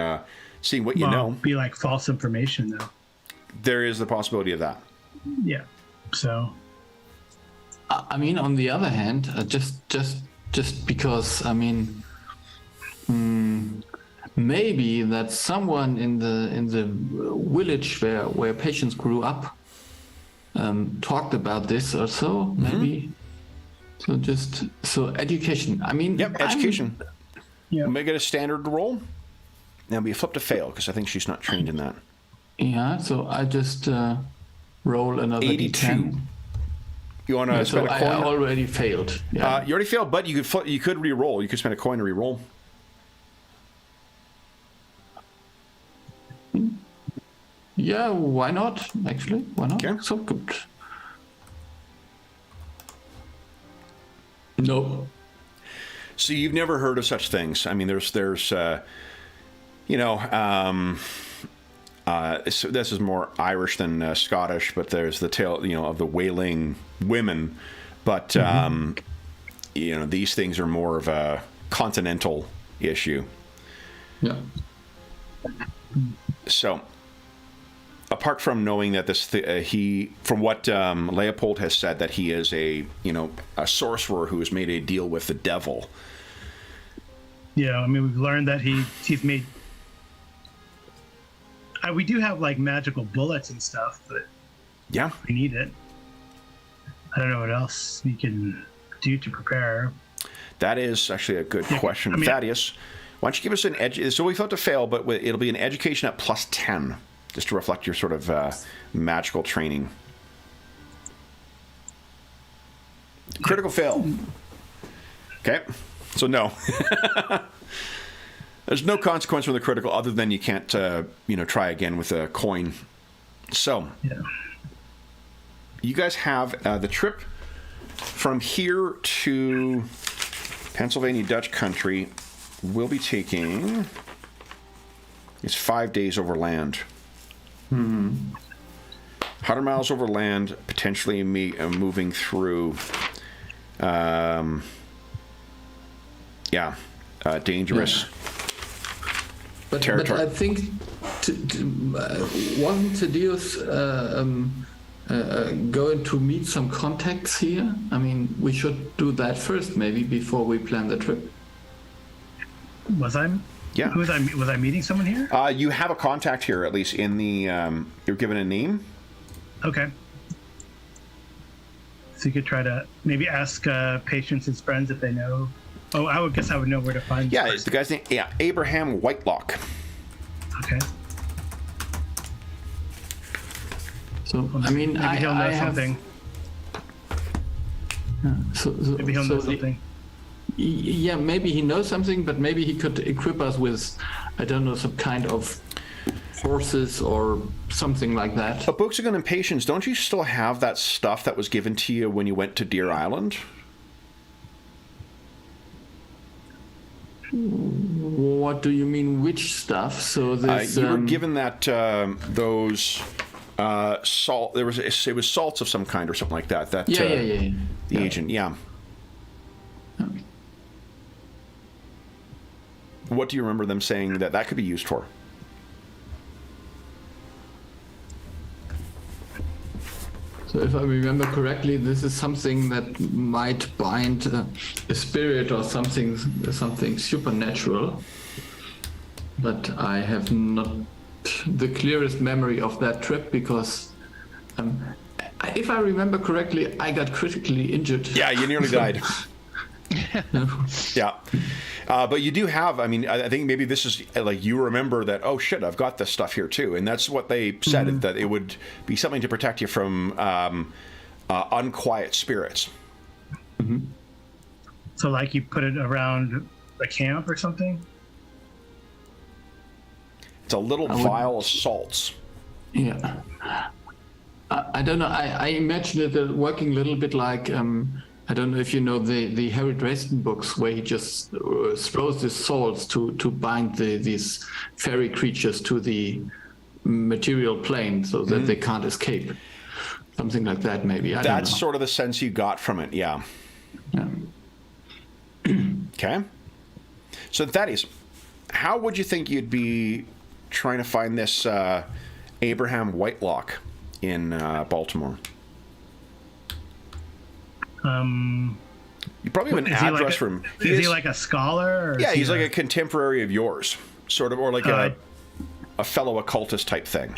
seeing what you know. Be like false information, though. There is the possibility of that. Yeah. So. I mean, on the other hand, just because, I mean, maybe that someone in the village where patients grew up talked about this or so, maybe. So education. I mean, yep, education. Yeah. Make it a standard roll. Now be a flip to fail because I think she's not trained in that. Yeah, so I just roll another 82. D10. You want to spend a coin? I already failed. Yeah. You already failed, but you could re-roll. You could spend a coin to re-roll. Yeah, why not? Actually, why not? Okay. So good. No. So you've never heard of such things? I mean, there's you know, this is more Irish than Scottish, but there's the tale, you know, of the wailing women. But you know, these things are more of a continental issue. Yeah. So, apart from knowing that this, from what Leopold has said, that he is a sorcerer who has made a deal with the devil. Yeah, I mean, we've learned that he's made. We do have like magical bullets and stuff, but yeah, we need it. I don't know what else we can do to prepare. That is actually a good question, I mean, Thaddeus. Why don't you give us an edge? So we thought to fail, but it'll be an education at plus 10, just to reflect your sort of magical training. Critical fail. Okay, so no. There's no consequence from the critical other than you can't, try again with a coin. So, yeah. You guys have the trip from here to Pennsylvania Dutch country. Will be taking. It's 5 days over land. 100 miles over land, potentially moving through. Dangerous. But territory. I think wasn't Thaddeus going to meet some contacts here? I mean, we should do that first, maybe, before we plan the trip. Was I? Yeah. Who was I? Was I meeting someone here? You have a contact here, at least in the. You're given a name. Okay. So you could try to maybe ask Patience, his friends, if they know. Oh, I would guess I would know where to find. Yeah, it's the guy's name. Yeah, Abraham Whitelock. Okay. So I mean, maybe he'll know I something. Maybe he'll know something. Yeah, maybe he knows something, but maybe he could equip us with, I don't know, some kind of horses or something like that. But Buxagun and Patience, don't you still have that stuff that was given to you when you went to Deer Island? What do you mean, which stuff? So this, you were given that those salt. It was salts of some kind or something like that. That yeah. The agent, yeah. What do you remember them saying that could be used for? So if I remember correctly, this is something that might bind a spirit or something supernatural. But I have not the clearest memory of that trip because, if I remember correctly, I got critically injured. Yeah, you nearly died. Yeah. But you do have, I mean, I think maybe this is like you remember that, oh shit, I've got this stuff here too. And that's what they said, that it would be something to protect you from unquiet spirits. Mm-hmm. So like you put it around the camp or something? It's a little vial of salts. Yeah. I don't know. I imagine it working a little bit like, I don't know if you know the Harry Dresden books where he just throws the salts to bind these fairy creatures to the material plane so that they can't escape. Something like that, maybe. I don't know. That's sort of the sense you got from it, yeah. Okay. So Thaddeus, how would you think you'd be trying to find this Abraham Whitelock in Baltimore? You probably have an address for him. Is he like a scholar? Or yeah, he's like a contemporary of yours, sort of, or like a fellow occultist type thing.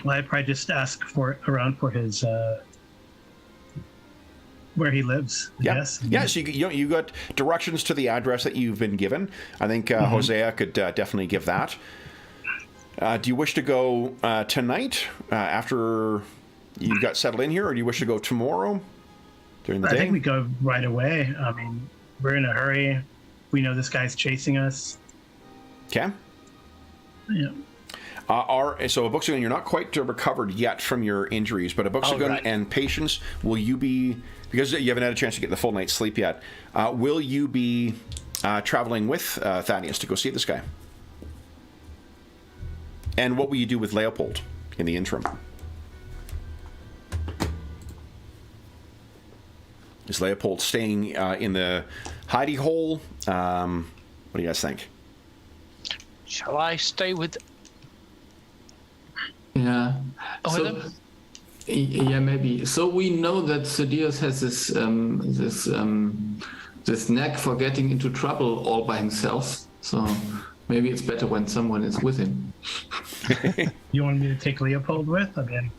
Well, I'd probably just ask around for his where he lives. Yes. Yeah. So you got directions to the address that you've been given. I think Hosea could definitely give that. Do you wish to go tonight after you got settled in here, or do you wish to go tomorrow? During the day? I think we go right away. I mean, we're in a hurry. We know this guy's chasing us. Okay. Yeah. So Buxagun, you're not quite recovered yet from your injuries, but Buxagun and Patience, will you be, because you haven't had a chance to get the full night's sleep yet, will you be traveling with Thaddeus to go see this guy? And what will you do with Leopold in the interim? Is Leopold staying in the hidey hole? What do you guys think? Shall I stay with? Yeah. With him? Yeah, maybe. So we know that Thaddeus has this knack for getting into trouble all by himself. So maybe it's better when someone is with him. You want me to take Leopold with? I mean,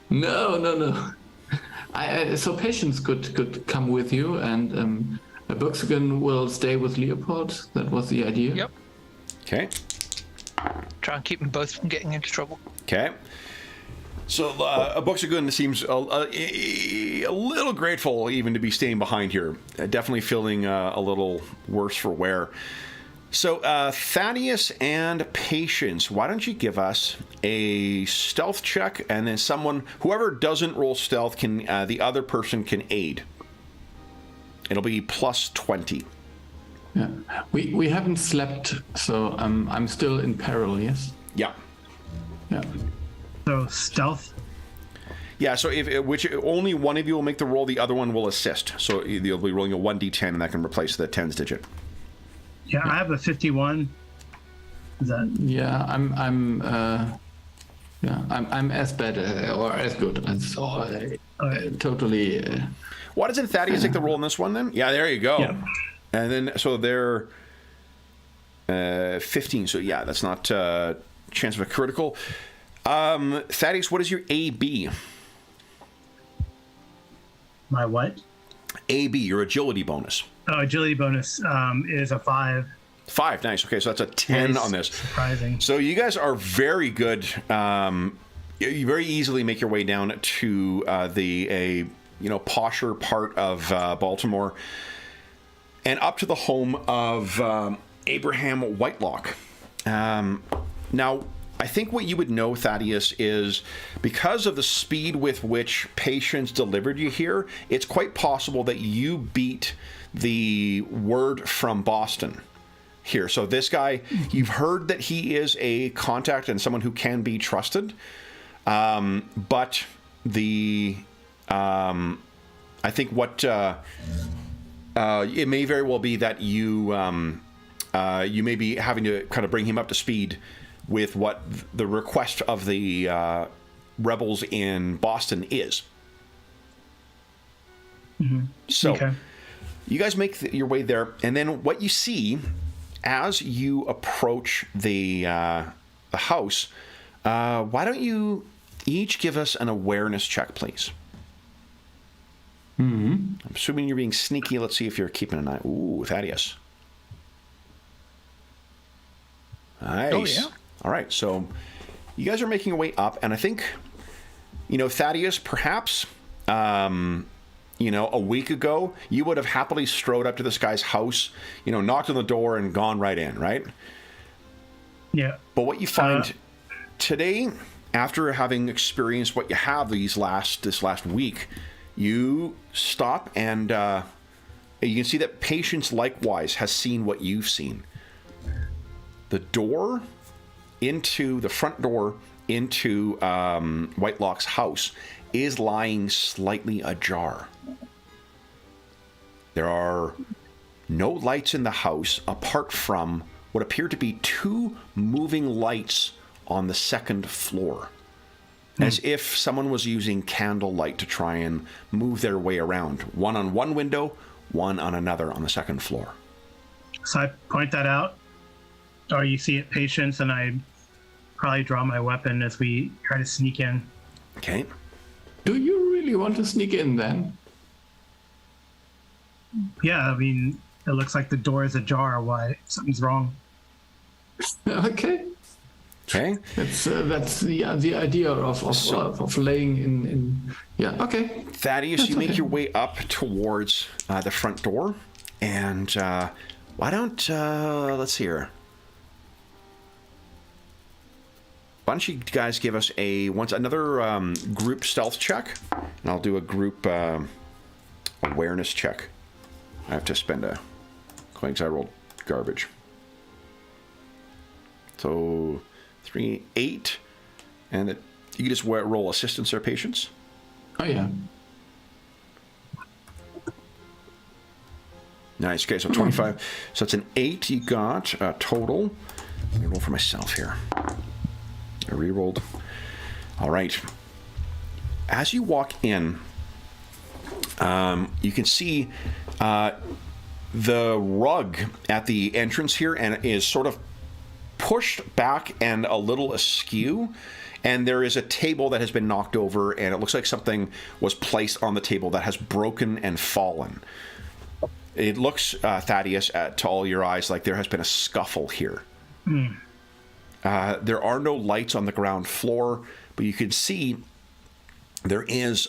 no. So Patience could come with you, and Buxagun will stay with Leopold. That was the idea. Yep. Okay. Try and keep them both from getting into trouble. Okay. So Buxagun seems a little grateful even to be staying behind here. Definitely feeling a little worse for wear. So Thaddeus and Patience, why don't you give us a stealth check, and then whoever doesn't roll stealth can the other person can aid. It'll be plus 20. Yeah, we haven't slept, so I'm still in peril. Yes. Yeah. Yeah. so stealth. Yeah. So which only one of you will make the roll, the other one will assist. So you'll be rolling a 1d10, and that can replace the tens digit. Yeah, I have a 51. Is that Yeah, I'm as bad or as good as totally. Why doesn't Thaddeus take the roll in this one then? Yeah, there you go. Yeah. And then so they're 15. So yeah, that's not chance of a critical. Thaddeus, what is your AB? my what? AB, your agility bonus. Oh, agility bonus is a 5. 5, nice. Okay, so that's a 10 Nice. on this. Surprising. So you guys are very good. You very easily make your way down to the posher part of Baltimore, and up to the home of Abraham Whitelock. Now, I think what you would know, Thaddeus, is because of the speed with which Patience delivered you here, it's quite possible that you beat the word from Boston here. So this guy, you've heard that he is a contact and someone who can be trusted, but I think what it may very well be that you may be having to kind of bring him up to speed with what the request of the rebels in Boston is. Mm-hmm. So Okay. you guys make your way there, and then what you see as you approach the house, why don't you each give us an awareness check, please? Mm-hmm. I'm assuming you're being sneaky. Let's see if you're keeping an eye. Ooh, Thaddeus. Nice. Oh, yeah. All right, so you guys are making your way up, and I think, Thaddeus, perhaps, a week ago, you would have happily strode up to this guy's house, knocked on the door and gone right in, right? Yeah. But what you find today, after having experienced what you have this last week, you stop and you can see that Patience likewise has seen what you've seen. The front door into Whitelock's house is lying slightly ajar. There are no lights in the house apart from what appear to be 2 moving lights on the second floor, as if someone was using candlelight to try and move their way around. One on one window, one on another on the second floor. So I point that out, or you see it, Patience, and I probably draw my weapon as we try to sneak in. Okay. Do you really want to sneak in then? Yeah, I mean, it looks like the door is ajar. Why? Something's wrong. Okay. Okay. That's the idea of laying in. Yeah. Okay. Thaddeus, That's you make okay. your way up towards the front door, and why don't let's see here. Why don't you guys give us another group stealth check, and I'll do a group awareness check. I have to spend a coin because I rolled garbage. So 3, 8, and you can just roll assistance or patience. Oh yeah. Nice. Okay, so 25. So it's an 8 you got total. Let me roll for myself here. I re-rolled. All right. As you walk in, you can see the rug at the entrance here, and is sort of pushed back and a little askew. And there is a table that has been knocked over, and it looks like something was placed on the table that has broken and fallen. It looks, Thaddeus, to all your eyes, like there has been a scuffle here. There are no lights on the ground floor, but you can see there is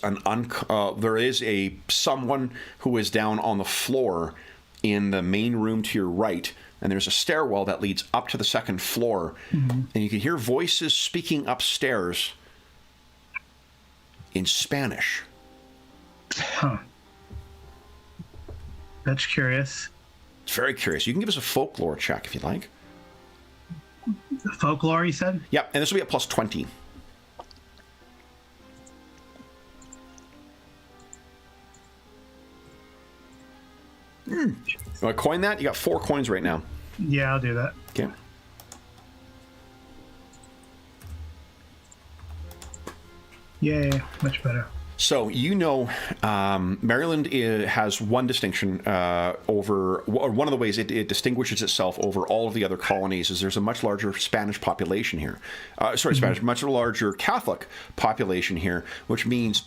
someone who is down on the floor in the main room to your right, and there's a stairwell that leads up to the second floor, and you can hear voices speaking upstairs in Spanish. Huh. That's curious. It's very curious. You can give us a folklore check if you'd like. Folklore, you said? Yep, and this will be at plus 20. You want to coin that? You got 4 coins right now. Yeah, I'll do that. Okay. Yay, much better. So, Maryland has one distinction over, or one of the ways it distinguishes itself over all of the other colonies is there's a much larger Spanish population here. Much larger Catholic population here, which means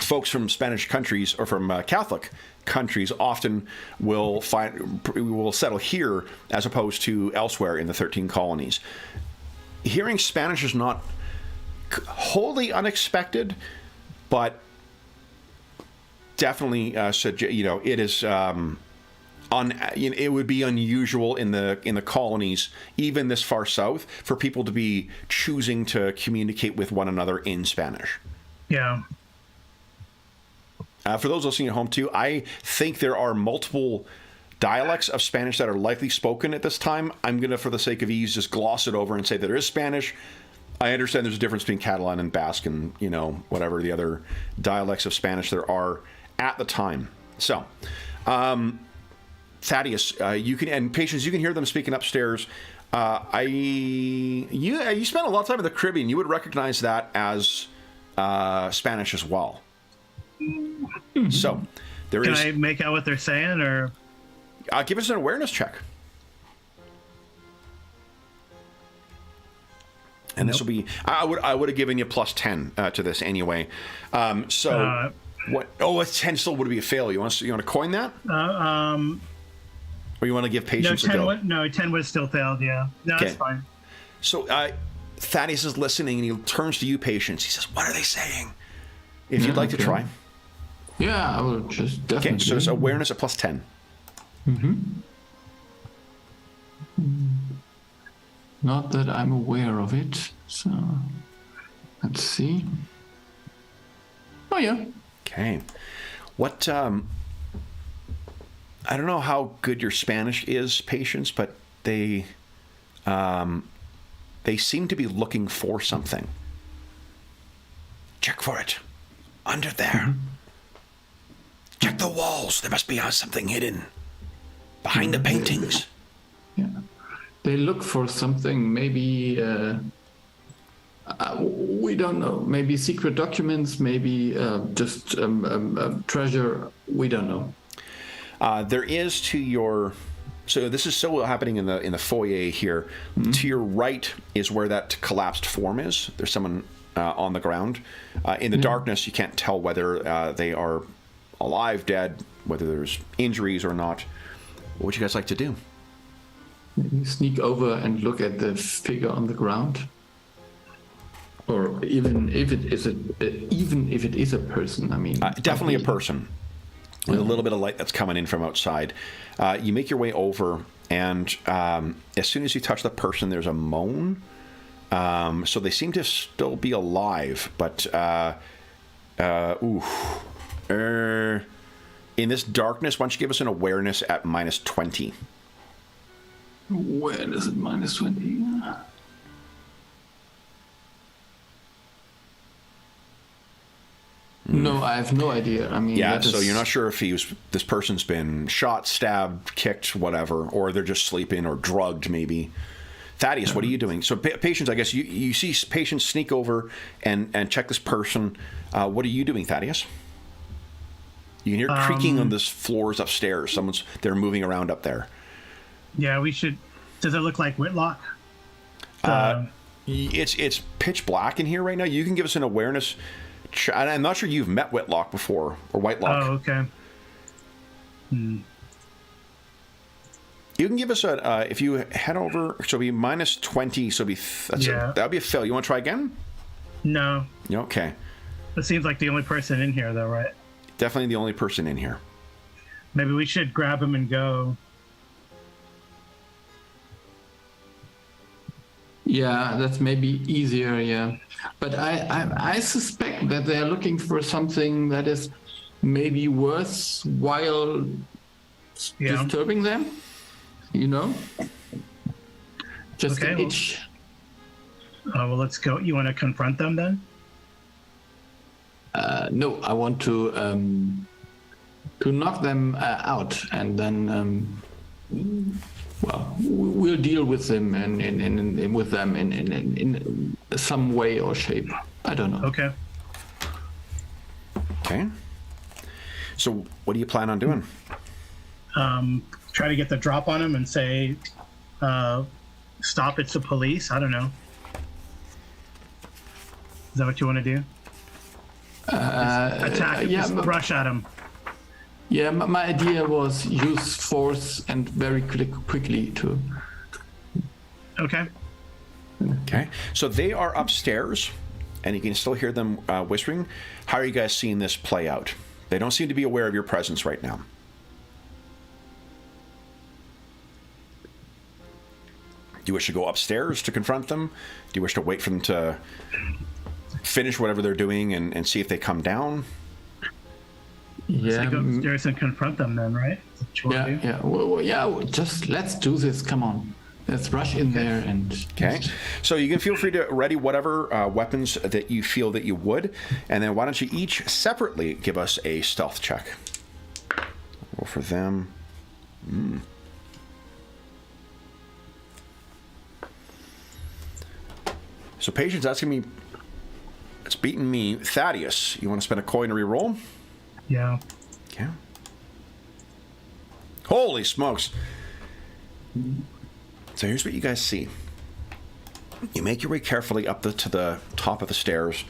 folks from Spanish countries or from Catholic countries often will settle here as opposed to elsewhere in the 13 colonies. Hearing Spanish is not wholly unexpected, but definitely, it is. It would be unusual in the colonies, even this far south, for people to be choosing to communicate with one another in Spanish. Yeah. For those listening at home too, I think there are multiple dialects of Spanish that are likely spoken at this time. I'm gonna, for the sake of ease, just gloss it over and say there is Spanish. I understand there's a difference between Catalan and Basque and, whatever the other dialects of Spanish there are at the time. So, Thaddeus, and Patience, you can hear them speaking upstairs. You spent a lot of time in the Caribbean. You would recognize that as Spanish as well. So, Can I make out what they're saying, or? Give us an awareness check. And this will be. I would have given you plus 10 to this anyway. What? Oh, a 10 still would be a fail. You want to coin that? Or you want to give Patience a go? 10 would have still failed. Yeah. No, Okay. it's fine. So Thaddeus is listening, and he turns to you, Patience. He says, "What are they saying?" If you'd like to try. Yeah, I will just definitely. Okay, so it's awareness at plus 10. Not that I'm aware of it, so let's see. Oh yeah. Okay. What? I don't know how good your Spanish is, Patience, but they seem to be looking for something. Check for it. Under there. Check the walls. There must be something hidden behind the paintings. Yeah. They look for something, maybe, we don't know, maybe secret documents, maybe just treasure, we don't know. There is to your, so this is still happening in the foyer here. To your right is where that collapsed form is. There's someone on the ground. In the darkness, you can't tell whether they are alive, dead, whether there's injuries or not. What would you guys like to do? Maybe sneak over and look at the figure on the ground, or even if it is a person. I mean, definitely a person with a little bit of light that's coming in from outside. You make your way over, and as soon as you touch the person, there's a moan. So they seem to still be alive, but in this darkness, why don't you give us an awareness at minus 20? Where is it? Minus 20. No, I have no idea. I mean, yeah. So you're not sure if this person's been shot, stabbed, kicked, whatever, or they're just sleeping or drugged, maybe. Thaddeus, what are you doing? So Patience, I guess you see Patience sneak over and check this person. What are you doing, Thaddeus? You can hear creaking on this floors upstairs. They're moving around up there. Yeah, we should. Does it look like Whitlock? It's pitch black in here right now. You can give us an awareness. I'm not sure you've met Whitlock before or Whitelock. Oh, okay. You can give us if you head over. So it'll be minus 20. So that'll be a fail. You want to try again? No. Okay. It seems like the only person in here, though, right? Definitely the only person in here. Maybe we should grab him and go. Yeah, that's maybe easier, yeah. But I suspect that they're looking for something that is maybe worthwhile disturbing them, Just okay, an itch. Well, let's go. You want to confront them then? No, I want to knock them out, and then we'll deal with them in some way or shape. I don't know. Okay. Okay. So what do you plan on doing? Try to get the drop on him and say, stop, it's the police. I don't know. Is that what you want to do? Attack him, just rush at him. Yeah, my idea was use force and very quickly to... Okay. Okay. So they are upstairs, and you can still hear them whispering. How are you guys seeing this play out? They don't seem to be aware of your presence right now. Do you wish to go upstairs to confront them? Do you wish to wait for them to finish whatever they're doing and see if they come down? Yeah. So go upstairs and confront them then, right? Yeah. Well, just let's do this. Come on. Let's rush in there and... Okay. So you can feel free to ready whatever weapons that you feel that you would. And then why don't you each separately give us a stealth check. Roll for them. So Patience, that's going to be... It's beating me. Thaddeus, you want to spend a coin to re-roll? Yeah. Okay. Holy smokes. So here's what you guys see. You make your way carefully up to the top of the stairs.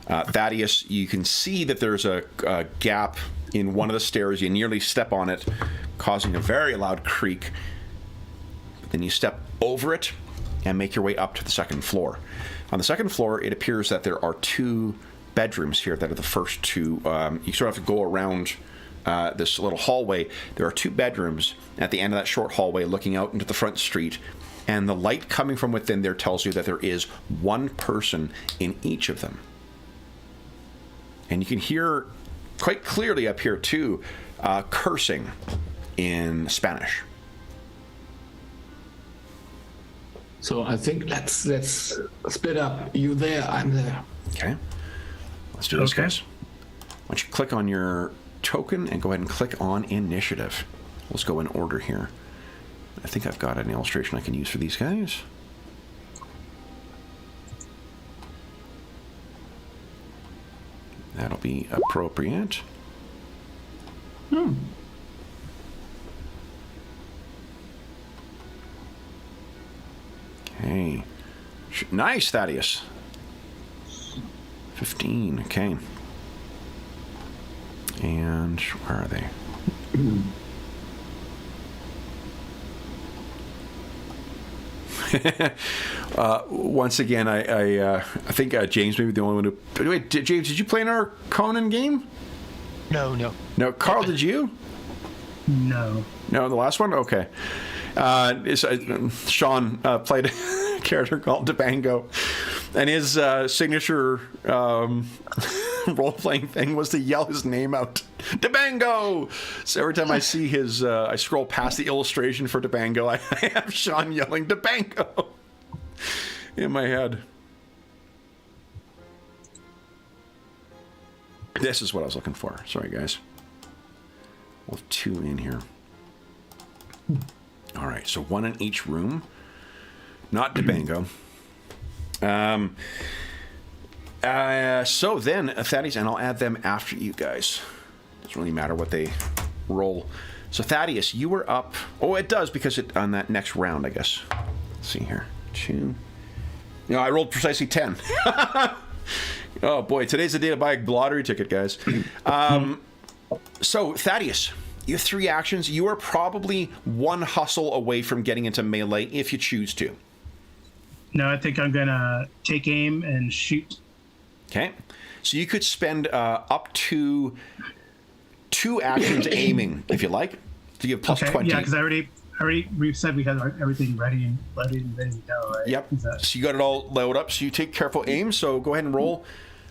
Thaddeus, you can see that there's a gap in one of the stairs. You nearly step on it, causing a very loud creak. But then you step over it and make your way up to the second floor. On the second floor, it appears that there are two bedrooms here that are the first two. You sort of have to go around this little hallway. There are two bedrooms at the end of that short hallway looking out into the front street, and the light coming from within there tells you that there is one person in each of them. And you can hear quite clearly up here too, cursing in Spanish. So I think let's split up. You there, I'm there. Okay. Let's do this, guys. Why don't you click on your token and go ahead and click on initiative. Let's go in order here. I think I've got an illustration I can use for these guys. That'll be appropriate. Okay. Nice, Thaddeus. 15, okay. And where are they? Once again, I think James may be the only one who... Wait, James, did you play in our Conan game? No. No, Carl, did you? No. No, the last one? Okay. Sean played a character called Debango, and his signature role-playing thing was to yell his name out, Debango! So every time I see his, I scroll past the illustration for Debango, I have Sean yelling Debango in my head. This is what I was looking for. Sorry, guys. We'll have two in here. All right, so one in each room. Not Debango. So then, Thaddeus, and I'll add them after you guys. Doesn't really matter what they roll. So Thaddeus, you were up. Oh, it does because it on that next round, I guess. Let's see here. 2. No, I rolled precisely 10. Oh boy, today's the day to buy a lottery ticket, guys. So Thaddeus, you have 3 actions. You are probably 1 hustle away from getting into melee if you choose to. No, I think I'm gonna take aim and shoot. Okay, so you could spend up to 2 actions aiming if you like. So you have plus 20. Yeah, because we said we had everything ready and ready to go, right? Yep. So you got it all loaded up. So you take careful aim. So go ahead and roll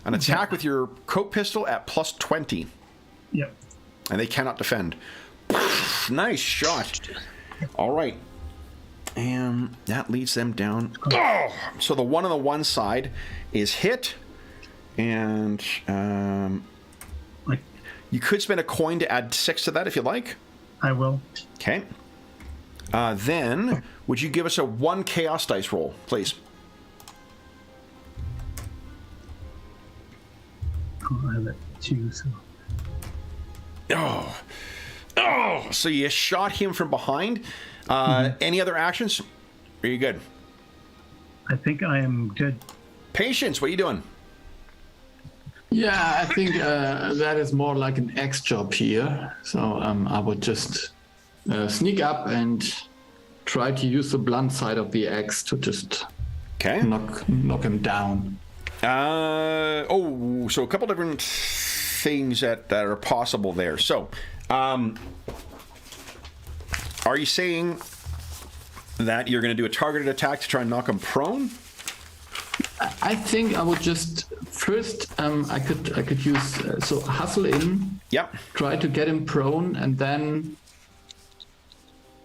an attack with your coat pistol at plus 20. Yep. And they cannot defend. Nice shot. All right. And that leads them down. Oh! So the one on the one side is hit. And you could spend a coin to add 6 to that if you like. I will. Okay. Then, would you give us a 1 chaos dice roll, please? Oh, I have it 2, so Oh, so you shot him from behind. Any other actions? Are you good? I think I am good. Patience, what are you doing? Yeah, I think that is more like an X job here. So I would just sneak up and try to use the blunt side of the axe to just knock him down. So a couple different things that are possible there. So, are you saying that you're going to do a targeted attack to try and knock him prone? I think I would just first I could use so hustle in. Yep. Try to get him prone, and then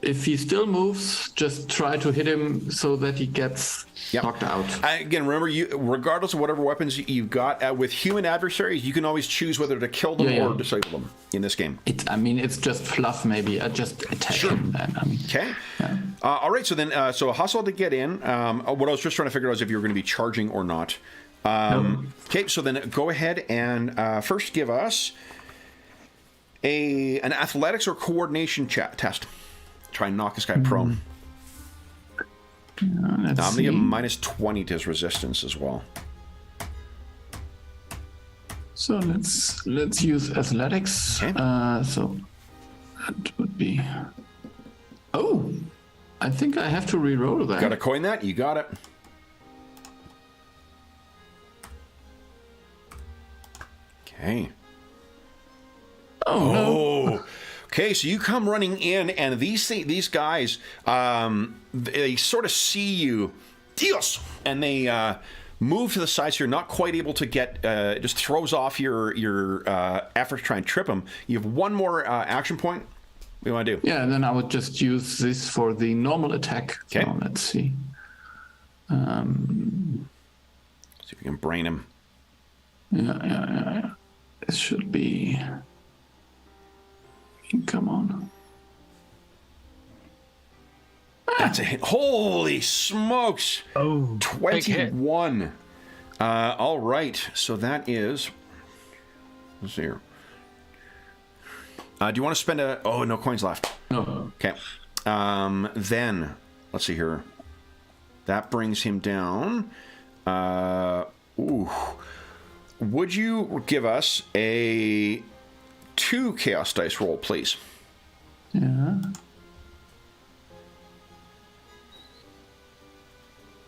if he still moves, just try to hit him so that he gets knocked out. Again, remember, you regardless of whatever weapons you've got with human adversaries, you can always choose whether to kill them or disable them in this game. It's just fluff. Maybe I just attack him. Then, okay. Yeah. All right. So then, so a hustle to get in. What I was just trying to figure out is if you were going to be charging or not. Okay. So then, go ahead and first give us an athletics or coordination test. Try and knock this guy prone. I'm going to give him -20 to his resistance as well. So let's use athletics. Okay. So that would be. Oh, I think I have to re-roll that. Got to coin that? You got it. Okay. Oh no. Okay, so you come running in, and these guys, they sort of see you, Dios, and they move to the side, so you're not quite able to get. It just throws off your effort to try and trip them. You have one more action point. What do you want to do? Yeah, and then I would just use this for the normal attack. Okay. So let's see. See if you can brain him. Yeah. This should be. Come on. That's a hit. Holy smokes. Oh. 21. All right. So that is... Let's see here. Do you want to spend a... Oh, no coins left. No. Okay. Then, let's see here. That brings him down. Would you give us a 2 chaos dice roll, please? Yeah.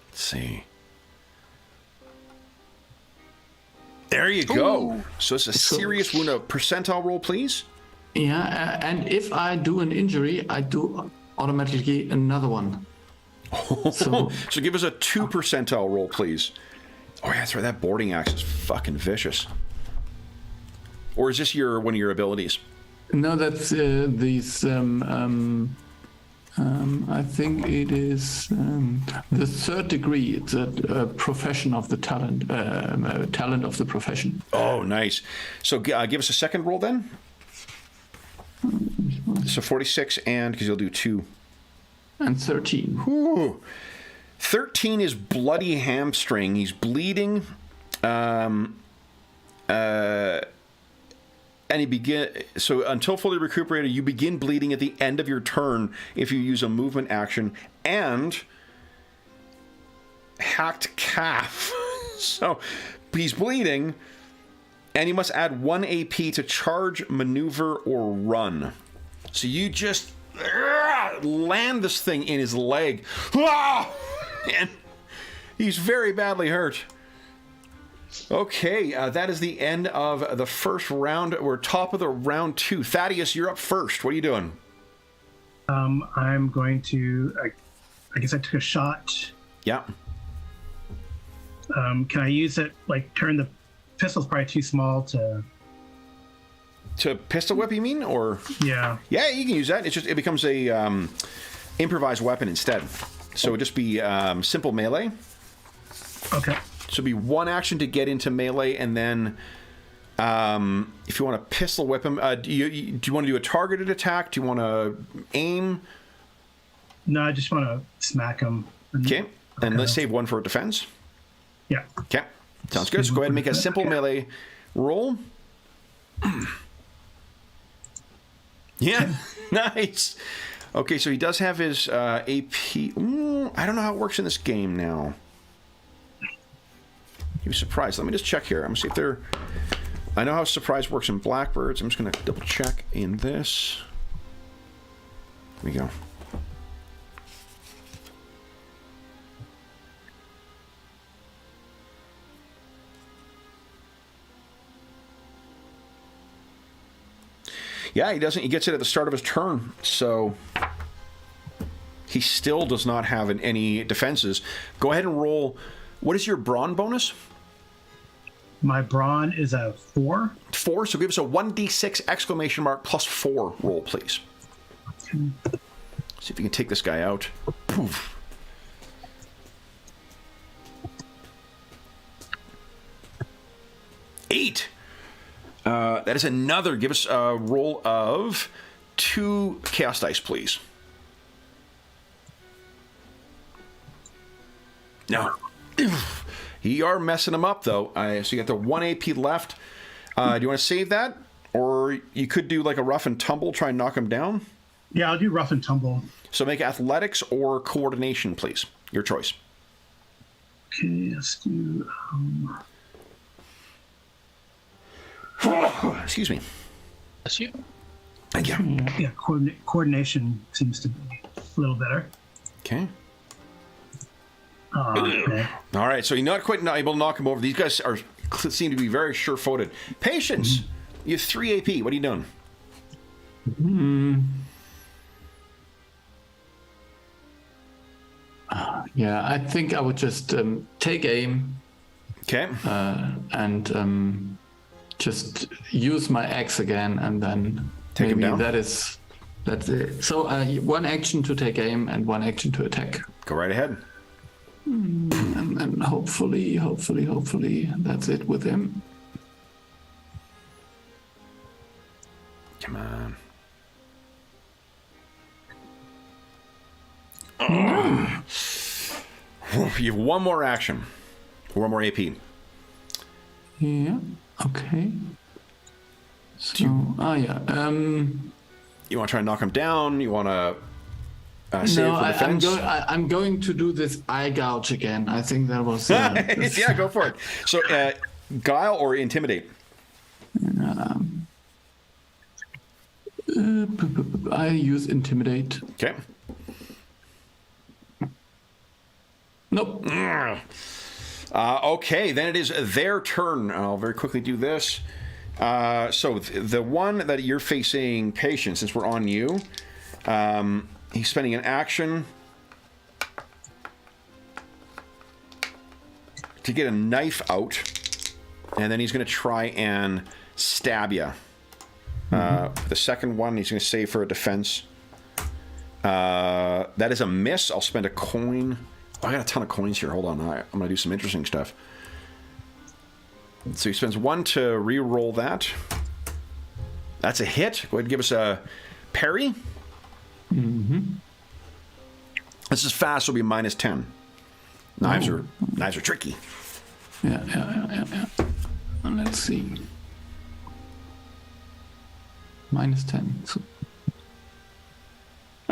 Let's see. There you go. Ooh. So it's a serious wound. A percentile roll, please. Yeah, and if I do an injury, I do automatically another one. So give us a 2 percentile roll, please. Oh yeah, that's right. That boarding axe is fucking vicious. Or is this one of your abilities? No, that's these. I think it is the 3rd degree. It's a profession of the talent, talent of the profession. Oh, nice. So give us a second roll then. So 46, and because you'll do 2. And 13. Ooh. 13 is bloody hamstring. He's bleeding. And so until fully recuperated, you begin bleeding at the end of your turn if you use a movement action, and hacked calf. So he's bleeding, and you must add 1 AP to charge, maneuver, or run. So you just land this thing in his leg, and he's very badly hurt. Okay, that is the end of the first round. We're top of the round 2. Thaddeus, you're up first. What are you doing? I'm going to. I guess I took a shot. Yeah. Can I use it? Like, turn the pistol's probably too small to. To pistol whip, you mean, or? Yeah. Yeah, you can use that. It's just it becomes a improvised weapon instead. So it'd just be simple melee. Okay. So it'd be 1 action to get into melee, and then if you want to pistol whip him, do you want to do a targeted attack? Do you want to aim? No, I just want to smack him. Okay, and let's save 1 for defense. Yeah. Okay, sounds good. So go ahead and make a simple melee roll. Yeah, nice. Okay, so he does have his AP. I don't know how it works in this game now. He was surprised. Let me just check here. I'm going to see if they're... I know how surprise works in Blackbirds. I'm just going to double check in this. Here we go. Yeah, he doesn't. He gets it at the start of his turn, so he still does not have any defenses. Go ahead and roll. What is your brawn bonus? My brawn is a 4. 4. So give us a 1d6 exclamation mark plus 4 roll, please. Okay. See if you can take this guy out. Poof. Eight. That is another. Give us a roll of 2 chaos dice, please. No. You are messing him up, though. So you got the 1 AP left. Do you want to save that? Or you could do like a rough and tumble, try and knock him down? Yeah, I'll do rough and tumble. So make athletics or coordination, please. Your choice. Okay, let's do... Excuse me. That's you. Thank you. Yeah, coordination seems to be a little better. Okay. Okay. All right, so you're not quite able to knock him over. These guys seem to be very sure-footed. Patience. You have 3 AP. What are you doing? Yeah, I think I would just take aim Okay. and just use my axe again, and then Take him down. that's it. So 1 action to take aim and 1 action to attack, Go right ahead. and hopefully that's it with him. Come on. You have 1 more action. 1 more AP. Yeah. Okay. So You want to try and knock him down? You want to save no, for defense? I'm going to do this eye gouge again. I think that was Yeah, go for it. So, guile or intimidate? I use intimidate. Okay. Nope. Okay, then it is their turn. I'll very quickly do this. So the one that you're facing, Patience, since we're on you, he's spending an action to get a knife out, and then he's going to try and stab you. The second one, he's going to save for a defense. That is a miss. I'll spend a coin. Oh, I got a ton of coins here. Hold on. I'm going to do some interesting stuff. So he spends 1 to re-roll that. That's a hit. Go ahead and give us a parry. This is fast, so it'll be -10. Knives are tricky. Yeah. And let's see. -10. So.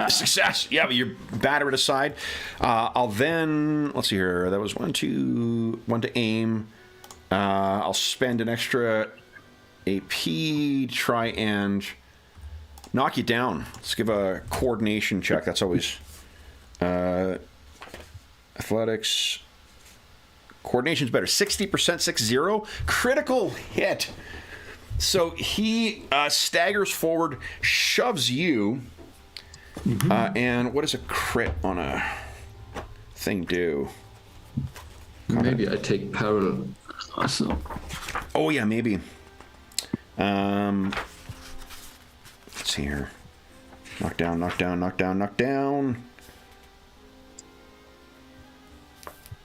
Success. Yeah, but you batter it aside. I'll then, let's see here. That was 1 to aim. I'll spend an extra AP to try and knock you down. Let's give a coordination check. That's always athletics. Coordination's better. 60%, 60. Critical hit. So he staggers forward, shoves you. And what does a crit on a thing do? Maybe I take peril. Also. Oh yeah, maybe. Let's see here. Knock down.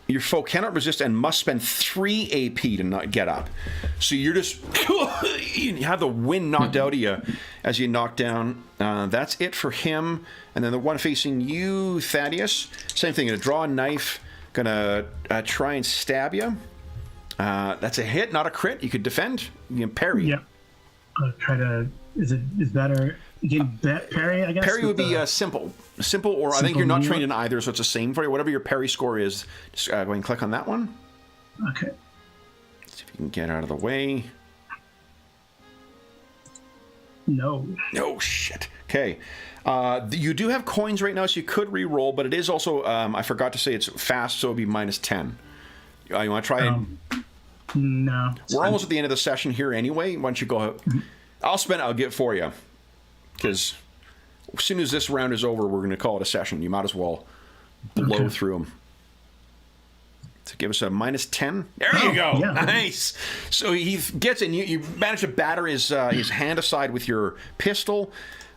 Your foe cannot resist and must spend 3 AP to not get up. So you're just you have the wind knocked out of you as you knock down. That's it for him. And then the one facing you, Thaddeus, same thing. Gonna draw a knife. Gonna try and stab you. That's a hit, not a crit. You could defend. You can parry. Yep. I'll try to is better? Again, parry, I guess. Parry would be simple, or I think you're not trained in either, so it's the same for you. Whatever your parry score is, just go ahead and click on that one. Okay. See if you can get out of the way. No. No, shit. Okay. You do have coins right now, so you could re-roll, but it is also, I forgot to say it's fast, so it would be -10. You want to try and... No. We're almost at the end of the session here anyway. Why don't you go... I'll get it for you. Because as soon as this round is over, we're going to call it a session. You might as well blow through them. To give us a -10. There you go. Yeah. Nice. So he gets it. You manage to batter his hand aside with your pistol.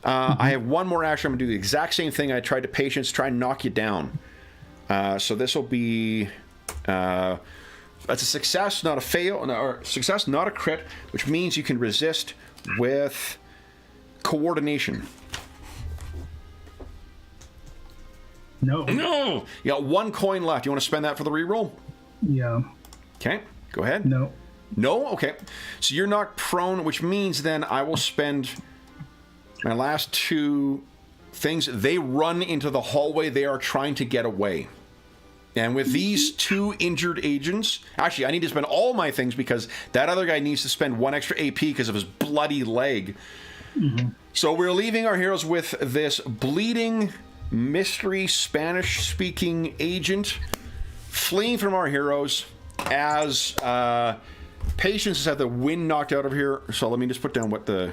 I have one more action. I'm going to do the exact same thing I tried to patience, try and knock you down. So this will be... that's a success, not a fail. Or success, not a crit, which means you can resist with coordination. No. No! You got one coin left. You want to spend that for the reroll? Yeah. Okay, go ahead. No. No? Okay. So you're knocked prone, which means then I will spend my last two things. They run into the hallway. They are trying to get away. And with these two injured agents... Actually, I need to spend all my things because that other guy needs to spend one extra AP because of his bloody leg. So we're leaving our heroes with this bleeding, mystery, Spanish-speaking agent fleeing from our heroes as Patience has had the wind knocked out of here. So let me just put down what the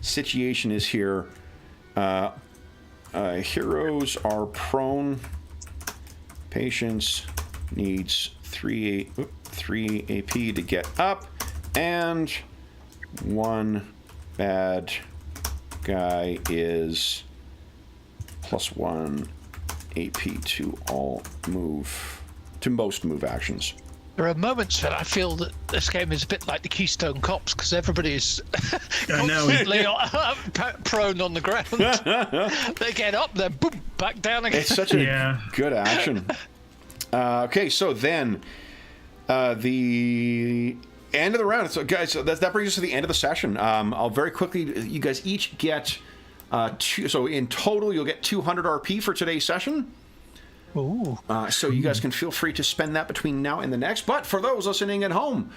situation is here. Heroes are prone. Patience needs 3 AP to get up, and one bad guy is +1 AP to all most move actions. There are moments when I feel that this game is a bit like the Keystone Cops because everybody is constantly prone on the ground. They get up, then boom, back down again. It's such a good action. Okay, so then the end of the round. So, guys, that brings us to the end of the session. I'll very quickly. You guys each get two. So in total, you'll get 200 RP for today's session. Ooh. So you guys can feel free to spend that between now and the next. But for those listening at home,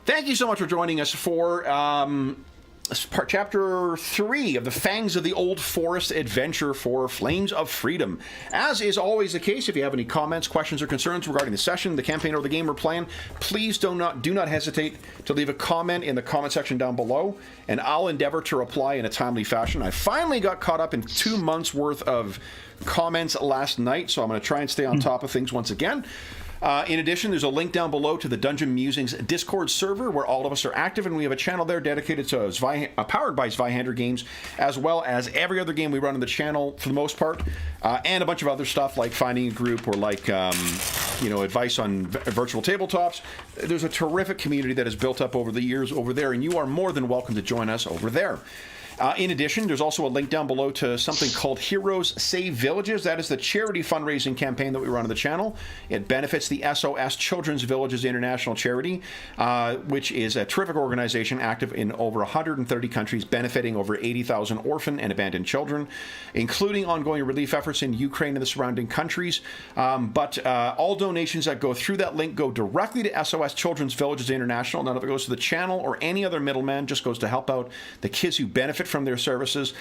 thank you so much for joining us for Chapter 3 of the Fangs of the Old Forest adventure for Flames of Freedom. As is always the case, if you have any comments, questions, or concerns regarding the session, the campaign, or the game we're playing, please do not hesitate to leave a comment in the comment section down below, and I'll endeavor to reply in a timely fashion. I finally got caught up in 2 months worth of comments last night, so I'm going to try and stay on top of things once again. In addition, there's a link down below to the Dungeon Musings Discord server where all of us are active, and we have a channel there dedicated to powered by Zweihander Games, as well as every other game we run on the channel for the most part, and a bunch of other stuff like finding a group or like advice on virtual tabletops. There's a terrific community that has built up over the years over there, and you are more than welcome to join us over there. In addition, there's also a link down below to something called Heroes Save Villages. That is the charity fundraising campaign that we run on the channel. It benefits the SOS Children's Villages International Charity, which is a terrific organization active in over 130 countries, benefiting over 80,000 orphan and abandoned children, including ongoing relief efforts in Ukraine and the surrounding countries. But all donations that go through that link go directly to SOS Children's Villages International. None of it goes to the channel or any other middleman, just goes to help out the kids who benefit from their services.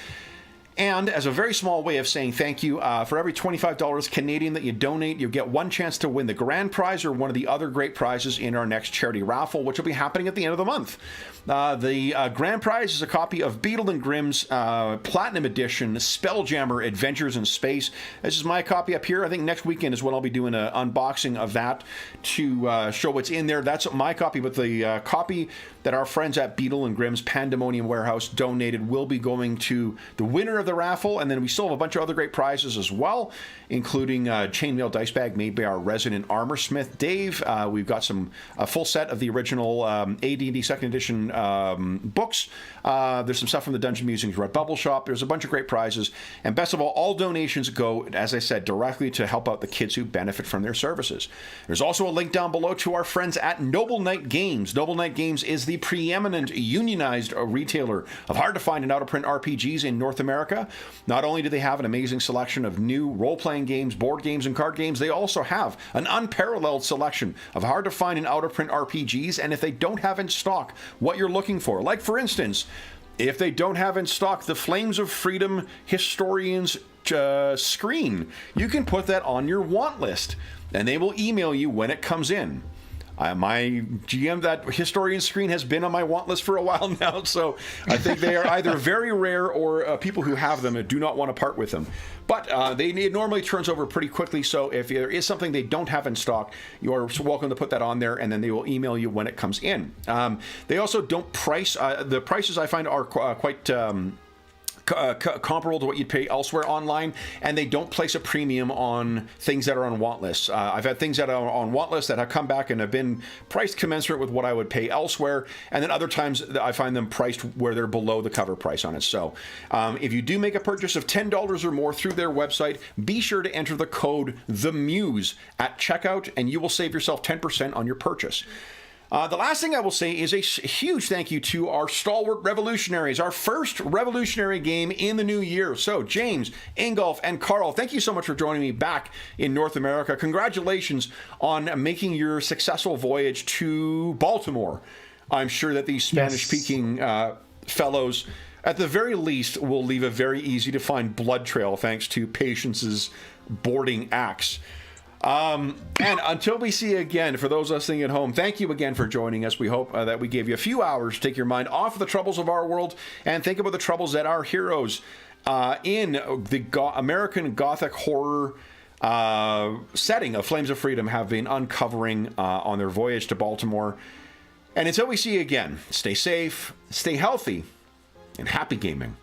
And as a very small way of saying thank you, for every $25 Canadian that you donate, you get one chance to win the grand prize or one of the other great prizes in our next charity raffle, which will be happening at the end of the month. The grand prize is a copy of Beadle and Grimm's Platinum Edition Spelljammer Adventures in Space. This is my copy up here. I think next weekend is when I'll be doing an unboxing of that to show what's in there. That's my copy, but the copy that our friends at Beadle and Grimm's Pandemonium Warehouse donated will be going to the winner of the raffle, and then we still have a bunch of other great prizes as well, including a chainmail dice bag made by our resident armor smith, Dave. We've got a full set of the original AD&D second edition books. There's some stuff from the Dungeon Musings Redbubble shop. There's a bunch of great prizes, and best of all donations go, as I said, directly to help out the kids who benefit from their services. There's also a link down below to our friends at Noble Knight Games. Noble Knight Games is the preeminent unionized retailer of hard-to-find and out-of-print RPGs in North America. Not only do they have an amazing selection of new role-playing games, board games, and card games, they also have an unparalleled selection of hard-to-find and out-of-print RPGs, and if they don't have in stock what you're looking for, like for instance, if they don't have in stock the Flames of Freedom Historians screen, you can put that on your want list, and they will email you when it comes in. My GM, that Historian screen has been on my want list for a while now, so I think they are either very rare or people who have them do not want to part with them. But it normally turns over pretty quickly, so if there is something they don't have in stock, you are welcome to put that on there, and then they will email you when it comes in. They also don't price. The prices I find are quite comparable to what you'd pay elsewhere online, and they don't place a premium on things that are on want lists. I've had things that are on want lists that have come back and have been priced commensurate with what I would pay elsewhere, and then other times I find them priced where they're below the cover price on it. So if you do make a purchase of $10 or more through their website, be sure to enter the code THEMUSE at checkout, and you will save yourself 10% on your purchase. The last thing I will say is a huge thank you to our stalwart revolutionaries, our first revolutionary game in the new year. So, James, Ingolf, and Carl, thank you so much for joining me back in North America. Congratulations on making your successful voyage to Baltimore. I'm sure that these Spanish-speaking fellows, at the very least, will leave a very easy-to-find blood trail thanks to Patience's boarding axe. And until we see you again, for those listening at home, thank you again for joining us. We hope that we gave you a few hours to take your mind off of the troubles of our world and think about the troubles that our heroes in the American Gothic horror setting of Flames of Freedom have been uncovering on their voyage to Baltimore. And until we see you again, stay safe, stay healthy, and happy gaming.